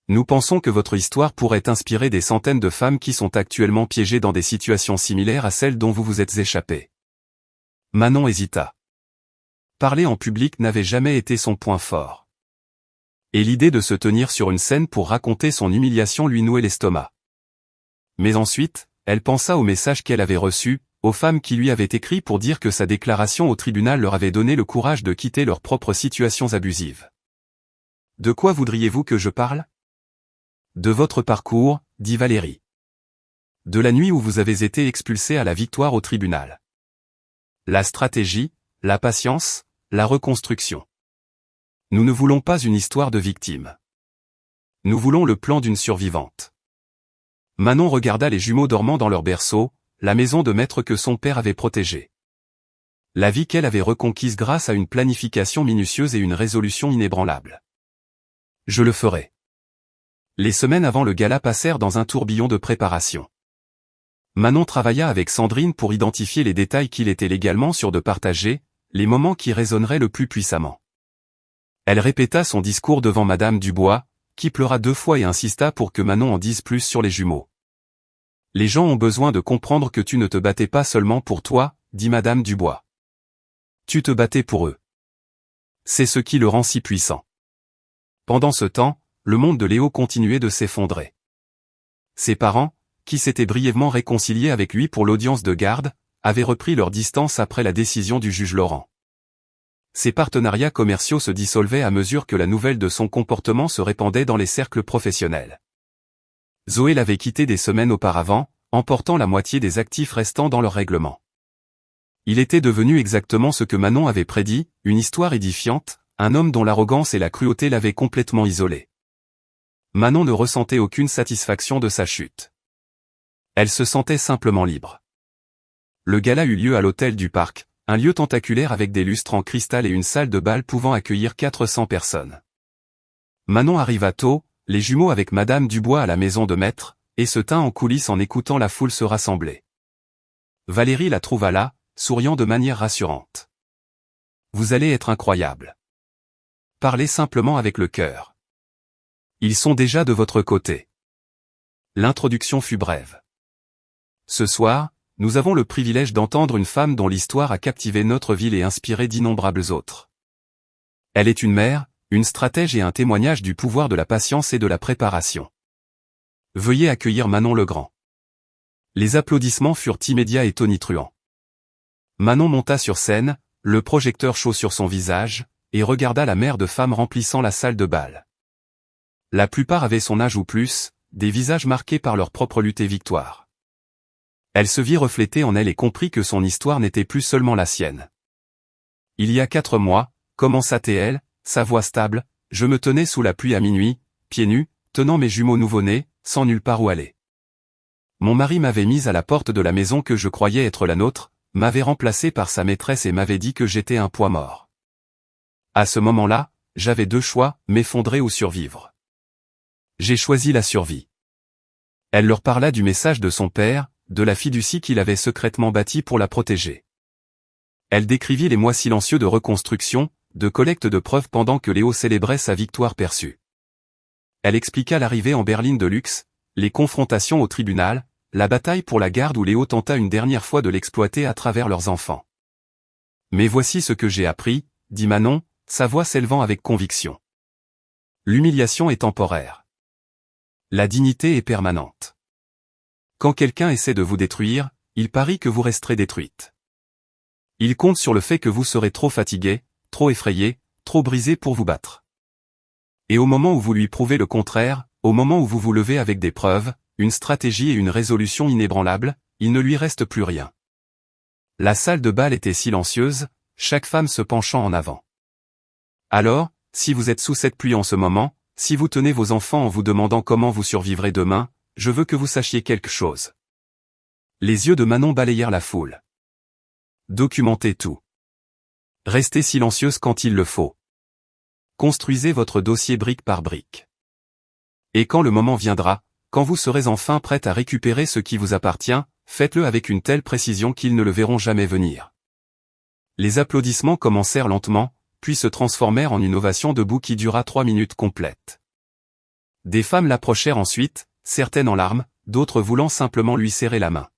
A: Nous pensons que votre histoire pourrait inspirer des centaines de femmes qui sont actuellement piégées dans des situations similaires à celles dont vous vous êtes échappées. » Manon hésita. Parler en public n'avait jamais été son point fort. Et l'idée de se tenir sur une scène pour raconter son humiliation lui nouait l'estomac. Mais ensuite, elle pensa au message qu'elle avait reçu, aux femmes qui lui avaient écrit pour dire que sa déclaration au tribunal leur avait donné le courage de quitter leurs propres situations abusives. « De quoi voudriez-vous que je parle ? » ?»« De votre parcours, dit Valérie. De la nuit où vous avez été expulsé à la victoire au tribunal. La stratégie, la patience, la reconstruction. Nous ne voulons pas une histoire de victime. Nous voulons le plan d'une survivante. » Manon regarda les jumeaux dormant dans leur berceau, la maison de maître que son père avait protégée. La vie qu'elle avait reconquise grâce à une planification minutieuse et une résolution inébranlable. « Je le ferai. » Les semaines avant le gala passèrent dans un tourbillon de préparation. Manon travailla avec Sandrine pour identifier les détails qu'il était légalement sûr de partager, les moments qui résonneraient le plus puissamment. Elle répéta son discours devant Madame Dubois, qui pleura 2 fois et insista pour que Manon en dise plus sur les jumeaux. « Les gens ont besoin de comprendre que tu ne te battais pas seulement pour toi, dit Madame Dubois. Tu te battais pour eux. C'est ce qui le rend si puissant. » Pendant ce temps, le monde de Léo continuait de s'effondrer. Ses parents, qui s'étaient brièvement réconciliés avec lui pour l'audience de garde, avaient repris leur distance après la décision du juge Laurent. Ses partenariats commerciaux se dissolvaient à mesure que la nouvelle de son comportement se répandait dans les cercles professionnels. Zoé l'avait quitté des semaines auparavant, emportant la moitié des actifs restants dans leur règlement. Il était devenu exactement ce que Manon avait prédit, une histoire édifiante, un homme dont l'arrogance et la cruauté l'avaient complètement isolé. Manon ne ressentait aucune satisfaction de sa chute. Elle se sentait simplement libre. Le gala eut lieu à l'hôtel du Parc, un lieu tentaculaire avec des lustres en cristal et une salle de bal pouvant accueillir 400 personnes. Manon arriva tôt, les jumeaux avec Madame Dubois à la maison de maître, et se tint en coulisses en écoutant la foule se rassembler. Valérie la trouva là, souriant de manière rassurante. Vous allez être incroyable. Parlez simplement avec le cœur. Ils sont déjà de votre côté. L'introduction fut brève. Ce soir, nous avons le privilège d'entendre une femme dont l'histoire a captivé notre ville et inspiré d'innombrables autres. Elle est une mère, une stratège et un témoignage du pouvoir de la patience et de la préparation. Veuillez accueillir Manon Legrand. Les applaudissements furent immédiats et tonitruants. Manon monta sur scène, le projecteur chaud sur son visage, et regarda la mer de femmes remplissant la salle de bal. La plupart avaient son âge ou plus, des visages marqués par leur propre lutte et victoire. Elle se vit refléter en elle et comprit que son histoire n'était plus seulement la sienne. Il y a 4 mois, commença-t-elle, sa voix stable, je me tenais sous la pluie à minuit, pieds nus, tenant mes jumeaux nouveau-nés, sans nulle part où aller. Mon mari m'avait mise à la porte de la maison que je croyais être la nôtre, m'avait remplacé par sa maîtresse et m'avait dit que j'étais un poids mort. À ce moment-là, j'avais 2 choix, m'effondrer ou survivre. J'ai choisi la survie. Elle leur parla du message de son père, de la fiducie qu'il avait secrètement bâtie pour la protéger. Elle décrivit les mois silencieux de reconstruction, de collecte de preuves pendant que Léo célébrait sa victoire perçue. Elle expliqua l'arrivée en berline de luxe, les confrontations au tribunal, la bataille pour la garde où Léo tenta une dernière fois de l'exploiter à travers leurs enfants. Mais voici ce que j'ai appris, dit Manon, sa voix s'élevant avec conviction. L'humiliation est temporaire. La dignité est permanente. Quand quelqu'un essaie de vous détruire, il parie que vous resterez détruite. Il compte sur le fait que vous serez trop fatigué, trop effrayé, trop brisé pour vous battre. Et au moment où vous lui prouvez le contraire, au moment où vous vous levez avec des preuves, une stratégie et une résolution inébranlables, il ne lui reste plus rien. La salle de bal était silencieuse, chaque femme se penchant en avant. Alors, si vous êtes sous cette pluie en ce moment, si vous tenez vos enfants en vous demandant comment vous survivrez demain, je veux que vous sachiez quelque chose. Les yeux de Manon balayèrent la foule. Documentez tout. Restez silencieuse quand il le faut. Construisez votre dossier brique par brique. Et quand le moment viendra, quand vous serez enfin prête à récupérer ce qui vous appartient, faites-le avec une telle précision qu'ils ne le verront jamais venir. Les applaudissements commencèrent lentement, puis se transformèrent en une ovation debout qui dura 3 minutes complètes. Des femmes l'approchèrent ensuite, certaines en larmes, d'autres voulant simplement lui serrer la main.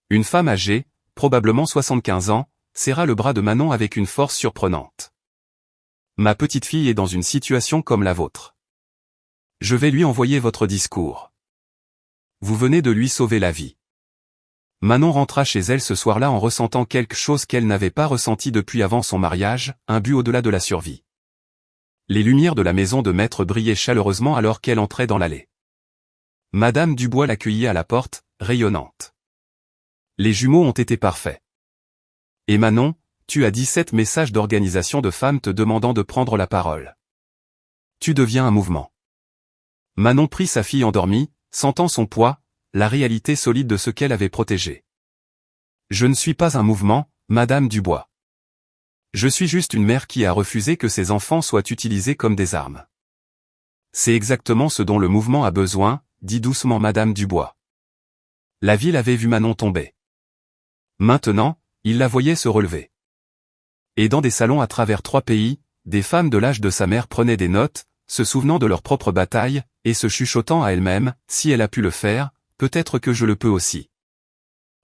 A: Une femme âgée, probablement 75 ans, serra le bras de Manon avec une force surprenante. Ma petite fille est dans une situation comme la vôtre. Je vais lui envoyer votre discours. Vous venez de lui sauver la vie. Manon rentra chez elle ce soir-là en ressentant quelque chose qu'elle n'avait pas ressenti depuis avant son mariage, un but au-delà de la survie. Les lumières de la maison de maître brillaient chaleureusement alors qu'elle entrait dans l'allée. Madame Dubois l'accueillit à la porte, rayonnante. Les jumeaux ont été parfaits. Et Manon, tu as 17 messages d'organisation de femmes te demandant de prendre la parole. Tu deviens un mouvement. Manon prit sa fille endormie, sentant son poids, la réalité solide de ce qu'elle avait protégé. Je ne suis pas un mouvement, Madame Dubois. Je suis juste une mère qui a refusé que ses enfants soient utilisés comme des armes. C'est exactement ce dont le mouvement a besoin, dit doucement Madame Dubois. La ville avait vu Manon tomber. Maintenant, il la voyait se relever. Et dans des salons à travers 3 pays, des femmes de l'âge de sa mère prenaient des notes, se souvenant de leur propre bataille, et se chuchotant à elles-mêmes, si elle a pu le faire, peut-être que je le peux aussi.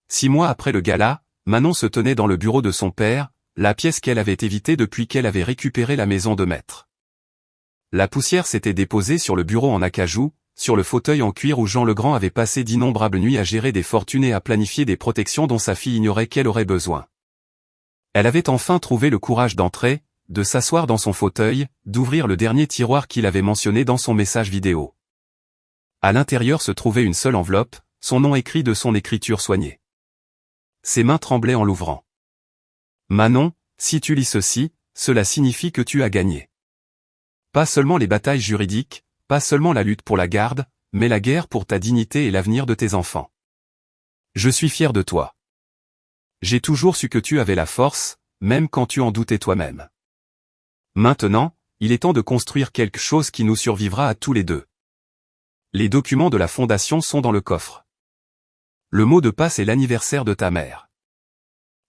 A: 6 mois après le gala, Manon se tenait dans le bureau de son père, la pièce qu'elle avait évitée depuis qu'elle avait récupéré la maison de maître. La poussière s'était déposée sur le bureau en acajou, sur le fauteuil en cuir où Jean Legrand avait passé d'innombrables nuits à gérer des fortunes et à planifier des protections dont sa fille ignorait qu'elle aurait besoin. Elle avait enfin trouvé le courage d'entrer, de s'asseoir dans son fauteuil, d'ouvrir le dernier tiroir qu'il avait mentionné dans son message vidéo. À l'intérieur se trouvait une seule enveloppe, son nom écrit de son écriture soignée. Ses mains tremblaient en l'ouvrant. Manon, si tu lis ceci, cela signifie que tu as gagné. Pas seulement les batailles juridiques, pas seulement la lutte pour la garde, mais la guerre pour ta dignité et l'avenir de tes enfants. Je suis fier de toi. J'ai toujours su que tu avais la force, même quand tu en doutais toi-même. Maintenant, il est temps de construire quelque chose qui nous survivra à tous les deux. Les documents de la fondation sont dans le coffre. Le mot de passe est l'anniversaire de ta mère.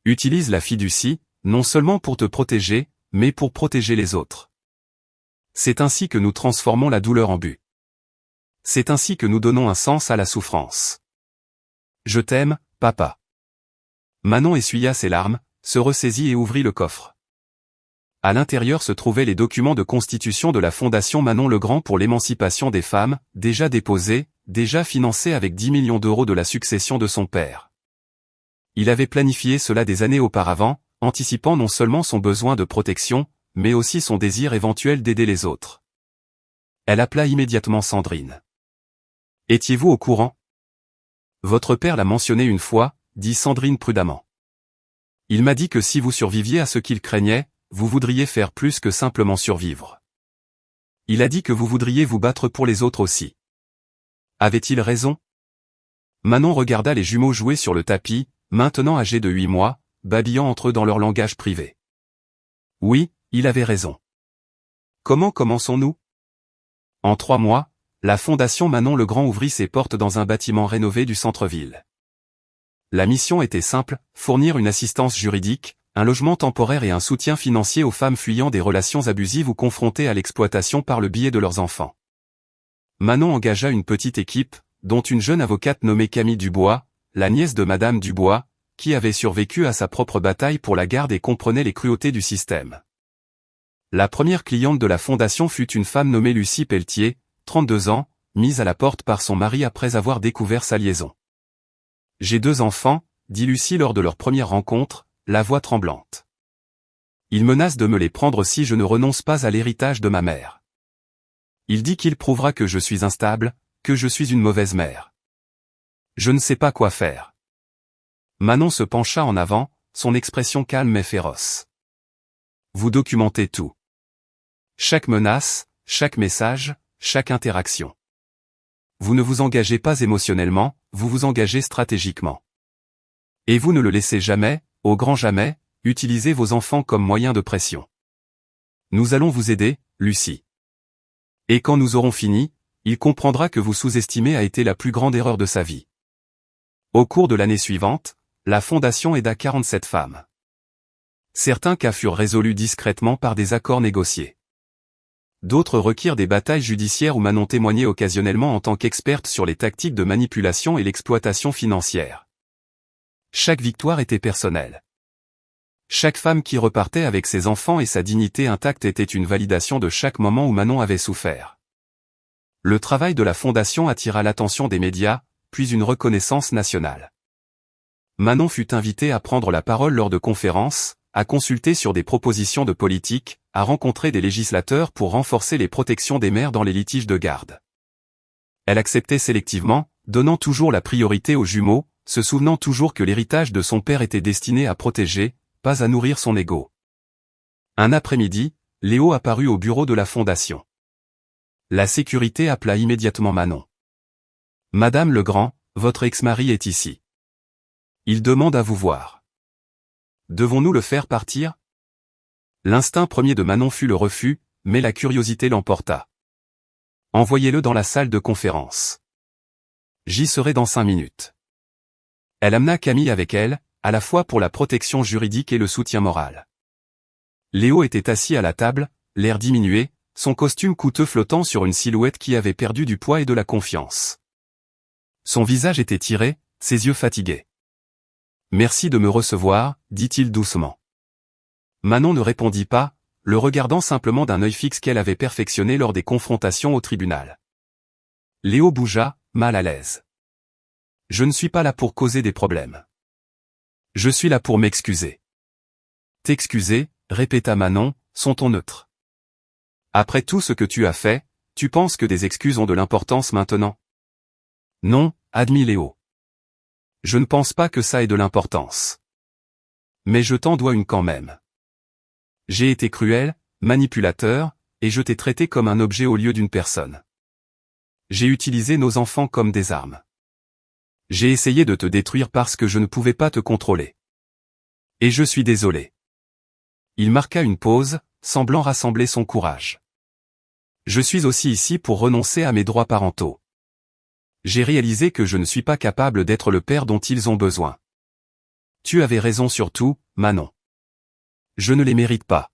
A: Utilise la fiducie, non seulement pour te protéger, mais pour protéger les autres. C'est ainsi que nous transformons la douleur en but. C'est ainsi que nous donnons un sens à la souffrance. Je t'aime, papa. Manon essuya ses larmes, se ressaisit et ouvrit le coffre. À l'intérieur se trouvaient les documents de constitution de la Fondation Manon Legrand pour l'émancipation des femmes, déjà déposés, déjà financés avec 10 millions d'euros de la succession de son père. Il avait planifié cela des années auparavant, anticipant non seulement son besoin de protection, mais aussi son désir éventuel d'aider les autres. Elle appela immédiatement Sandrine. « Étiez-vous au courant ? » « Votre père l'a mentionné une fois, » dit Sandrine prudemment. « Il m'a dit que si vous surviviez à ce qu'il craignait, vous voudriez faire plus que simplement survivre. Il a dit que vous voudriez vous battre pour les autres aussi. Avait-il raison ? » Manon regarda les jumeaux jouer sur le tapis, maintenant âgés de 8 mois, babillant entre eux dans leur langage privé. Oui, il avait raison. Comment commençons-nous ? En 3 mois, la Fondation Manon Legrand ouvrit ses portes dans un bâtiment rénové du centre-ville. La mission était simple, fournir une assistance juridique, un logement temporaire et un soutien financier aux femmes fuyant des relations abusives ou confrontées à l'exploitation par le biais de leurs enfants. Manon engagea une petite équipe, dont une jeune avocate nommée Camille Dubois, la nièce de Madame Dubois, qui avait survécu à sa propre bataille pour la garde et comprenait les cruautés du système. La première cliente de la fondation fut une femme nommée Lucie Pelletier, 32 ans, mise à la porte par son mari après avoir découvert sa liaison. « J'ai 2 enfants, » dit Lucie lors de leur première rencontre, la voix tremblante. « Il menace de me les prendre si je ne renonce pas à l'héritage de ma mère. Il dit qu'il prouvera que je suis instable, que je suis une mauvaise mère. Je ne sais pas quoi faire. » Manon se pencha en avant, son expression calme mais féroce. « Vous documentez tout. Chaque menace, chaque message, chaque interaction. Vous ne vous engagez pas émotionnellement, vous vous engagez stratégiquement. Et vous ne le laissez jamais, au grand jamais, utiliser vos enfants comme moyen de pression. Nous allons vous aider, Lucie. Et quand nous aurons fini, il comprendra que vous sous-estimez a été la plus grande erreur de sa vie. » Au cours de l'année suivante, la Fondation aida 47 femmes. Certains cas furent résolus discrètement par des accords négociés. D'autres requirent des batailles judiciaires où Manon témoignait occasionnellement en tant qu'experte sur les tactiques de manipulation et l'exploitation financière. Chaque victoire était personnelle. Chaque femme qui repartait avec ses enfants et sa dignité intacte était une validation de chaque moment où Manon avait souffert. Le travail de la Fondation attira l'attention des médias, puis une reconnaissance nationale. Manon fut invitée à prendre la parole lors de conférences, à consulter sur des propositions de politique, à rencontrer des législateurs pour renforcer les protections des mères dans les litiges de garde. Elle acceptait sélectivement, donnant toujours la priorité aux jumeaux, se souvenant toujours que l'héritage de son père était destiné à protéger, pas à nourrir son ego. Un après-midi, Léo apparut au bureau de la Fondation. La sécurité appela immédiatement Manon. « Madame Legrand, votre ex-mari est ici. Il demande à vous voir. Devons-nous le faire partir ?» L'instinct premier de Manon fut le refus, mais la curiosité l'emporta. « Envoyez-le dans la salle de conférence. J'y serai dans 5 minutes. » Elle amena Camille avec elle, à la fois pour la protection juridique et le soutien moral. Léo était assis à la table, l'air diminué, son costume coûteux flottant sur une silhouette qui avait perdu du poids et de la confiance. Son visage était tiré, ses yeux fatigués. « Merci de me recevoir, » dit-il doucement. Manon ne répondit pas, le regardant simplement d'un œil fixe qu'elle avait perfectionné lors des confrontations au tribunal. Léo bougea, mal à l'aise. « Je ne suis pas là pour causer des problèmes. Je suis là pour m'excuser. » « T'excuser, » répéta Manon, son ton neutre. « Après tout ce que tu as fait, tu penses que des excuses ont de l'importance maintenant ? » « Non, » admit Léo. « Je ne pense pas que ça ait de l'importance. Mais je t'en dois une quand même. J'ai été cruel, manipulateur, et je t'ai traité comme un objet au lieu d'une personne. J'ai utilisé nos enfants comme des armes. J'ai essayé de te détruire parce que je ne pouvais pas te contrôler. Et je suis désolé. » Il marqua une pause, semblant rassembler son courage. « Je suis aussi ici pour renoncer à mes droits parentaux. J'ai réalisé que je ne suis pas capable d'être le père dont ils ont besoin. Tu avais raison sur tout, Manon. Je ne les mérite pas.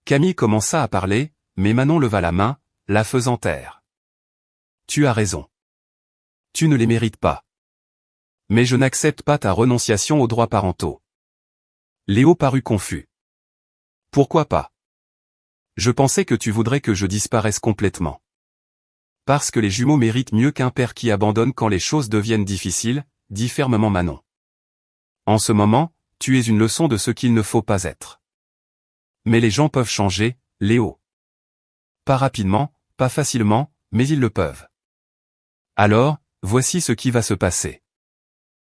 A: Camille commença à parler, mais Manon leva la main, la faisant taire. Tu as raison. Tu ne les mérites pas. Mais je n'accepte pas ta renonciation aux droits parentaux. Léo parut confus. Pourquoi pas? Je pensais que tu voudrais que je disparaisse complètement. Parce que les jumeaux méritent mieux qu'un père qui abandonne quand les choses deviennent difficiles, dit fermement Manon. En ce moment, tu es une leçon de ce qu'il ne faut pas être. Mais les gens peuvent changer, Léo. Pas rapidement, pas facilement, mais ils le peuvent. Alors, voici ce qui va se passer.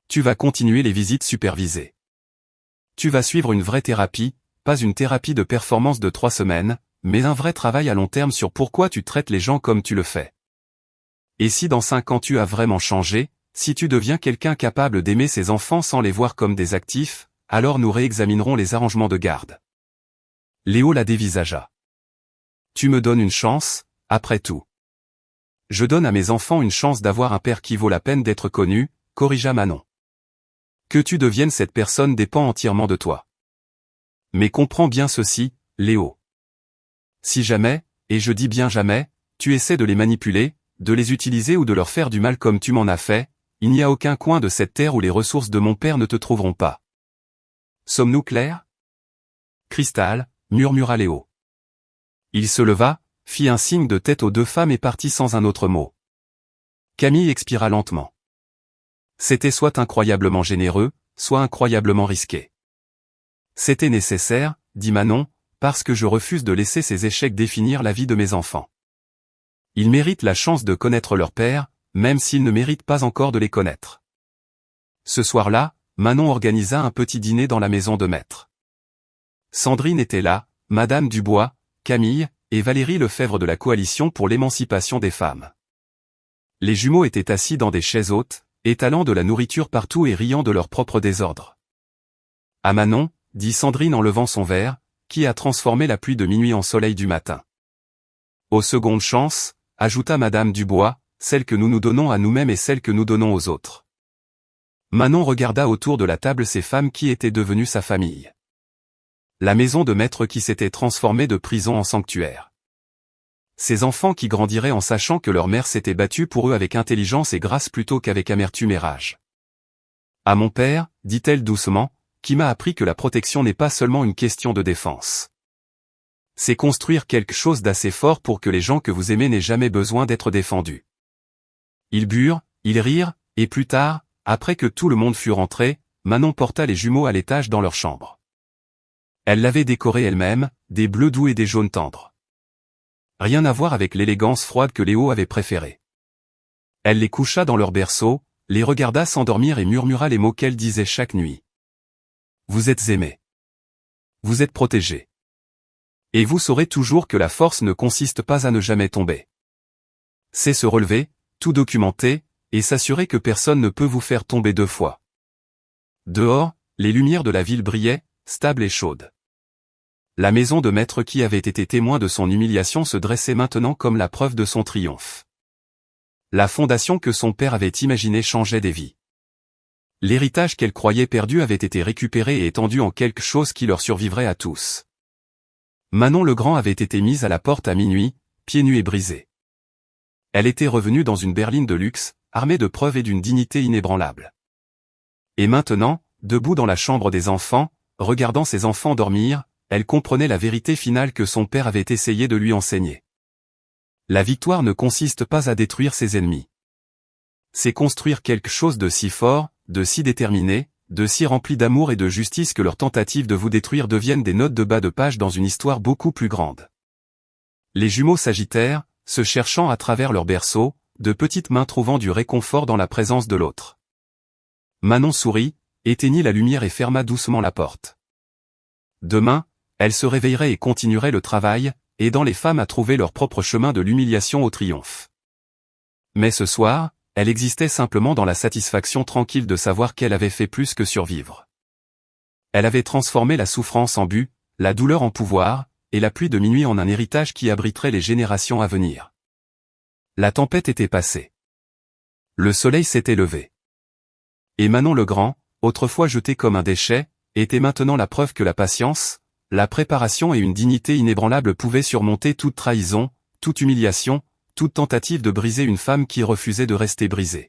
A: Tu vas continuer les visites supervisées. Tu vas suivre une vraie thérapie, pas une thérapie de performance de 3 semaines, mais un vrai travail à long terme sur pourquoi tu traites les gens comme tu le fais. Et si dans 5 ans tu as vraiment changé, si tu deviens quelqu'un capable d'aimer ses enfants sans les voir comme des actifs, alors nous réexaminerons les arrangements de garde. Léo la dévisagea. Tu me donnes une chance, après tout. Je donne à mes enfants une chance d'avoir un père qui vaut la peine d'être connu, corrigea Manon. Que tu deviennes cette personne dépend entièrement de toi. Mais comprends bien ceci, Léo. Si jamais, et je dis bien jamais, tu essaies de les manipuler, de les utiliser ou de leur faire du mal comme tu m'en as fait, il n'y a aucun coin de cette terre où les ressources de mon père ne te trouveront pas. Sommes-nous clairs? Cristal, murmura Léo. Il se leva, fit un signe de tête aux 2 femmes et partit sans un autre mot. Camille expira lentement. C'était soit incroyablement généreux, soit incroyablement risqué. C'était nécessaire, dit Manon, parce que je refuse de laisser ces échecs définir la vie de mes enfants. Ils méritent la chance de connaître leur père, même s'ils ne méritent pas encore de les connaître. Ce soir-là, Manon organisa un petit dîner dans la maison de maître. Sandrine était là, Madame Dubois, Camille, et Valérie Lefebvre de la Coalition pour l'émancipation des femmes. Les jumeaux étaient assis dans des chaises hautes, étalant de la nourriture partout et riant de leur propre désordre. À Manon, dit Sandrine en levant son verre, qui a transformé la pluie de minuit en soleil du matin. Aux secondes chances, ajouta Madame Dubois, celle que nous nous donnons à nous-mêmes et celle que nous donnons aux autres. Manon regarda autour de la table ces femmes qui étaient devenues sa famille. La maison de maître qui s'était transformée de prison en sanctuaire. Ces enfants qui grandiraient en sachant que leur mère s'était battue pour eux avec intelligence et grâce plutôt qu'avec amertume et rage. À mon père, dit-elle doucement, qui m'a appris que la protection n'est pas seulement une question de défense. C'est construire quelque chose d'assez fort pour que les gens que vous aimez n'aient jamais besoin d'être défendus. Ils burent, ils rirent, et plus tard, après que tout le monde fut rentré, Manon porta les jumeaux à l'étage dans leur chambre. Elle l'avait décoré elle-même, des bleus doux et des jaunes tendres. Rien à voir avec l'élégance froide que Léo avait préférée. Elle les coucha dans leur berceau, les regarda s'endormir et murmura les mots qu'elle disait chaque nuit. Vous êtes aimés. Vous êtes protégés. Et vous saurez toujours que la force ne consiste pas à ne jamais tomber. C'est se relever, tout documenter, et s'assurer que personne ne peut vous faire tomber 2 fois. Dehors, les lumières de la ville brillaient, stables et chaudes. La maison de maître qui avait été témoin de son humiliation se dressait maintenant comme la preuve de son triomphe. La fondation que son père avait imaginée changeait des vies. L'héritage qu'elle croyait perdu avait été récupéré et étendu en quelque chose qui leur survivrait à tous. Manon Legrand avait été mise à la porte à minuit, pieds nus et brisés. Elle était revenue dans une berline de luxe, armée de preuves et d'une dignité inébranlable. Et maintenant, debout dans la chambre des enfants, regardant ses enfants dormir, elle comprenait la vérité finale que son père avait essayé de lui enseigner. La victoire ne consiste pas à détruire ses ennemis. C'est construire quelque chose de si fort, de si déterminé, de si rempli d'amour et de justice que leurs tentatives de vous détruire deviennent des notes de bas de page dans une histoire beaucoup plus grande. Les jumeaux s'agitèrent, se cherchant à travers leur berceau, de petites mains trouvant du réconfort dans la présence de l'autre. Manon sourit, éteignit la lumière et ferma doucement la porte. Demain, elle se réveillerait et continuerait le travail, aidant les femmes à trouver leur propre chemin de l'humiliation au triomphe. Mais ce soir, elle existait simplement dans la satisfaction tranquille de savoir qu'elle avait fait plus que survivre. Elle avait transformé la souffrance en but, la douleur en pouvoir, et la pluie de minuit en un héritage qui abriterait les générations à venir. La tempête était passée. Le soleil s'était levé. Et Manon le Grand, autrefois jeté comme un déchet, était maintenant la preuve que la patience, la préparation et une dignité inébranlable pouvaient surmonter toute trahison, toute humiliation, toute tentative de briser une femme qui refusait de rester brisée.